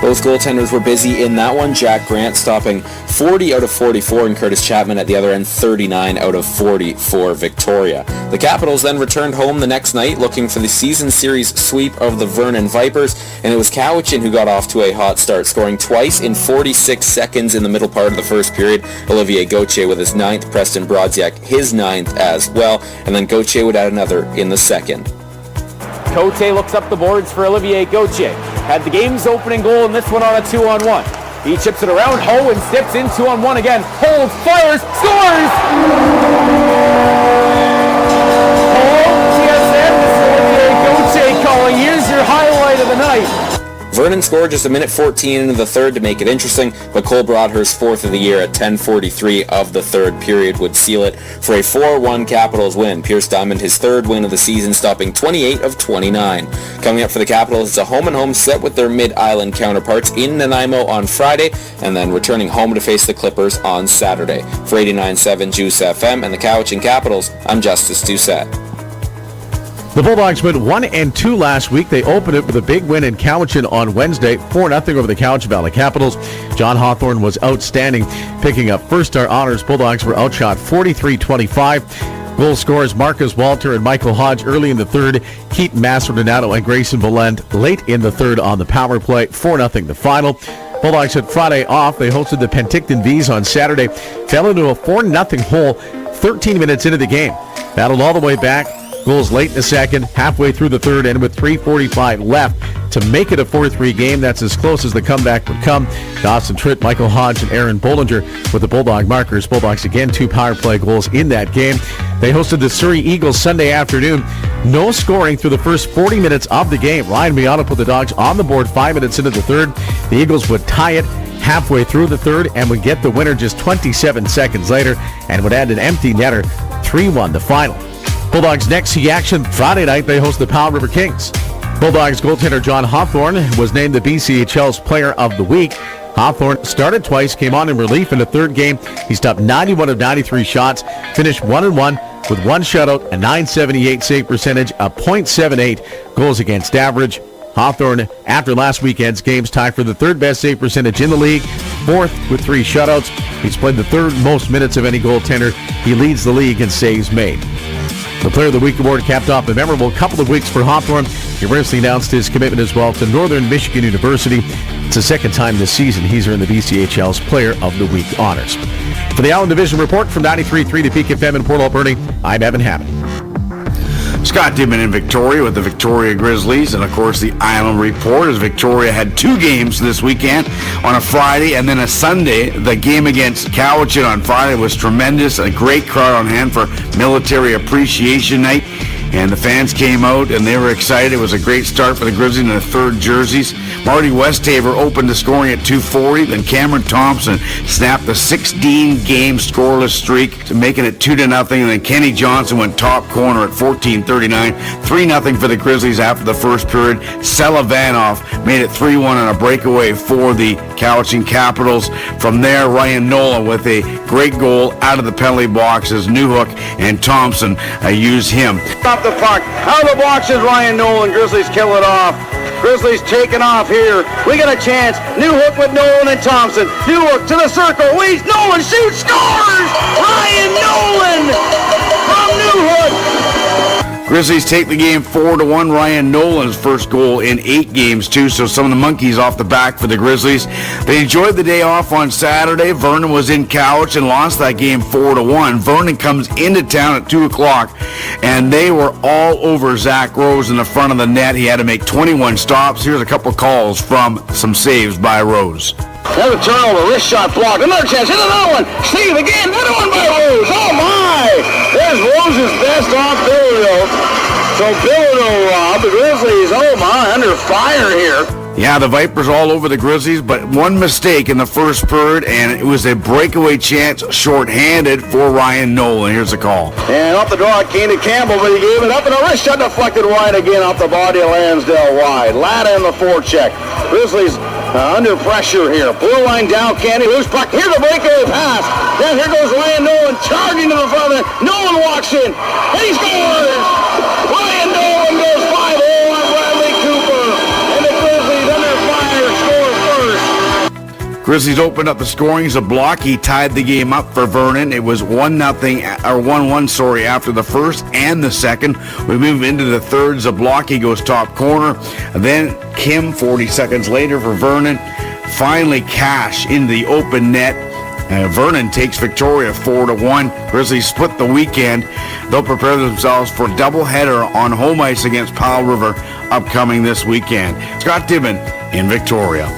Both goaltenders were busy in that one. Jack Grant stopping 40 out of 44 and Curtis Chapman at the other end 39 out of 40 for Victoria. The Capitals then returned home the next night looking for the season series sweep of the Vernon Vipers, and it was Cowichan who got off to a hot start, scoring twice in 46 seconds in the middle part of the first period. Olivier Gauthier with his 9th, Preston Brodziak his 9th as well, and then Gauthier would add another in the second. Cote looks up the boards for Olivier Gauthier. Had the game's opening goal in this one on a 2-on-1. He chips it around Ho and steps in 2-on-1 again. Holds, fires, scores! TSN, this is Olivier Gauthier calling. Here's your highlight of the night. Vernon scored just a minute 14 into the third to make it interesting, but Cole Broadhurst's 4th of the year at 10:43 of the third period would seal it for a 4-1 Capitals win. Pierce Diamond his 3rd win of the season, stopping 28 of 29. Coming up for the Capitals, it's a home-and-home set with their Mid-Island counterparts in Nanaimo on Friday, and then returning home to face the Clippers on Saturday. For 89.7 Juice FM and the Cowichan Capitals, I'm Justice Doucette. The Bulldogs went 1-2 last week. They opened it with a big win in Cowichan on Wednesday, 4-0 over the Cowichan Valley Capitals. John Hawthorne was outstanding, picking up first-star honors. Bulldogs were outshot 43-25. Goal scorers Marcus Walter and Michael Hodge early in the third. Keaton Mastrodonato and Grayson Valent late in the third on the power play. 4-0 the final. Bulldogs had Friday off. They hosted the Penticton Bees on Saturday. Fell into a 4-0 hole 13 minutes into the game. Battled all the way back. Goals late in the second, halfway through the third, and with 3:45 left to make it a 4-3 game. That's as close as the comeback would come. Dawson Tritt, Michael Hodge, and Aaron Bollinger with the Bulldog markers. Bulldogs again 2 power play goals in that game. They hosted the Surrey Eagles Sunday afternoon. No scoring through the first 40 minutes of the game. Ryan Miata put the Dogs on the board 5 minutes into the third. The Eagles would tie it halfway through the third and would get the winner just 27 seconds later and would add an empty netter. 3-1 the final. Bulldogs' next key action Friday night, they host the Powell River Kings. Bulldogs goaltender John Hawthorne was named the BCHL's Player of the Week. Hawthorne started twice, came on in relief in the third game. He stopped 91 of 93 shots, finished 1-1 with 1 shutout, a .978 save percentage, a .78 goals against average. Hawthorne, after last weekend's games, tied for the 3rd best save percentage in the league. fourth with 3 shutouts. He's played the third most minutes of any goaltender. He leads the league in saves made. The Player of the Week award capped off a memorable couple of weeks for Hawthorne. He recently announced his commitment as well to Northern Michigan University. It's the second time this season he's earned the BCHL's Player of the Week honors. For the Island Division Report from 93.3 to Peak FM in Port Alberni, I'm Evan Hammond. Scott Dibben in Victoria with the Victoria Grizzlies, and of course the Island Report as Victoria had 2 games this weekend on a Friday and then a Sunday. The game against Cowichan on Friday was tremendous, a great crowd on hand for Military Appreciation Night, and the fans came out and they were excited. It was a great start for the Grizzlies in their 3rd jerseys. Marty Westhaver opened the scoring at 2:40, then Cameron Thompson snapped the 16-game scoreless streak, making it 2-0, and then Kenny Johnson went top corner at 14:39, 3-0 for the Grizzlies after the first period. Selavanov made it 3-1 on a breakaway for the Cowichan Capitals. From there, Ryan Nolan with a great goal out of the penalty box as Newhook and Thompson used him. Off the puck, out of the box is Ryan Nolan. Grizzlies kill it off. Grizzlies taking off here. We got a chance. Newhook with Nolan and Thompson. Newhook to the circle. Leads. Nolan shoots. Scores! Ryan Nolan from Newhook. Grizzlies take the game 4-1. Ryan Nolan's first goal in 8 games, too, so some of the monkeys off the back for the Grizzlies. They enjoyed the day off on Saturday. Vernon was in Cowichan and lost that game 4-1. Vernon comes into town at 2 o'clock, and they were all over Zach Rose in the front of the net. He had to make 21 stops. Here's a couple calls from some saves by Rose. Another turnover, wrist shot blocked, another chance, hit another one, Steve again, another one by Rose, oh my! There's Rose's best off Bilodeau. So Bilodeau, Rob, the Grizzlies, oh my, under fire here. Yeah, the Vipers all over the Grizzlies, but one mistake in the first period, and it was a breakaway chance shorthanded for Ryan Nolan. Here's the call. And off the draw, it came to Campbell, but he gave it up, and a wrist shot deflected wide again off the body of Lansdale wide. Latta in the forecheck. Grizzlies under pressure here. Blue line down, Candy, loose puck. Here's a breakaway pass. Then here goes Ryan Nolan charging to the front of it. Nolan walks in, and he scores! Ryan Nolan goes 5-0 on Bradley Cooper, and the Grizzlies under fire score first. Grizzlies opened up the scoring. Zablocki tied the game up for Vernon. It was 1-1 after the first and the second. We move into the third. Zablocki goes top corner. Then Kim 40 seconds later for Vernon. Finally Cash into the open net. Vernon takes Victoria 4-1. Grizzlies split the weekend. They'll prepare themselves for a doubleheader on home ice against Powell River upcoming this weekend. Scott Dibben in Victoria.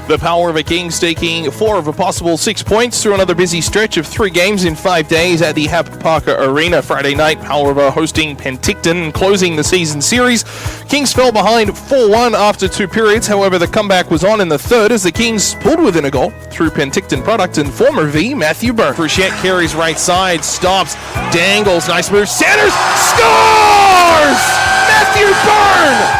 The Powell River Kings taking 4 of a possible 6 points through another busy stretch of 3 games in 5 days at the Hap Parker Arena. Friday night, Powell River hosting Penticton, closing the season series. Kings fell behind 4-1 after 2 periods. However, the comeback was on in the third as the Kings pulled within a goal through Penticton product and former V, Matthew Byrne. Frechette carries right side, stops, dangles, nice move, centers, scores! Matthew Byrne!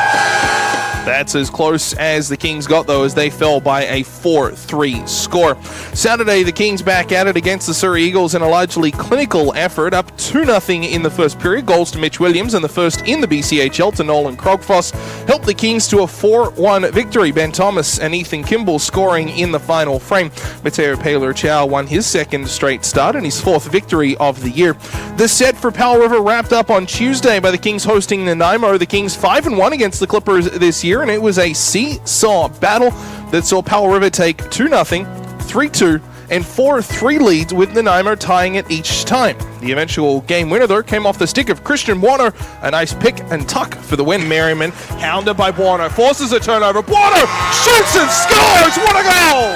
That's as close as the Kings got, though, as they fell by a 4-3 score. Saturday, the Kings back at it against the Surrey Eagles in a largely clinical effort, up 2-0 in the first period. Goals to Mitch Williams and the first in the BCHL to Nolan Krogfoss helped the Kings to a 4-1 victory. Ben Thomas and Ethan Kimball scoring in the final frame. Mateo Paylor-Chow won his second straight start and his 4th victory of the year. The set for Powell River wrapped up on Tuesday by the Kings hosting Nanaimo. The Kings 5-1 against the Clippers this year, and it was a seesaw battle that saw Powell River take 2-0, 3-2, and 4-3 leads, with Nanaimo tying it each time. The eventual game winner, though, came off the stick of Christian Buono. A nice pick and tuck for the win. Merriman, hounded by Buono, forces a turnover. Buono shoots and scores! What a goal!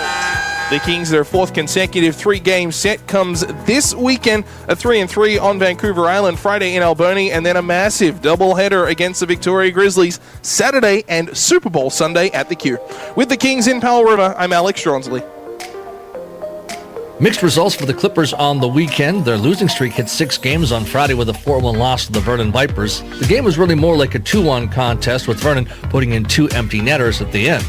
The Kings, their 4th consecutive 3-game set, comes this weekend, a 3-3 on Vancouver Island, Friday in Alberni, and then a massive doubleheader against the Victoria Grizzlies, Saturday and Super Bowl Sunday at the Q. With the Kings in Powell River, I'm Alex Stronsley. Mixed results for the Clippers on the weekend. Their losing streak hit 6 games on Friday with a 4-1 loss to the Vernon Vipers. The game was really more like a 2-1 contest, with Vernon putting in 2 empty netters at the end.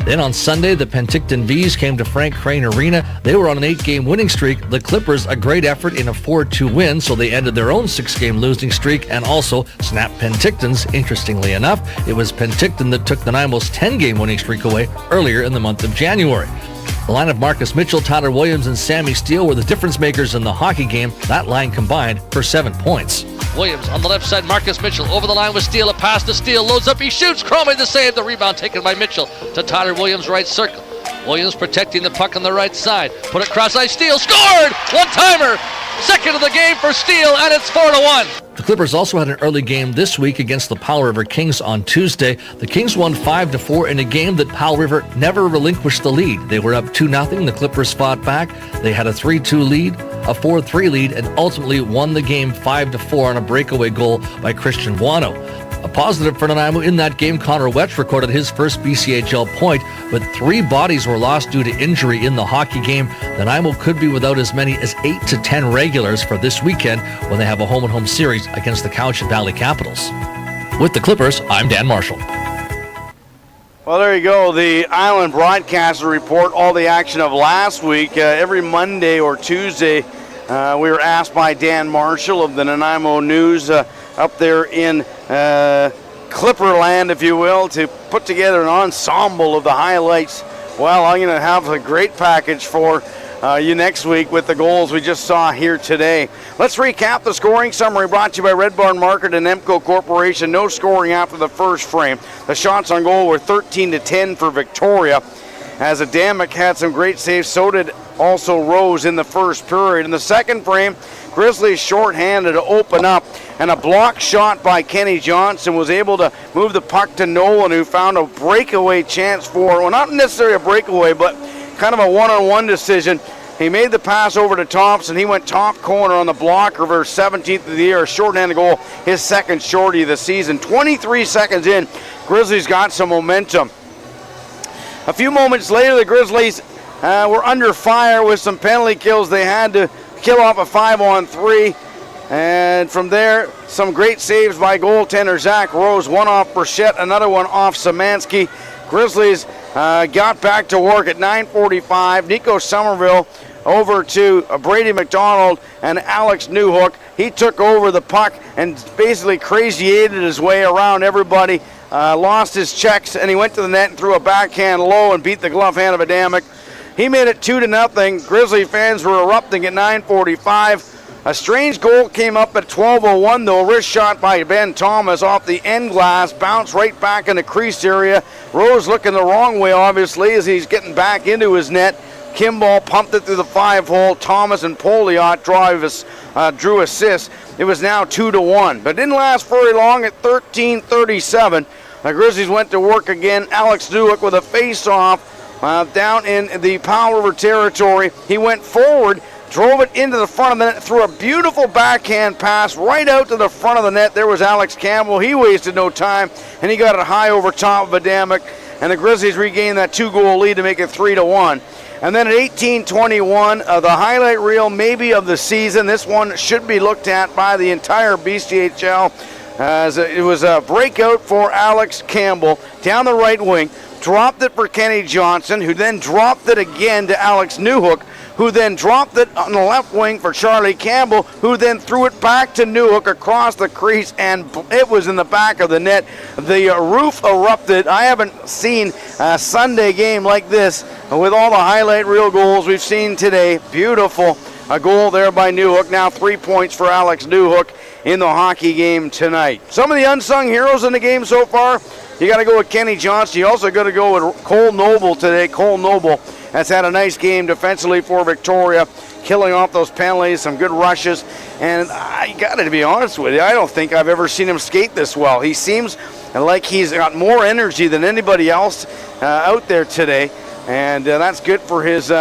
Then on Sunday, the Penticton Vs came to Frank Crane Arena. They were on an 8-game winning streak. The Clippers, a great effort in a 4-2 win, so they ended their own 6-game losing streak and also snapped Penticton's. Interestingly enough, it was Penticton that took Nanaimo's 10-game winning streak away earlier in the month of January. The line of Marcus Mitchell, Tyler Williams, and Sammy Steele were the difference makers in the hockey game. That line combined for 7 points. Williams on the left side, Marcus Mitchell over the line with Steele, a pass to Steele, loads up, he shoots, Cromie the save, the rebound taken by Mitchell to Tyler Williams, right circle. Williams protecting the puck on the right side, put it cross-ice, Steele scored! One-timer! Second of the game for Steele, and it's 4-1. The Clippers also had an early game this week against the Powell River Kings on Tuesday. The Kings won 5-4 in a game that Powell River never relinquished the lead. They were up 2-0. The Clippers fought back. They had a 3-2 lead, a 4-3 lead, and ultimately won the game 5-4 on a breakaway goal by Christian Buono. A positive for Nanaimo in that game, Connor Wetch recorded his first BCHL point, but 3 bodies were lost due to injury in the hockey game. Nanaimo could be without as many as 8 to 10 regulars for this weekend when they have a home-and-home series against the Cowichan Valley Capitals. With the Clippers, I'm Dan Marshall. Well, there you go. The Island Broadcaster report all the action of last week. Every Monday or Tuesday, we were asked by Dan Marshall of the Nanaimo News up there in Clipperland, if you will, to put together an ensemble of the highlights. Well, I'm going to have a great package for you next week with the goals we just saw here today. Let's recap the scoring summary brought to you by Red Barn Market and Emco Corporation. No scoring after the first frame. The shots on goal were 13-10 for Victoria. As Adamic had some great saves, so did also Rose in the first period. In the second frame, Grizzlies shorthanded to open up, and a block shot by Kenny Johnson was able to move the puck to Nolan, who found a breakaway chance for, well, not necessarily a breakaway, but kind of a one-on-one decision. He made the pass over to Thompson. He went top corner on the blocker for 17th of the year, a shorthanded goal, his second shorty of the season. 23 seconds in, Grizzlies got some momentum. A few moments later, the Grizzlies were under fire with some penalty kills. They had to kill off a 5-on-3. And from there, some great saves by goaltender Zach Rose. One off Burchett, another one off Szymanski. Grizzlies got back to work at 9:45. Nico Somerville over to Brady McDonald and Alex Newhook. He took over the puck and basically crazy-aided his way around everybody. Lost his checks, and he went to the net and threw a backhand low and beat the glove hand of Adamic. He made it 2-0. Grizzly fans were erupting at 9:45. A strange goal came up at 12:01, though. A wrist shot by Ben Thomas off the end glass, bounced right back in the crease area. Rose looking the wrong way, obviously, as he's getting back into his net. Kimball pumped it through the 5-hole. Thomas and Poliot drew assists. It was now 2-1, but it didn't last very long at 13:37. The Grizzlies went to work again. Alex Newhook with a face-off down in the Powell River territory. He went forward, drove it into the front of the net, threw a beautiful backhand pass right out to the front of the net. There was Alex Campbell. He wasted no time, and he got it high over top of Adamic, and the Grizzlies regained that 2-goal lead to make it 3-1. And then at 18:21, the highlight reel maybe of the season. This one should be looked at by the entire BCHL, as it was a breakout for Alex Campbell down the right wing. Dropped it for Kenny Johnson, who then dropped it again to Alex Newhook, who then dropped it on the left wing for Charlie Campbell, who then threw it back to Newhook across the crease, and it was in the back of the net. The roof erupted. I haven't seen a Sunday game like this with all the highlight reel goals we've seen today. Beautiful. A goal there by Newhook. Now 3 points for Alex Newhook in the hockey game tonight. Some of the unsung heroes in the game so far, you got to go with Kenny Johnson. You also got to go with Cole Noble today. Cole Noble has had a nice game defensively for Victoria, killing off those penalties, some good rushes. And I got to be honest with you, I don't think I've ever seen him skate this well. He seems like he's got more energy than anybody else out there today. And that's good for his...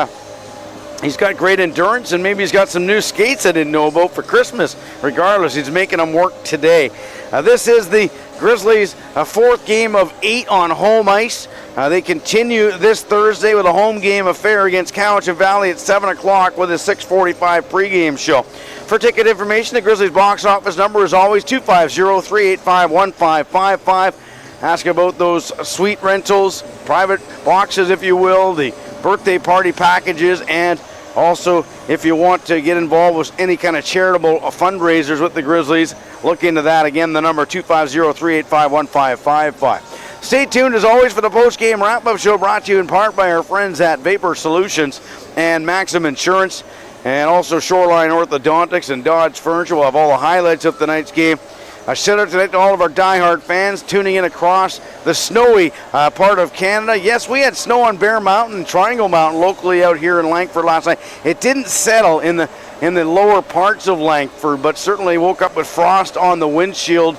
He's got great endurance, and maybe he's got some new skates I didn't know about for Christmas. Regardless, he's making them work today. This is the Grizzlies' fourth game of 8 on home ice. They continue this Thursday with a home game affair against Cowichan Valley at 7 o'clock with a 6:45 pregame show. For ticket information, the Grizzlies box office number is always 250-385-1555. Ask about those suite rentals, private boxes, if you will, the birthday party packages, and also if you want to get involved with any kind of charitable fundraisers with the Grizzlies, look into that. Again, the number 250-385-1555. Stay tuned as always for the post-game wrap-up show brought to you in part by our friends at Vapor Solutions and Maxim Insurance, and also Shoreline Orthodontics and Dodge Furniture. We'll have all the highlights of tonight's game. A shout out tonight to all of our diehard fans tuning in across the snowy part of Canada. Yes, we had snow on Bear Mountain and Triangle Mountain locally out here in Langford last night. It didn't settle in the lower parts of Langford, but certainly woke up with frost on the windshield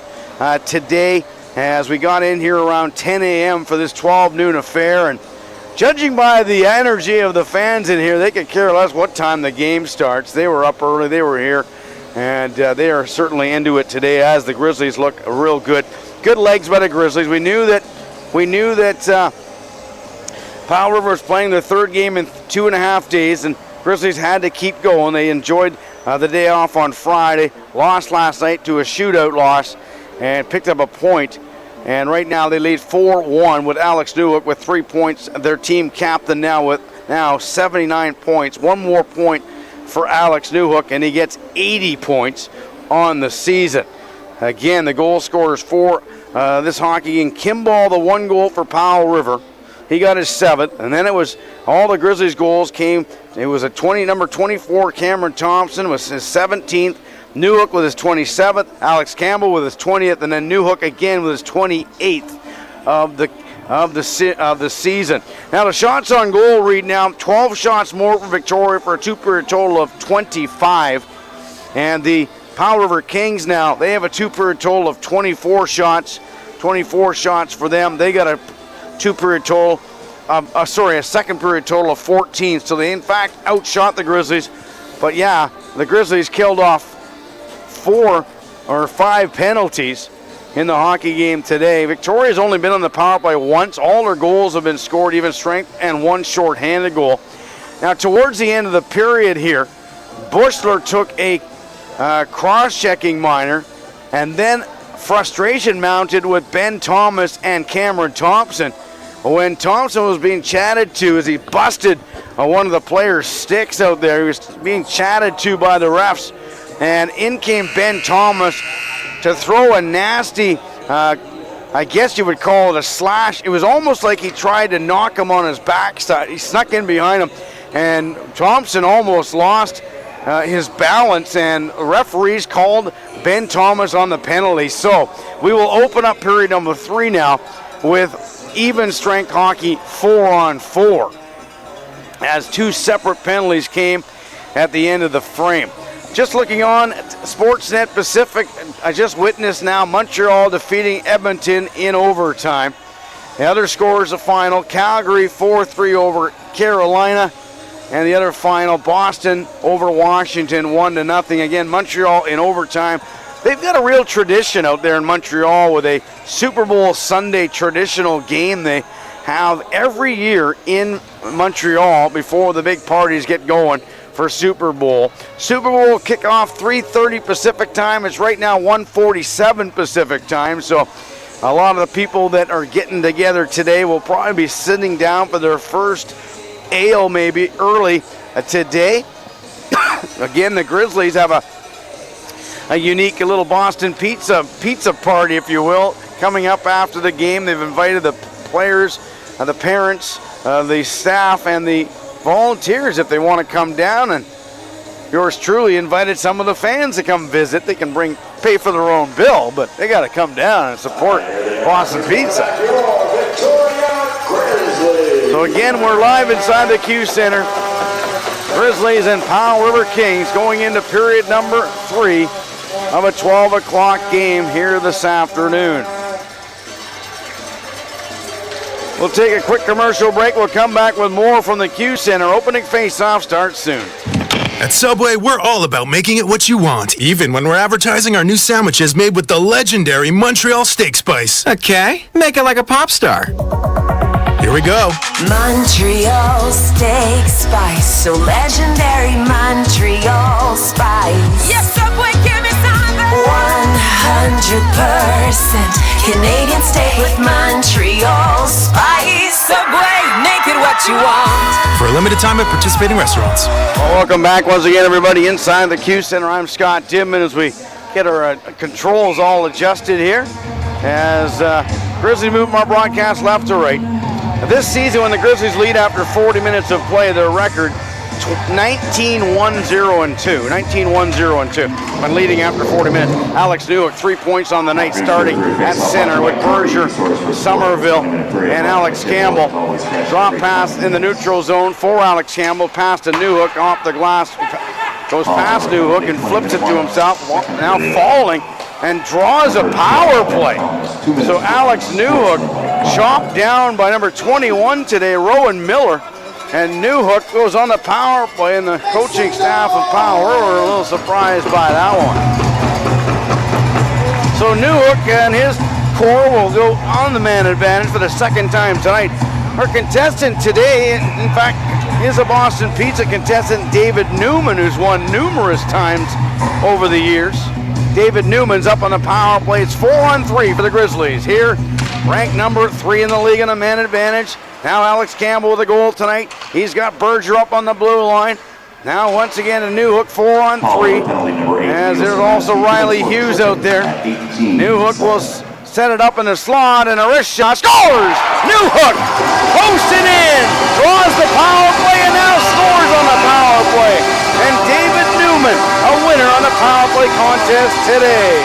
today as we got in here around 10 a.m. for this 12 noon affair. And judging by the energy of the fans in here, they could care less what time the game starts. They were up early. They were here. And they are certainly into it today as the Grizzlies look real good. Good legs by the Grizzlies. We knew that Powell River was playing their third game in 2.5 days, and Grizzlies had to keep going. They enjoyed the day off on Friday, lost last night to a shootout loss, and picked up a point. And right now they lead 4-1 with Alex Newhook with 3 points. Their team captain now with 79 points. One more point for Alex Newhook, and he gets 80 points on the season. Again, the goal scorers for this hockey game. Kimball, the 1 goal for Powell River. He got his 7th, and then it was all the Grizzlies goals came. It was number 24, Cameron Thompson, was his 17th. Newhook with his 27th. Alex Campbell with his 20th, and then Newhook again with his 28th of the season. Now the shots on goal read now 12 shots more for Victoria for a 2-period total of 25. And the Powell River Kings now, they have a 2-period total of 24 shots. 24 shots for them. They got a 2-period total, a second period total of 14. So they in fact outshot the Grizzlies. But yeah, the Grizzlies killed off 4 or 5 penalties in the hockey game today. Victoria's only been on the power play once. All their goals have been scored even strength and 1 short-handed goal. Now towards the end of the period here, Bushler took a cross-checking minor, and then frustration mounted with Ben Thomas and Cameron Thompson. When Thompson was being chatted to as he busted one of the players' sticks out there, he was being chatted to by the refs, and in came Ben Thomas to throw a nasty, I guess you would call it a slash. It was almost like he tried to knock him on his backside. He snuck in behind him, and Thompson almost lost his balance, and referees called Ben Thomas on the penalty. So we will open up period number 3 now with even strength hockey 4-on-4, as 2 separate penalties came at the end of the frame. Just looking on Sportsnet Pacific, I just witnessed now Montreal defeating Edmonton in overtime. The other scores the final, Calgary 4-3 over Carolina, and the other final, Boston over Washington 1-0. Again, Montreal in overtime. They've got a real tradition out there in Montreal with a Super Bowl Sunday traditional game they have every year in Montreal before the big parties get going for Super Bowl. Super Bowl kickoff 3:30 Pacific time. It's right now 1:47 Pacific time. So a lot of the people that are getting together today will probably be sitting down for their first ale maybe early today. Again, the Grizzlies have a unique little Boston pizza party, if you will, coming up after the game. They've invited the players, the parents, the staff, and the volunteers if they want to come down, and yours truly invited some of the fans to come visit. They can pay for their own bill, but they got to come down and support Boston Pizza. So again, we're live inside the Q Center. Grizzlies and Powell River Kings going into period number 3 of a 12 o'clock game here this afternoon. We'll take a quick commercial break. We'll come back with more from the Q Center. Opening face-off starts soon. At Subway, we're all about making it what you want, even when we're advertising our new sandwiches made with the legendary Montreal Steak Spice. Okay, make it like a pop star. Here we go. Montreal Steak Spice, so legendary Montreal Spice. Yes, Subway, give me some. 100% Canadian steak with Montreal Spice. Subway, make it what you want. For a limited time at participating restaurants. Well, welcome back once again, everybody, inside the Q Center. I'm Scott Dimman as we get our controls all adjusted here. As Grizzly move our broadcast left to right. This season, when the Grizzlies lead after 40 minutes of play, their record 19-1-0-2. 19-1-0-2 when leading after 40 minutes. Alex Newhook, 3 points on the night, starting at center with Berger, Somerville, and Alex Campbell. Drop pass in the neutral zone for Alex Campbell. Pass to Newhook off the glass. Goes past Newhook and flips it to himself. Now falling and draws a power play. So Alex Newhook chopped down by number 21 today, Rowan Miller. And Newhook goes on the power play, and the coaching staff of Power were a little surprised by that one. So Newhook and his core will go on the man advantage for the second time tonight. Our contestant today, in fact, is a Boston Pizza contestant, David Newman, who's won numerous times over the years. David Newman's up on the power play. It's 4-on-3 for the Grizzlies. Here, ranked number 3 in the league on a man advantage. Now Alex Campbell with a goal tonight. He's got Berger up on the blue line. Now once again a Newhook 4-on-3. As there's also Riley Hughes out there. Newhook will set it up in the slot and a wrist shot. Scores! Newhook posted in. Draws the power play and now scores on the power play. And David Newman, a winner on the power play contest today.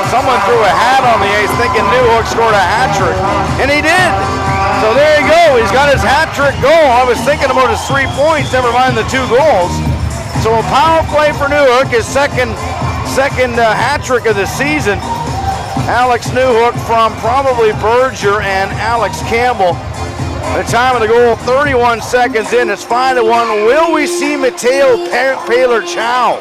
Someone threw a hat on the ice thinking Newhook scored a hat trick. And he did. So there you go. He's got his hat trick goal. I was thinking about his 3 points, never mind the 2 goals. So a power play for Newhook, his second hat trick of the season. Alex Newhook from probably Berger and Alex Campbell. The time of the goal, 31 seconds in. It's 5-1. Will we see Mateo Paler-Chow?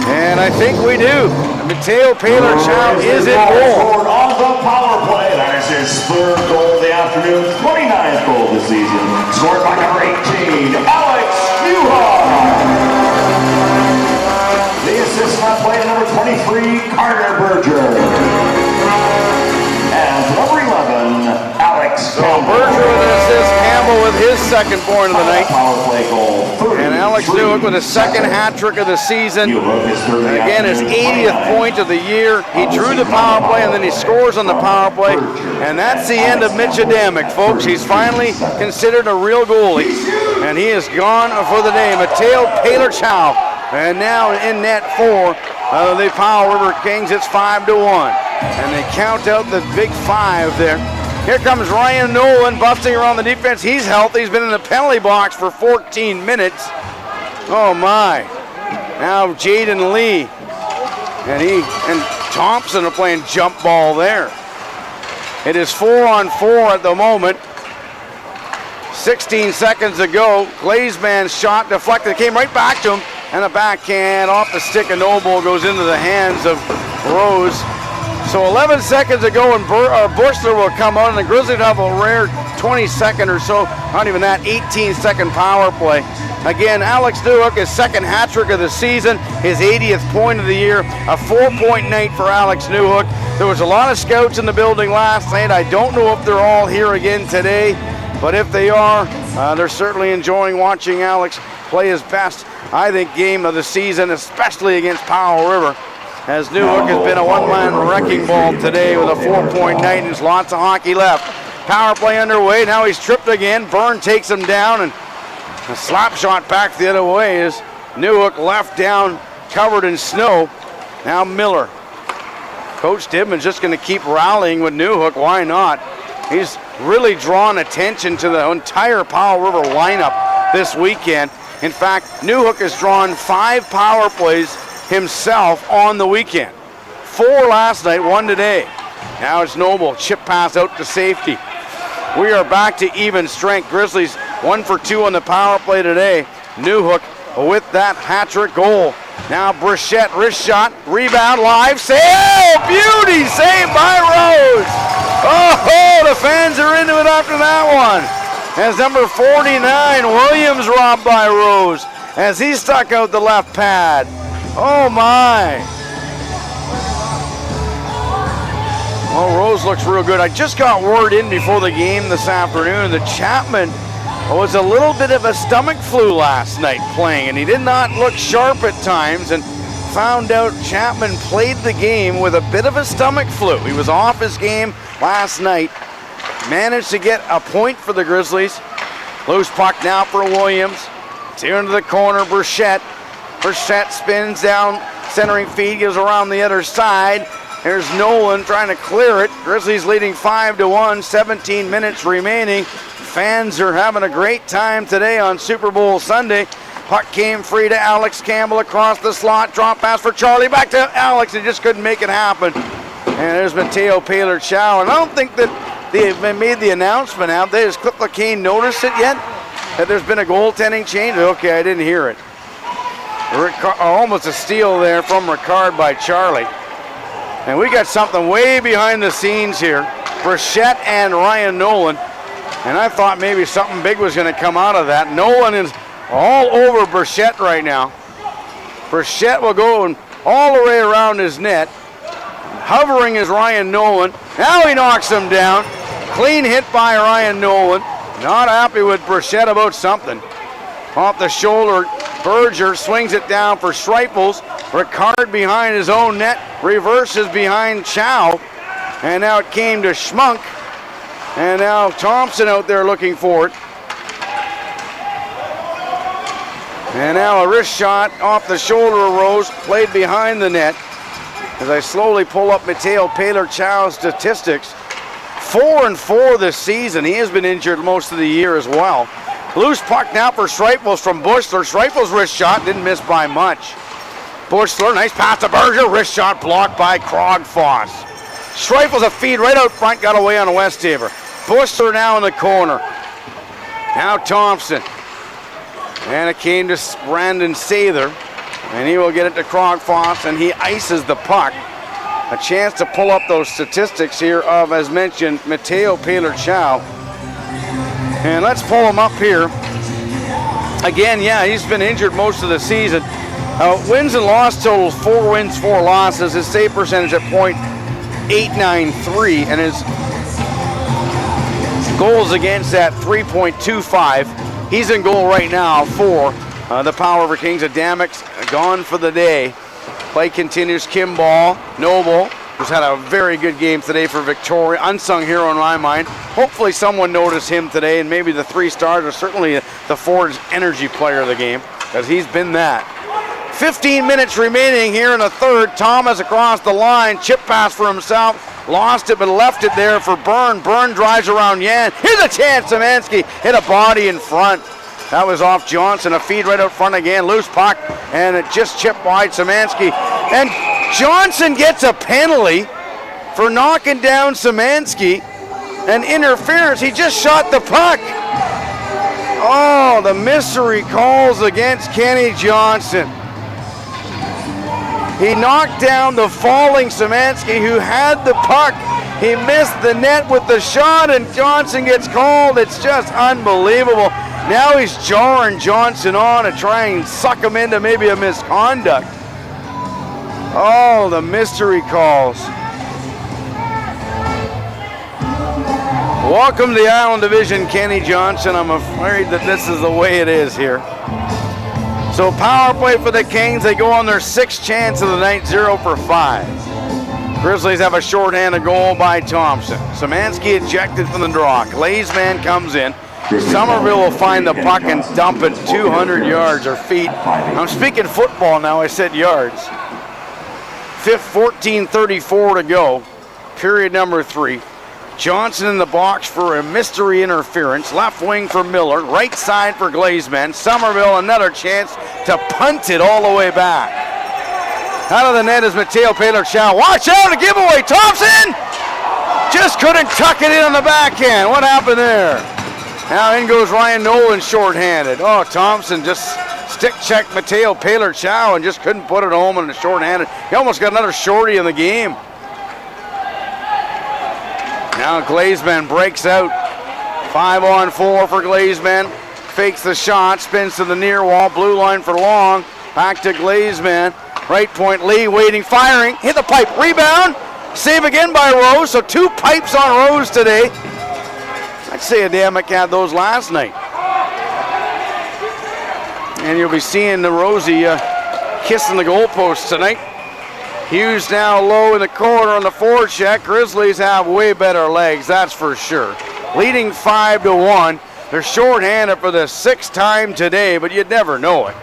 And I think we do. Mateo Paler-Chow is in goal. On the power play, that is his 3rd goal of the afternoon, 29th goal of the season. Scored by number 18, Alex Newhook. The assist on play, number 23, Carter Berger. And number 11, Alex Campbell. Berger with an assist, Campbell with his second point of the night. And Alex Newhook with his second hat trick of the season. Again, his 80th point of the year. He drew the power play and then he scores on the power play. And that's the end of Mitch Adamic, folks. He's finally considered a real goalie. And he is gone for the day. Mateo Paler-Chow. And now in net for the Powell River Kings. It's 5-1. And they count out the big 5 there. Here comes Ryan Nolan busting around the defense. He's healthy. He's been in the penalty box for 14 minutes. Oh my. Now Jaden Lee and Thompson are playing jump ball there. It is 4-on-4 at the moment. 16 seconds ago, Glazman's shot deflected, came right back to him, and a backhand off the stick of Noble goes into the hands of Rose. So 11 seconds ago, and Bushler will come out, and the Grizzlies have a rare 22nd or so, not even that, 18-second power play. Again, Alex Newhook, his second hat trick of the season, his 80th point of the year, a 4-point night for Alex Newhook. There was a lot of scouts in the building last night. I don't know if they're all here again today, but if they are, they're certainly enjoying watching Alex play his best, I think, game of the season, especially against Powell River. As Newhook has been a one-man wrecking ball today with a 4-point night, and there's lots of hockey left. Power play underway. Now he's tripped again. Byrne takes him down, and a slap shot back the other way is Newhook left down, covered in snow. Now Miller. Coach Dibman's just going to keep rallying with Newhook. Why not? He's really drawn attention to the entire Powell River lineup this weekend. In fact, Newhook has drawn 5 power plays himself on the weekend. 4 last night, 1 today. Now it's Noble, chip pass out to safety. We are back to even strength. Grizzlies 1 for 2 on the power play today. Newhook with that hat-trick goal. Now Brichette, wrist shot, rebound, live, save, beauty, saved by Rose. Oh, the fans are into it after that one. As number 49, Williams robbed by Rose as he stuck out the left pad. Oh my. Well, Rose looks real good. I just got word in before the game this afternoon that Chapman was a little bit of a stomach flu last night playing, and he did not look sharp at times. And found out Chapman played the game with a bit of a stomach flu. He was off his game last night. Managed to get a point for the Grizzlies. Loose puck now for Williams. It's here into the corner, Burchett. Burchett spins down, centering feed, goes around the other side. There's Nolan trying to clear it. Grizzlies leading 5-1, 17 minutes remaining. Fans are having a great time today on Super Bowl Sunday. Puck came free to Alex Campbell across the slot. Drop pass for Charlie. Back to Alex. He just couldn't make it happen. And there's Mateo Paylor-Chow. And I don't think that they've made the announcement out. Has Cliff LeCain noticed it yet? That there's been a goaltending change? Okay, I didn't hear it. Almost a steal there from Ricard by Charlie. And we got something way behind the scenes here. Burchett and Ryan Nolan. And I thought maybe something big was going to come out of that. Nolan is all over Burchett right now. Burchett will go all the way around his net. Hovering is Ryan Nolan. Now he knocks him down. Clean hit by Ryan Nolan. Not happy with Burchett about something. Off the shoulder, Berger swings it down for Schreipels. Ricard behind his own net. Reverses behind Chow. And now it came to Schmunk. And now Thompson out there looking for it. And now a wrist shot off the shoulder of Rose, played behind the net. As I slowly pull up Mateo Paylor-Chow's statistics. 4-4 this season. He has been injured most of the year as well. Loose puck now for Schreipels from Bushler. Schreipels' wrist shot didn't miss by much. Bushler, nice pass to Berger. Wrist shot blocked by Krogfoss. Schreipels a feed right out front, got away on Westhaver. Bushler now in the corner. Now Thompson. And it came to Brandon Sather. And he will get it to Krogfoss, and he ices the puck. A chance to pull up those statistics here of, as mentioned, Mateo Paylor-Chow. And let's pull him up here. Again, yeah, he's been injured most of the season. Wins and loss totals, 4 wins, 4 losses. His save percentage at .893, and his goals against at 3.25. He's in goal right now for the Powell River Kings. Adamic's gone for the day. Play continues. Kimball, Noble, who's had a very good game today for Victoria. Unsung hero in my mind. Hopefully someone noticed him today, and maybe the 3 stars are certainly the Ford's energy player of the game, because he's been that. 15 minutes remaining here in the third. Thomas across the line. Chip pass for himself. Lost it, but left it there for Byrne. Byrne drives around Yan. Here's a chance. Szymanski hit a body in front. That was off Johnson. A feed right out front again. Loose puck, and it just chipped wide Szymanski. And Johnson gets a penalty for knocking down Szymanski. And interference. He just shot the puck. Oh, the mystery calls against Kenny Johnson. He knocked down the falling Szymanski, who had the puck. He missed the net with the shot, and Johnson gets called. It's just unbelievable. Now he's jarring Johnson on to try and suck him into maybe a misconduct. Oh, the mystery calls. Welcome to the Island Division, Kenny Johnson. I'm afraid that this is the way it is here. So power play for the Kings. They go on their 6th chance of the night, 0 for 5. Grizzlies have a shorthanded goal by Thompson. Szymanski ejected from the draw. Glazeman comes in. Somerville will find the puck and dump it 200 yards or feet. I'm speaking football now, I said yards. 14:34 to go. Period number 3. Johnson in the box for a mystery interference. Left wing for Miller. Right side for Glazeman. Somerville another chance to punt it all the way back. Out of the net is Mateo Paylor-Chow. Watch out, a giveaway. Thompson just couldn't tuck it in on the backhand. What happened there? Now in goes Ryan Nolan shorthanded. Oh, Thompson just stick checked Mateo Paylor-Chow and just couldn't put it home on the shorthanded. He almost got another shorty in the game. Now Glazeman breaks out. 5-on-4 for Glazeman. Fakes the shot, spins to the near wall. Blue line for Long. Back to Glazeman. Right point, Lee waiting, firing. Hit the pipe, rebound. Save again by Rose. So 2 pipes on Rose today. I'd say Adamic had those last night. And you'll be seeing the Rosie kissing the goalposts tonight. Hughes now low in the corner on the forecheck. Grizzlies have way better legs, that's for sure. Leading 5-1. They're shorthanded for the 6th time today, but you'd never know it.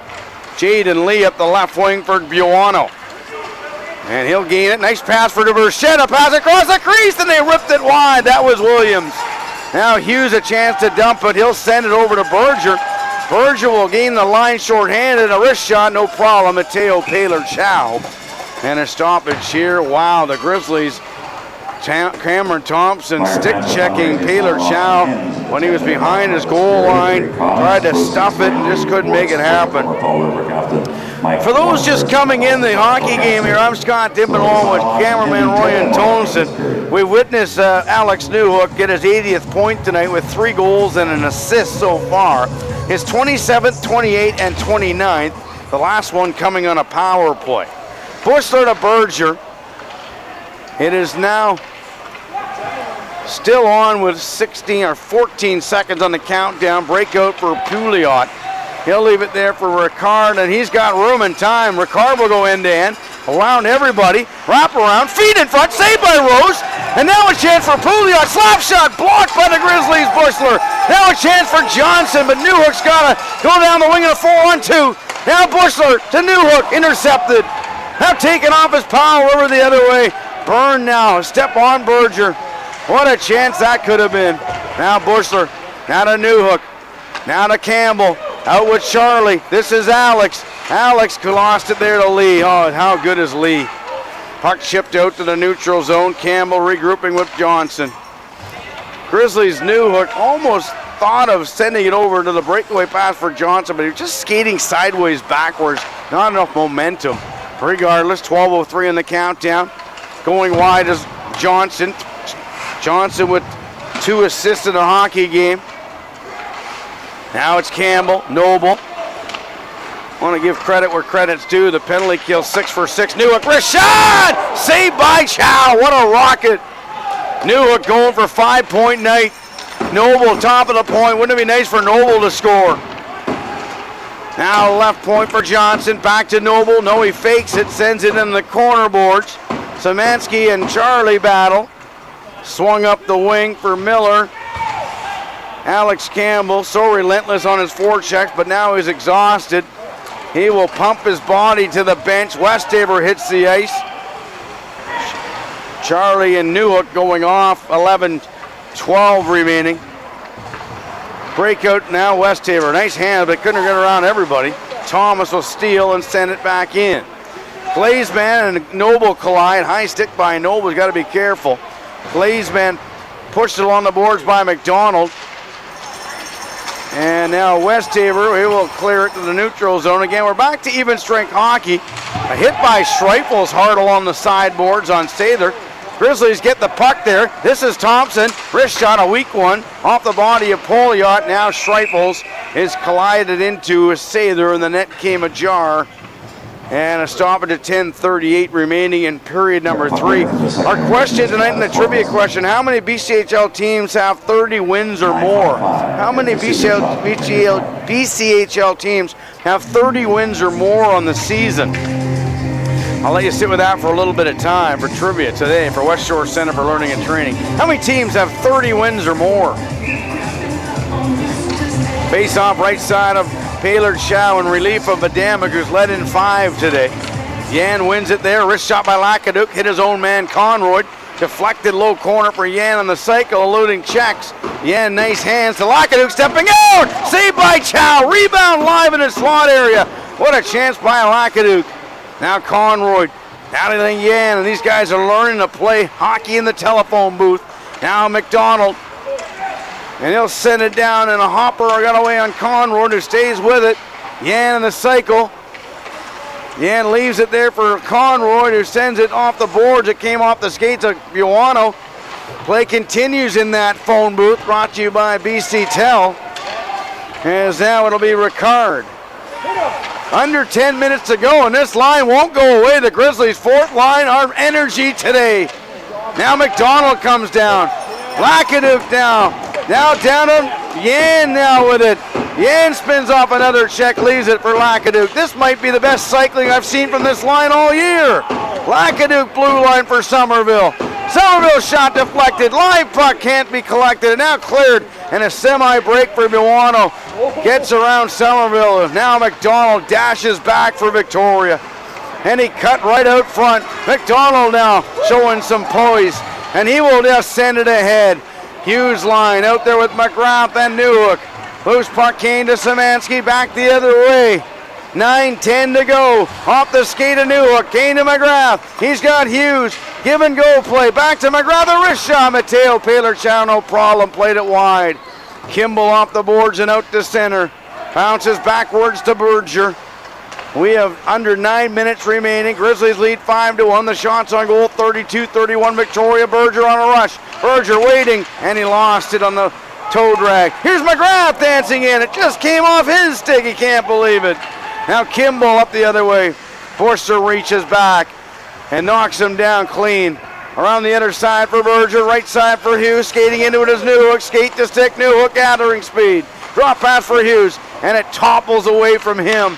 Jaden Lee up the left wing for Buono. And he'll gain it. Nice pass for DeVerchetta. Pass across the crease, and they ripped it wide. That was Williams. Now Hughes a chance to dump it. He'll send it over to Berger. Berger will gain the line shorthanded. A wrist shot, no problem. Mateo Paylor-Chow. And a stoppage here. Wow, the Grizzlies. Cameron Thompson stick checking Paylor-Chow when he was behind his goal line. Tried to stuff it and just couldn't make it happen. For those just coming in the hockey game here, I'm Scott Dippin along with cameraman Roy Antonsen. We witnessed Alex Newhook get his 80th point tonight with 3 goals and an assist so far. His 27th, 28th, and 29th. The last one coming on a power play. Bushler to Berger. It is now still on with 16 or 14 seconds on the countdown. Breakout for Pouliot. He'll leave it there for Ricard, and he's got room and time. Ricard will go end-to-end, around everybody, wrap around, feet in front, saved by Rose, and now a chance for Pouliot. Slap shot blocked by the Grizzlies, Bushler. Now a chance for Johnson, but Newhook's got to go down the wing in a 4-on-2. Now Bushler to Newhook, intercepted. Now taken off his Powell River the other way. Byrne now, step on Berger. What a chance that could have been. Now Bushler, now to Newhook, now to Campbell, out with Charlie. This is Alex. Alex lost it there to Lee. Oh, how good is Lee? Puck chipped out to the neutral zone. Campbell regrouping with Johnson. Grizzlies Newhook almost thought of sending it over to the breakaway pass for Johnson, but he was just skating sideways backwards. Not enough momentum. Regardless, 12:03 in the countdown. Going wide is Johnson. Johnson with 2 assists in the hockey game. Now it's Campbell, Noble. Want to give credit where credit's due. The penalty kill, 6 for 6. Newhook, wrist shot! Saved by Chow. What a rocket. Newhook going for 5-point night. Noble top of the point. Wouldn't it be nice for Noble to score? Now left point for Johnson. Back to Noble. No, he fakes it. Sends it in the corner boards. Szymanski and Charlie battle. Swung up the wing for Miller. Alex Campbell, so relentless on his forechecks, but now he's exhausted. He will pump his body to the bench. Westaver hits the ice. Charlie and Newhook going off. 11-12 remaining. Breakout now, Westaver. Nice hand, but couldn't get around everybody. Thomas will steal and send it back in. Glazeman and Noble collide. High stick by Noble. He's got to be careful. Glazeman pushed it along the boards by McDonald. And now Westaver, he will clear it to the neutral zone. Again, we're back to even strength hockey. A hit by Schreifels hard along the sideboards on Sather. Grizzlies get the puck there. This is Thompson. Wrist shot, a weak one, off the body of Pouliot. Now Schreifels is collided into Sather, and the net came ajar. And a stoppage at 10:38 remaining in period number 3. Our question tonight in the trivia question, how many BCHL teams have 30 wins or more? How many BCHL teams have 30 wins or more on the season? I'll let you sit with that for a little bit of time for trivia today for West Shore Center for Learning and Training. How many teams have 30 wins or more? Face off right side of Paylor-Chow in relief of Adamic, who's led in 5 today. Yan wins it there. Wrist shot by Lacaduc. Hit his own man, Conroy. Deflected low corner for Yan on the cycle, eluding checks. Yan, nice hands to Lacaduc, stepping out. Saved by Chow. Rebound live in his slot area. What a chance by Lacaduc. Now Conroy. Down to Yan, and these guys are learning to play hockey in the telephone booth. Now McDonald. And he'll send it down, and a hopper got away on Conroy, who stays with it. Yan in the cycle. Yan leaves it there for Conroy, who sends it off the boards. It came off the skates of Buono. Play continues in that phone booth, brought to you by BC Tel. As now it'll be Ricard. Under 10 minutes to go, and this line won't go away. The Grizzlies' 4th line are energy today. Now McDonald comes down. Lacaduc down. Now down on Yan now with it. Yen spins off another check, leaves it for Lacaduke. This might be the best cycling I've seen from this line all year. Lacaduke blue line for Somerville. Somerville shot deflected. Live puck can't be collected. And now cleared. And a semi-break for Buono. Gets around Somerville. Now McDonald dashes back for Victoria. And he cut right out front. McDonald now showing some poise. And he will just send it ahead. Hughes line out there with McGrath and Newhook. Loose puck came to Szymanski, back the other way. 9:10 to go. Off the skate of Newhook. Kane to McGrath. He's got Hughes. Give and go play. Back to McGrath. A wrist shot. Mateo Palerchow, no problem. Played it wide. Kimball off the boards and out to center. Bounces backwards to Berger. We have under 9 minutes remaining. Grizzlies lead 5-1. The shots on goal 32-31. Victoria. Berger on a rush. Berger waiting, and he lost it on the toe drag. Here's McGrath dancing in. It just came off his stick. He can't believe it. Now Kimball up the other way. Forster reaches back and knocks him down clean. Around the other side for Berger. Right side for Hughes. Skating into it is Newhook. Skate to stick. Newhook gathering speed. Drop pass for Hughes, and it topples away from him.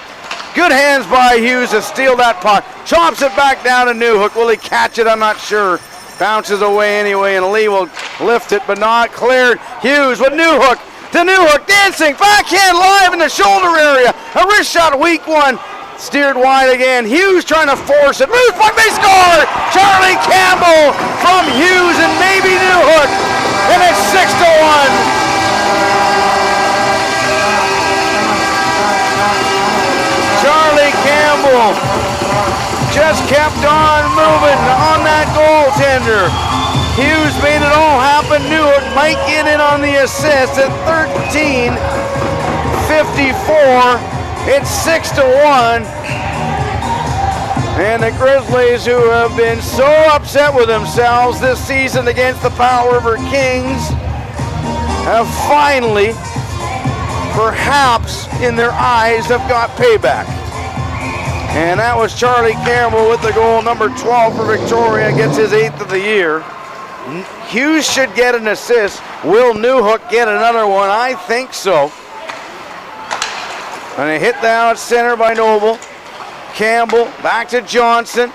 Good hands by Hughes to steal that puck. Chops it back down to Newhook. Will he catch it? I'm not sure. Bounces away anyway, and Lee will lift it, but not cleared. Hughes with Newhook. To Newhook, dancing, backhand live in the shoulder area. A wrist shot, weak one. Steered wide again. Hughes trying to force it. Moves puck, they score! Charlie Campbell from Hughes and maybe Newhook. And it's 6-1. Charlie Campbell just kept on moving on that goaltender. Hughes made it all happen. Newhook might get in on the assist at 13:54. It's 6-1. And the Grizzlies, who have been so upset with themselves this season against the Powell River Kings, have finally, perhaps in their eyes, have got payback. And that was Charlie Campbell with the goal, number 12 for Victoria, gets his 8th of the year. Hughes should get an assist. Will Newhook get another one? I think so. And a hit down at center by Noble. Campbell back to Johnson.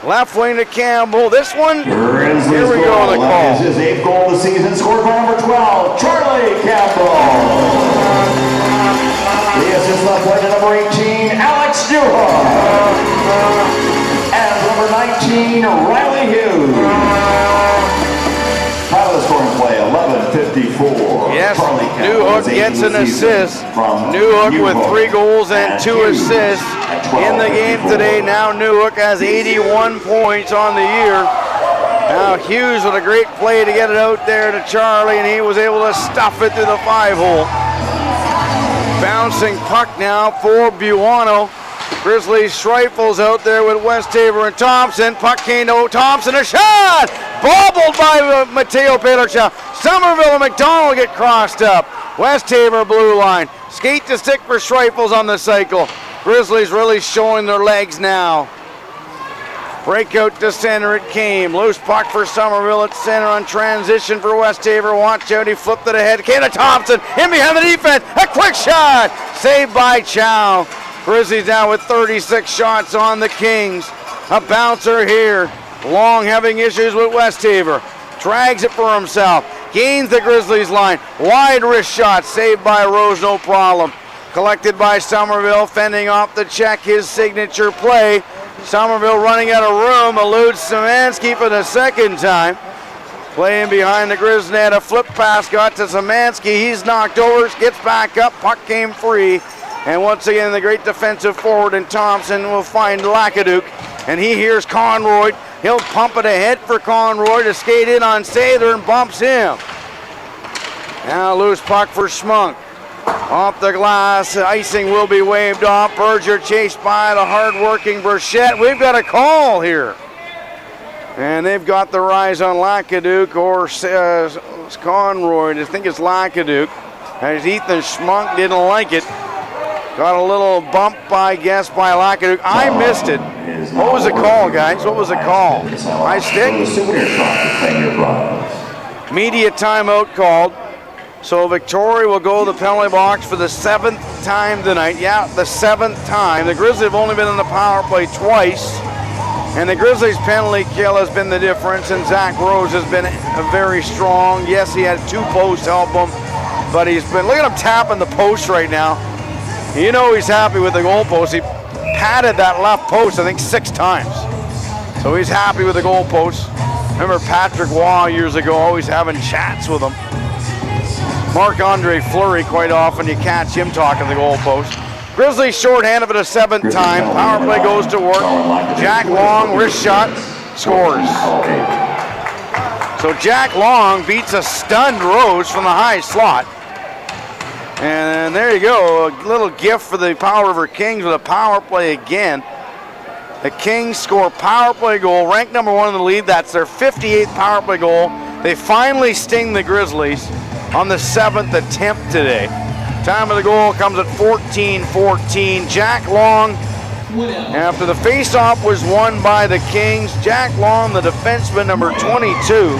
Left wing to Campbell. This one, here we go, the call. His 8th goal of the season, scored by number 12, Charlie Campbell. The assist left wing to number 18, Alex Newhook. And number 19, Riley Hughes. Out of the scoring play, 11:54. Yes, Newhook gets an assist. Newhook with 3 goals and 2 assists in the game today. Now Newhook has 81 points on the year. Now Hughes with a great play to get it out there to Charlie, and he was able to stuff it through the 5-hole. Bouncing puck now for Buono. Grizzlies Schreifels out there with Westhaver and Thompson. Puck came to Thompson, a shot! Bobbled by Mateo Palerchow. Somerville and McDonald get crossed up. Westhaver blue line. Skate to stick for Schreifels on the cycle. Grizzlies really showing their legs now. Breakout to center it came. Loose puck for Somerville at center on transition for Westhaver. Watch out, he flipped it ahead. Came to Thompson, in behind the defense. A quick shot! Saved by Chow. Grizzlies now with 36 shots on the Kings. A bouncer here. Long having issues with Westhaver. Drags it for himself. Gains the Grizzlies line. Wide wrist shot. Saved by Rose, no problem. Collected by Somerville. Fending off the check. His signature play. Somerville running out of room. Eludes Szymanski for the second time. Playing behind the Grizz net. A flip pass got to Szymanski. He's knocked over. Gets back up. Puck came free. And once again, the great defensive forward in Thompson will find Lacaduke. And he hears Conroy. He'll pump it ahead for Conroy to skate in on Sather and bumps him. Now loose puck for Schmunk. Off the glass, icing will be waved off. Berger chased by the hard-working Burchette. We've got a call here. And they've got the rise on Lacaduke or Conroy. I think it's Lacaduke. As Ethan Schmunk didn't like it. Got a little bump, I guess, by Lacaduke. I missed it. What was the call, guys? What was the call? High stick? Media timeout called. So Victoria will go to the penalty box for the 7th time tonight. Yeah, the 7th time. The Grizzlies have only been in the power play twice. And the Grizzlies' penalty kill has been the difference, and Zach Rose has been very strong. Yes, he had 2 posts help him, but he's been, look at him tapping the post right now. You know he's happy with the goal post. He patted that left post, I think, 6 times. So he's happy with the goal post. Remember Patrick Waugh years ago, always having chats with him. Marc-Andre Fleury, quite often you catch him talking the goal post. Grizzlies shorthanded for the 7th time. Power play goes to work. Jack Long, wrist shot, scores. So Jack Long beats a stunned Rose from the high slot. And there you go, a little gift for the Powell River Kings with a power play again. The Kings score power play goal, ranked number 1 in the league. That's their 58th power play goal. They finally sting the Grizzlies on the 7th attempt today. Time of the goal comes at 14-14. Jack Long, after the faceoff was won by the Kings, Jack Long, the defenseman, number 22,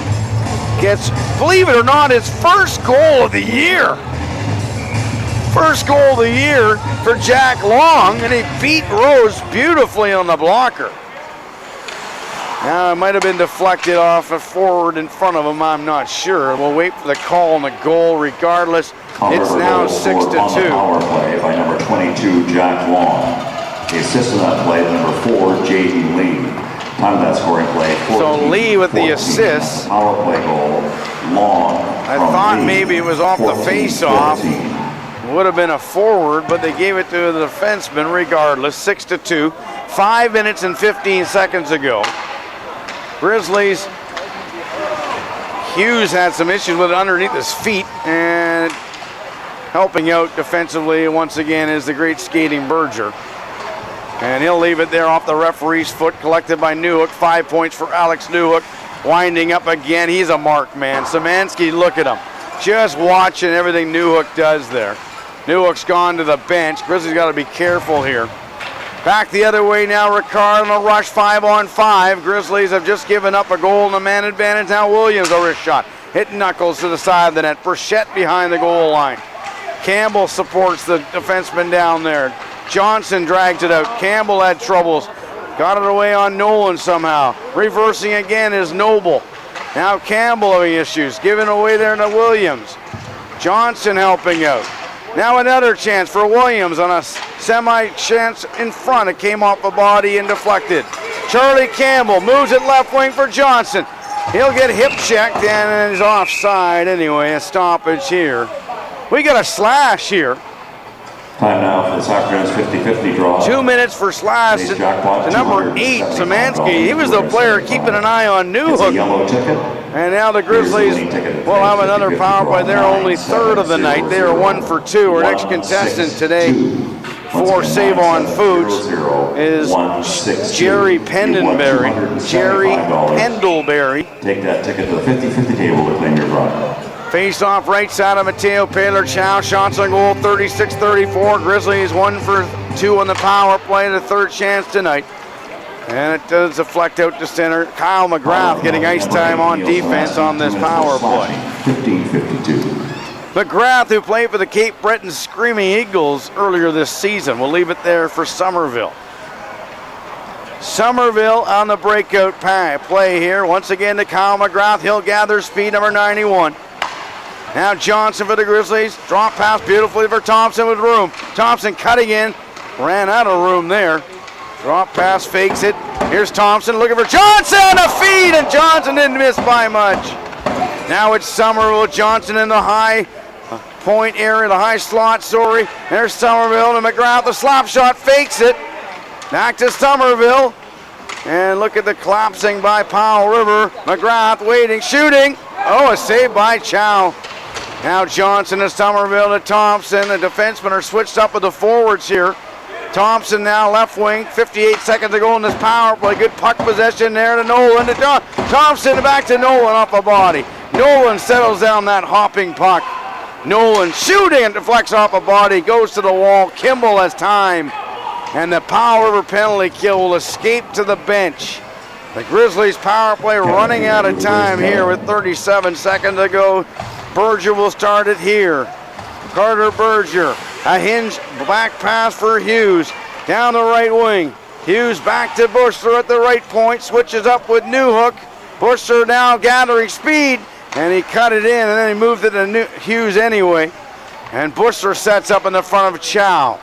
gets, believe it or not, his first goal of the year. First goal of the year for Jack Long, and he beat Rose beautifully on the blocker. Now, it might have been deflected off a forward in front of him, I'm not sure. We'll wait for the call on the goal regardless. It's now 6-2. Power play by number 22, Jack Long. The assist on that play, number 4, Jaden Lee. Time of that scoring play, 14, so Lee with the assist. Power play goal, Long. I thought maybe it was off the face-off. Would have been a forward, but they gave it to the defenseman regardless. 6-2. 5 minutes and 15 seconds ago. Grizzlies, Hughes had some issues with it underneath his feet, and helping out defensively once again is the great skating Berger. And he'll leave it there off the referee's foot, collected by Newhook. 5 points for Alex Newhook. Winding up again, he's a mark man. Szymanski, look at him. Just watching everything Newhook does there. Newhook's gone to the bench. Grizzlies got to be careful here. Back the other way now, Ricard on a rush, 5-on-5. Grizzlies have just given up a goal and a man advantage. Now Williams, a wrist shot. Hitting knuckles to the side of the net. Burchett behind the goal line. Campbell supports the defenseman down there. Johnson drags it out. Campbell had troubles. Got it away on Nolan somehow. Reversing again is Noble. Now Campbell having issues. Giving away there to Williams. Johnson helping out. Now another chance for Williams on a semi-chance in front. It came off the body and deflected. Charlie Campbell moves it left wing for Johnson. He'll get hip checked and is offside anyway. A stoppage here. We got a slash here. Time now for the Sacramento's 50-50 draw. 2 minutes for slash to number 8, Szymanski. He was the player keeping an eye on Newhook. Yellow ticket. And now the Grizzlies will have another power play. They're only 3rd of the night. They are 1 for 2. Our next contestant today for Save On Foods is Jerry Pendenberry. Jerry Pendelberry. Take that ticket to the 50-50 table to claim your prize. Face off right side of Mateo Paylor-Chow. Shots on goal 36-34. Grizzlies 1 for 2 on the power play. The 3rd chance tonight. And it does deflect out to center. Kyle McGrath getting ice time on defense on this power play. 15-52. McGrath, who played for the Cape Breton Screaming Eagles earlier this season. We'll leave it there for Somerville. Somerville on the breakout play here. Once again to Kyle McGrath. He'll gather speed, number 91. Now Johnson for the Grizzlies. Drop pass beautifully for Thompson with room. Thompson cutting in. Ran out of room there. Drop pass, fakes it. Here's Thompson looking for Johnson. A feed, and Johnson didn't miss by much. Now it's Somerville. Johnson in the high point area, the high slot, sorry. There's Somerville to McGrath. The slap shot, fakes it. Back to Somerville. And look at the collapsing by Powell River. McGrath waiting, shooting. Oh, a save by Chow. Now Johnson to Somerville to Thompson. The defensemen are switched up with the forwards here. Thompson now left wing. 58 seconds to go in this power play. Good puck possession there to Nolan. To Thompson back to Nolan off the body. Nolan settles down that hopping puck. Nolan shooting and deflects off a body. Goes to the wall. Kimball has time. And the Powell River penalty kill will escape to the bench. The Grizzlies power play running out of time here with 37 seconds to go. Berger will start it here. Carter Berger, a hinge back pass for Hughes. Down the right wing. Hughes back to Bushler at the right point. Switches up with Newhook. Bushler now gathering speed. And he cut it in, and then he moved it to Hughes anyway. And Bushler sets up in the front of Chow.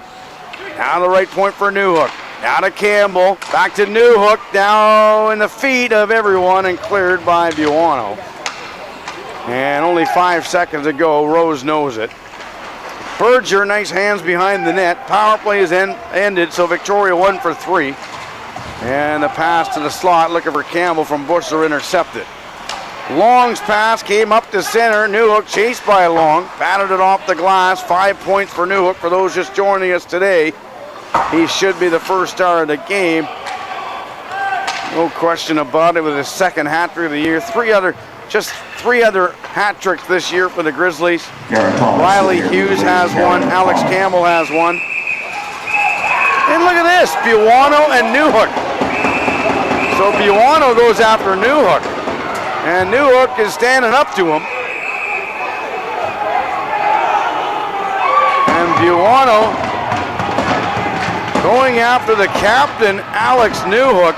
Now the right point for Newhook. Now to Campbell. Back to Newhook. Now in the feet of everyone and cleared by Buono. And only 5 seconds ago, Rose knows it. Berger, nice hands behind the net. Power play is ended, so Victoria 1 for 3. And the pass to the slot, looking for Campbell from Bushler, intercepted. Long's pass came up to center. Newhook chased by Long. Batted it off the glass. 5 points for Newhook. For those just joining us today, he should be the first star of the game. No question about it, with his second hat trick of the year. Just three other hat tricks this year for the Grizzlies. Riley Hughes has one. Alex Campbell has one. And look at this, Buono and Newhook. So Buono goes after Newhook. And Newhook is standing up to him. And Buono going after the captain, Alex Newhook.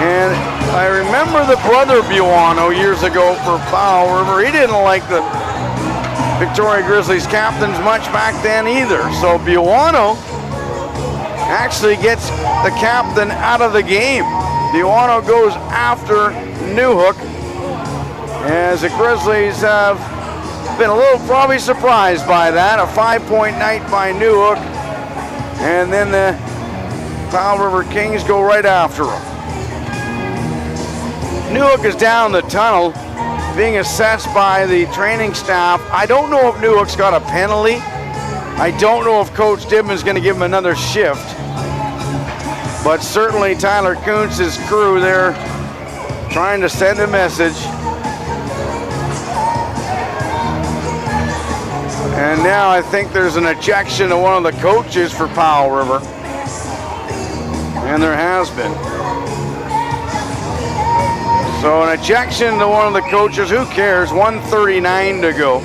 And I remember the brother Buono years ago for Powell River. He didn't like the Victoria Grizzlies captains much back then either. So Buono actually gets the captain out of the game. Buono goes after Newhook, as the Grizzlies have been a little probably surprised by that. A 5-point night by Newhook, and then the Powell River Kings go right after him. Newhook is down the tunnel, being assessed by the training staff. I don't know if Newhook's got a penalty. I don't know if Coach Dibman's going to give him another shift. But certainly Tyler Kuntz's crew there trying to send a message. And now I think there's an ejection of one of the coaches for Powell River. And there has been. So an ejection to one of the coaches. Who cares? 1:39 to go.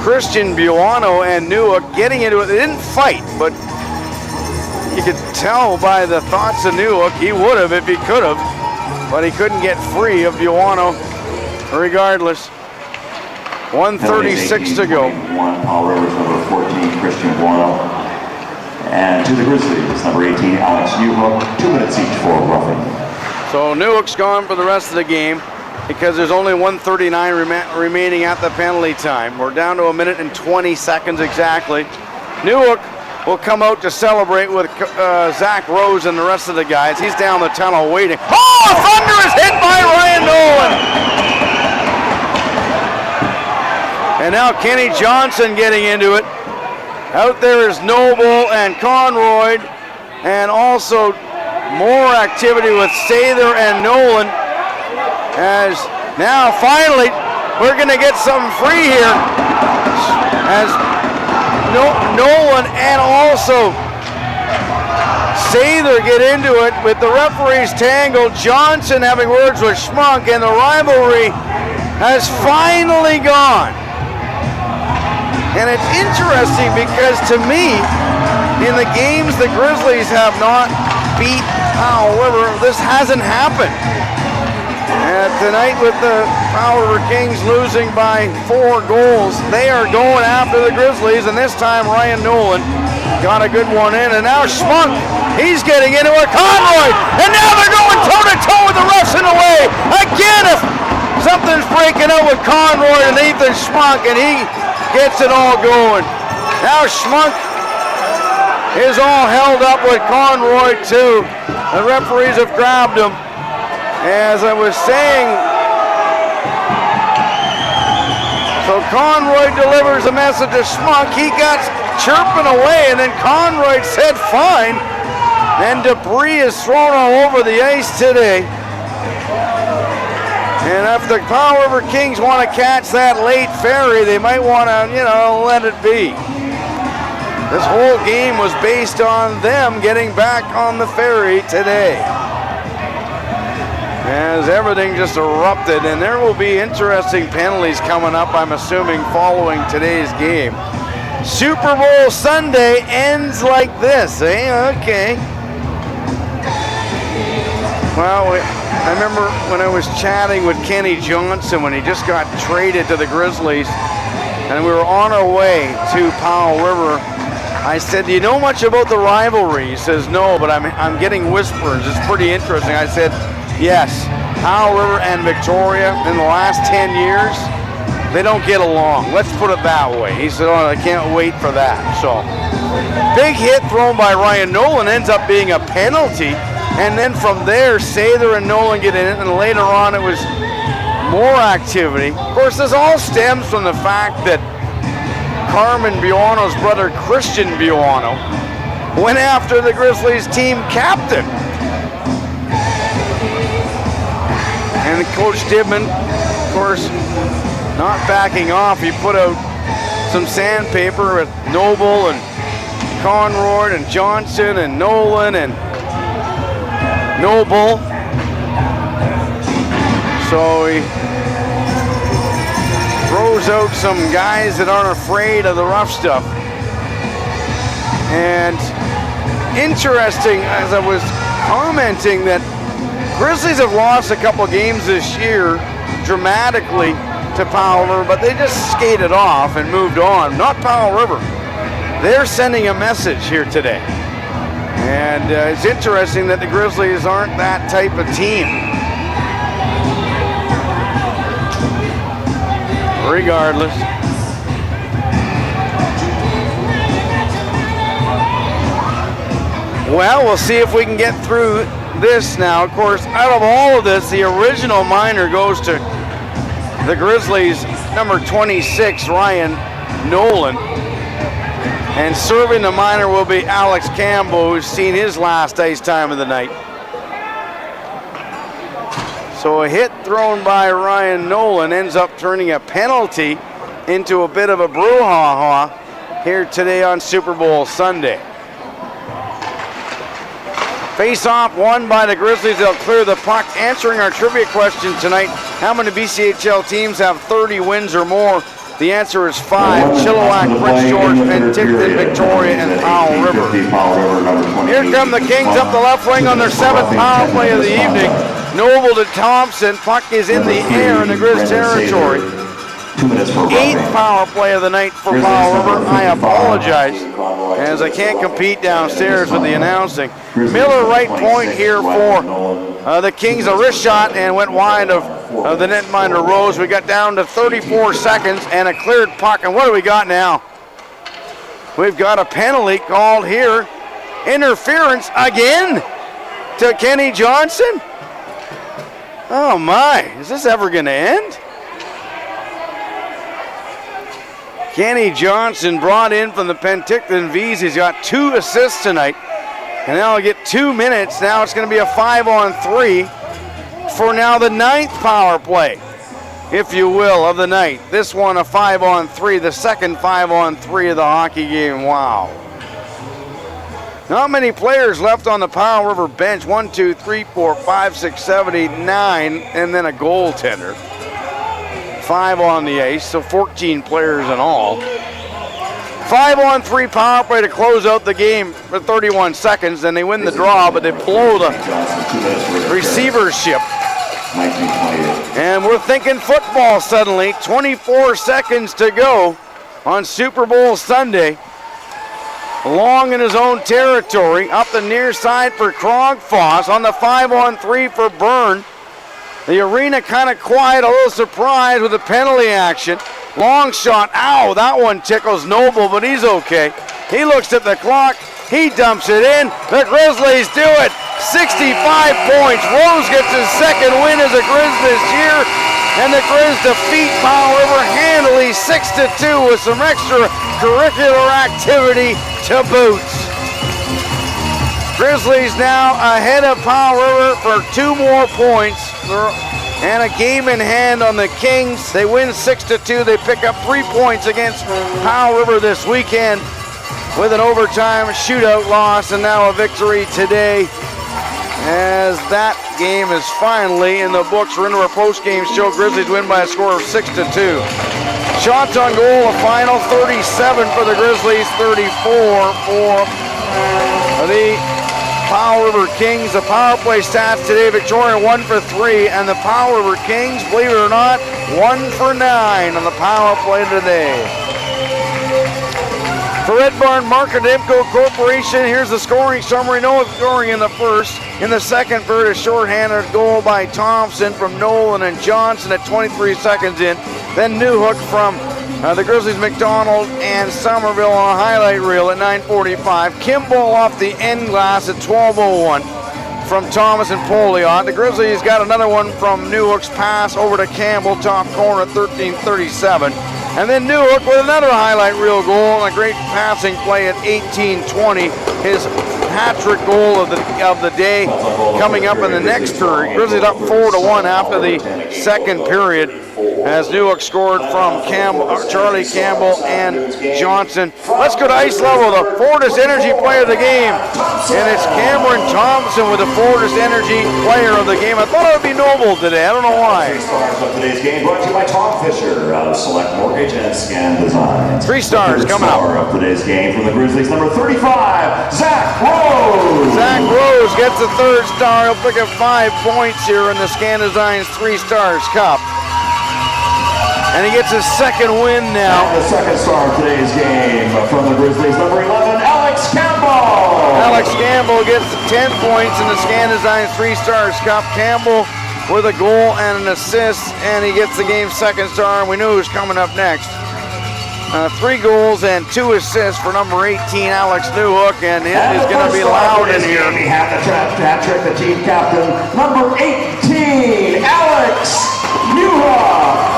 Christian Buono and Newhook getting into it. They didn't fight, but you could tell by the thoughts of Newhook he would have if he could have, but he couldn't get free of Buono regardless. 1:36 to go. Powell River's number 14, Christian Buono. And to the Grizzlies, number 18, Alex Newhook. 2 minutes each for roughing. So Newhook's gone for the rest of the game because there's only 1:39 remaining at the penalty time. We're down to 1 minute and 20 seconds exactly. Newhook will come out to celebrate with Zach Rose and the rest of the guys. He's down the tunnel waiting. Oh, Thunder is hit by Ryan Nolan. And now Kenny Johnson getting into it. Out there is Noble and Conroy, and also more activity with Sather and Nolan. As now finally we're going to get something free here. As Nolan and also Sather get into it with the referees tangled. Johnson having words with Schmunk, and the rivalry has finally gone. And it's interesting because to me, in the games the Grizzlies have not beat Powell River, this hasn't happened. And tonight with the Powell River Kings losing by 4 goals, they are going after the Grizzlies, and this time Ryan Nolan got a good one in, and now Schmunk, he's getting into it, Conroy, and now they're going toe-to-toe with the refs in the way. Again, if something's breaking out with Conroy and Ethan Schmunk, and he gets it all going. Now Schmunk is all held up with Conroy too. The referees have grabbed him. As I was saying, so Conroy delivers a message to Schmunk. He got chirping away, and then Conroy said fine. And debris is thrown all over the ice today. And if the Powell River Kings want to catch that late ferry, they might want to, let it be. This whole game was based on them getting back on the ferry today. as everything just erupted, and there will be interesting penalties coming up, I'm assuming, following today's game. Super Bowl Sunday ends like this, eh? Okay. Well, I remember when I was chatting with Kenny Johnson when he just got traded to the Grizzlies, and we were on our way to Powell River. I said, do you know much about the rivalry? He says, no, but I'm getting whispers. It's pretty interesting. I said, yes, Powell River and Victoria in the last 10 years, they don't get along. Let's put it that way. He said, oh, I can't wait for that. So, big hit thrown by Ryan Nolan ends up being a penalty. And then from there, Sather and Nolan get in it, and later on it was more activity. Of course, this all stems from the fact that Carmen Buono's brother, Christian Buono, went after the Grizzlies team captain. And Coach Dibman, of course, not backing off. He put out some sandpaper with Noble and Conroy and Johnson and Nolan and Noble. So he throws out some guys that aren't afraid of the rough stuff. And interesting, as I was commenting, that Grizzlies have lost a couple games this year dramatically to Powell River, but they just skated off and moved on. Not Powell River. They're sending a message here today. And it's interesting that the Grizzlies aren't that type of team. Regardless. Well, we'll see if we can get through this now. Of course, out of all of this, the original minor goes to the Grizzlies' number 26, Ryan Nolan. And serving the minor will be Alex Campbell, who's seen his last ice time of the night. So a hit thrown by Ryan Nolan ends up turning a penalty into a bit of a brouhaha here today on Super Bowl Sunday. Face-off won by the Grizzlies. They'll clear the puck. Answering our trivia question tonight, how many BCHL teams have 30 wins or more? The answer is 5. Chilliwack, Prince George, Penticton, Victoria, and Powell River. Here come the Kings up the left wing on their 7th power play of the evening. Noble to Thompson. Puck is in the air in the Grizz territory. 8th power play of the night for Powell River. I apologize, as I can't compete downstairs with the announcing. Miller right point here for the Kings. A wrist shot and went wide of the netminder Rose. We got down to 34 seconds and a cleared puck. And what do we got now? We've got a penalty called here. Interference again to Kenny Johnson. Oh my, is this ever going to end? Kenny Johnson brought in from the Penticton V's. He's got 2 assists tonight. And now he'll get 2 minutes. Now it's going to be a 5-on-3 for now the 9th power play, if you will, of the night. This one a 5-on-3, the second 5-on-3 of the hockey game. Wow. Not many players left on the Powell River bench. 1, 2, 3, 4, 5, 6, 7, 8, 9, and then a goaltender. 5 on the ice, so 14 players in all. 5-on-3 power play to close out the game for 31 seconds, and they win the draw, but they blow the receivership. And we're thinking football suddenly. 24 seconds to go on Super Bowl Sunday. Long in his own territory, up the near side for Krogfoss, on the 5-on-3 for Byrne. The arena kind of quiet, a little surprised with the penalty action. Long shot, ow, that one tickles Noble, but he's okay. He looks at the clock, he dumps it in. The Grizzlies do it, 65 points. Rose gets his second win as a Grizz this year, and the Grizz defeat Powell River handily 6-2 with some extracurricular activity to boot. Grizzlies now ahead of Powell River for 2 more points and a game in hand on the Kings. They win 6-2. They pick up 3 points against Powell River this weekend with an overtime shootout loss, and now a victory today as that game is finally in the books. We're into our post-game show. Grizzlies win by a score of 6-2. Shots on goal, a final 37 for the Grizzlies, 34 for the Powell River Kings. The power play stats today: Victoria 1 for 3, and the Powell River Kings, believe it or not, 1 for 9 on the power play today. For Red Barn Market Imco Corporation, here's the scoring summary. No scoring in the first. In the second period, a shorthanded goal by Thompson from Nolan and Johnson at 23 seconds in. Then Newhook from the Grizzlies, McDonald and Somerville on a highlight reel at 9:45. Kimball off the end glass at 12:01 from Thomas and Poliot. The Grizzlies got another one from Newhook's pass over to Campbell, top corner at 13:37. And then Newhook with another highlight reel goal and a great passing play at 18:20. His hat-trick goal of the day coming up in the next period. Grizzlies up 4-1 after the second period as Newhook scored from Charlie Campbell and Johnson. Let's go to ice level, the Fortis Energy player of the game. And it's Cameron Thompson with the Fortis Energy player of the game. I thought it would be Noble today. I don't know why. Stars of today's game brought to you by Tom Fisher out of Select Mortgage and Scan Designs. 3 stars coming up. Star of today's game from the Grizzlies, number 35, Zach Rose. Zach Rose gets the 3rd star. He'll pick up 5 points here in the Scan Designs 3 Stars Cup. And he gets his 2nd win now. And the 2nd star of today's game from the Grizzlies, number 11, Alex Campbell. Alex Campbell gets 10 points in the Scan Designs 3 Stars Cup. Campbell with a goal and an assist, and he gets the game's 2nd star, and we knew who was coming up next. 3 goals and 2 assists for number 18, Alex Newhook, and it is going to be loud in here. We have the hat trick, the team captain, number 18, Alex Newhook.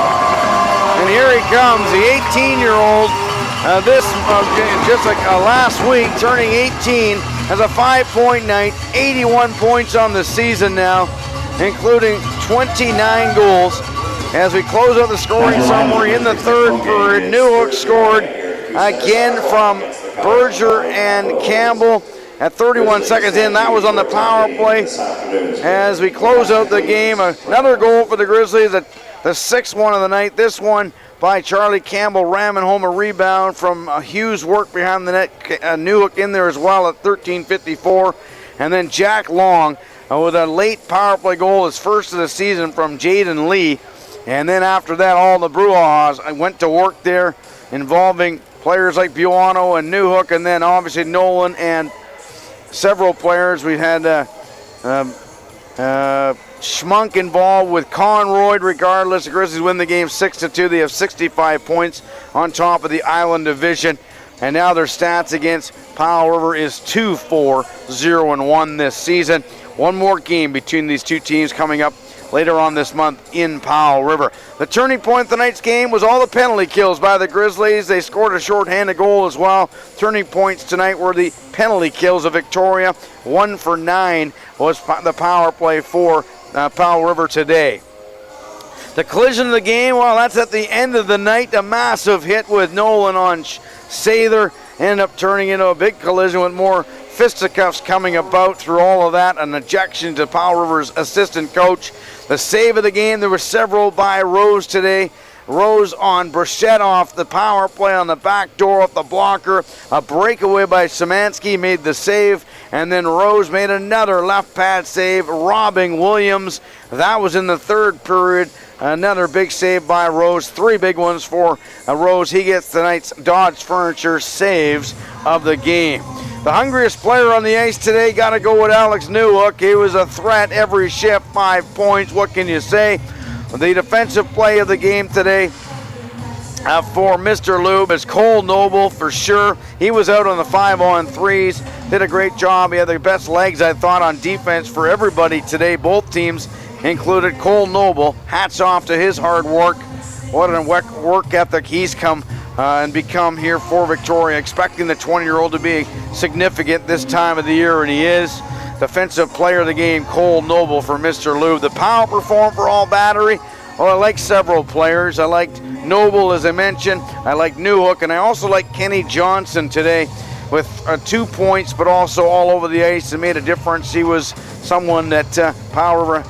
And here he comes, the 18-year-old. Just like last week, turning 18, has a 5-point night, 81 points on the season now, including 29 goals. As we close out the scoring summary in the 3rd period, Newhook scored again from Berger and Campbell at 31 seconds in. That was on the power play. As we close out the game, another goal for the Grizzlies, the 6th one of the night. This one by Charlie Campbell, ramming home a rebound from Hughes' work behind the net. Newhook in there as well at 13:54. And then Jack Long with a late power play goal, his 1st of the season from Jaden Lee. And then after that, all the Brujas went to work there, involving players like Buono and Newhook, and then obviously Nolan and several players. We had Schmunk involved with Conroy. Regardless, the Grizzlies win the game 6-2. They have 65 points on top of the Island Division. And now their stats against Powell River is 2-4-0-1 this season. One more game between these two teams coming up later on this month in Powell River. The turning point of tonight's game was all the penalty kills by the Grizzlies. They scored a shorthanded goal as well. Turning points tonight were the penalty kills of Victoria. 1 for 9 was the power play for Powell River today. The collision of the game, well, that's at the end of the night. A massive hit with Nolan on Sather ended up turning into a big collision with more fisticuffs coming about through all of that. An ejection to Powell River's assistant coach. The save of the game, there were several by Rose today. Rose on Brechette off the power play on the back door off the blocker. A breakaway by Szymanski made the save. And then Rose made another left pad save, robbing Williams. That was in the 3rd period. Another big save by Rose. 3 big ones for Rose. He gets tonight's Dodge Furniture saves of the game. The hungriest player on the ice today, got to go with Alex Newhook. He was a threat every shift, 5 points. What can you say? The defensive play of the game today for Mr. Lube is Cole Noble for sure. He was out on the 5-on-3s. Did a great job. He had the best legs, I thought, on defense for everybody today. Both teams included Cole Noble. Hats off to his hard work. What a work ethic he's come and become here for Victoria. Expecting the 20-year-old to be significant this time of the year, and he is. Defensive player of the game, Cole Noble for Mr. Lube. The Powell performed for all battery. Well, I like several players. I liked Noble, as I mentioned. I like Newhook, and I also like Kenny Johnson today with 2 points, but also all over the ice and made a difference. He was someone that Powell River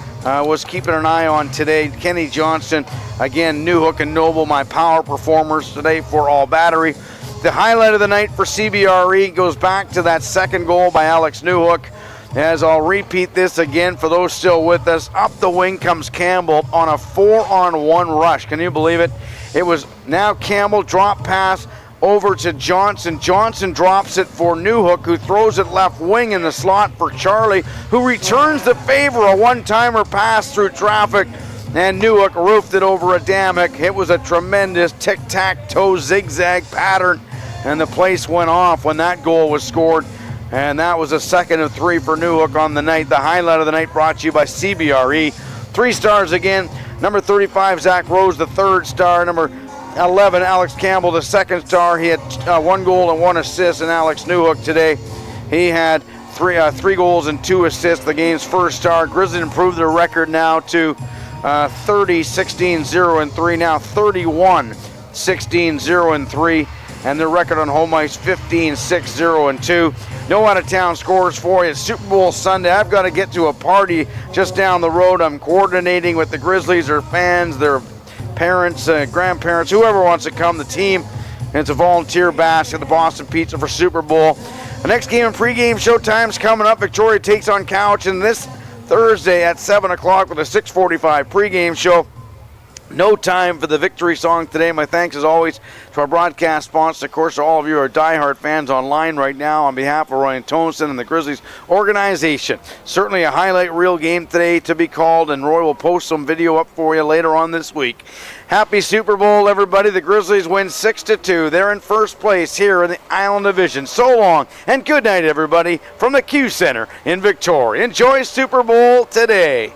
was keeping an eye on today. Kenny Johnston, again, Newhook and Noble, my power performers today for all battery. The highlight of the night for CBRE goes back to that second goal by Alex Newhook. As I'll repeat this again for those still with us, up the wing comes Campbell on a 4-on-1 rush. Can you believe it? It was now Campbell, drop pass over to Johnson. Johnson drops it for Newhook, who throws it left wing in the slot for Charlie, who returns the favor, a one-timer pass through traffic, and Newhook roofed it over Adamic. It was a tremendous tic-tac-toe zigzag pattern, and the place went off when that goal was scored. And that was a second of 3 for Newhook on the night. The highlight of the night brought to you by CBRE. 3 stars again. Number 35, Zach Rose, the 3rd star. Number 11, Alex Campbell, the 2nd star. He had 1 goal and 1 assist. And Alex Newhook today, he had 3 goals and 2 assists, the game's 1st star. Grizzlies improved their record now to 30-16-0-3. Now 31-16-0-3. And their record on home ice 15-6-0-2. No out-of-town scores for you. It's Super Bowl Sunday. I've got to get to a party just down the road. I'm coordinating with the Grizzlies, their fans, their parents, grandparents, whoever wants to come, the team. And it's a volunteer bash at the Boston Pizza for Super Bowl. The next game and pregame showtime's coming up. Victoria takes on Cowichan this Thursday at 7 o'clock with a 6:45 pregame show. No time for the victory song today. My thanks, as always, to our broadcast sponsors. Of course, all of you are diehard fans online right now. On behalf of Ryan Toneson and the Grizzlies organization, certainly a highlight reel game today to be called, and Roy will post some video up for you later on this week. Happy Super Bowl, everybody. The Grizzlies win 6-2. They're in first place here in the Island Division. So long, and good night, everybody, from the Q Center in Victoria. Enjoy Super Bowl today.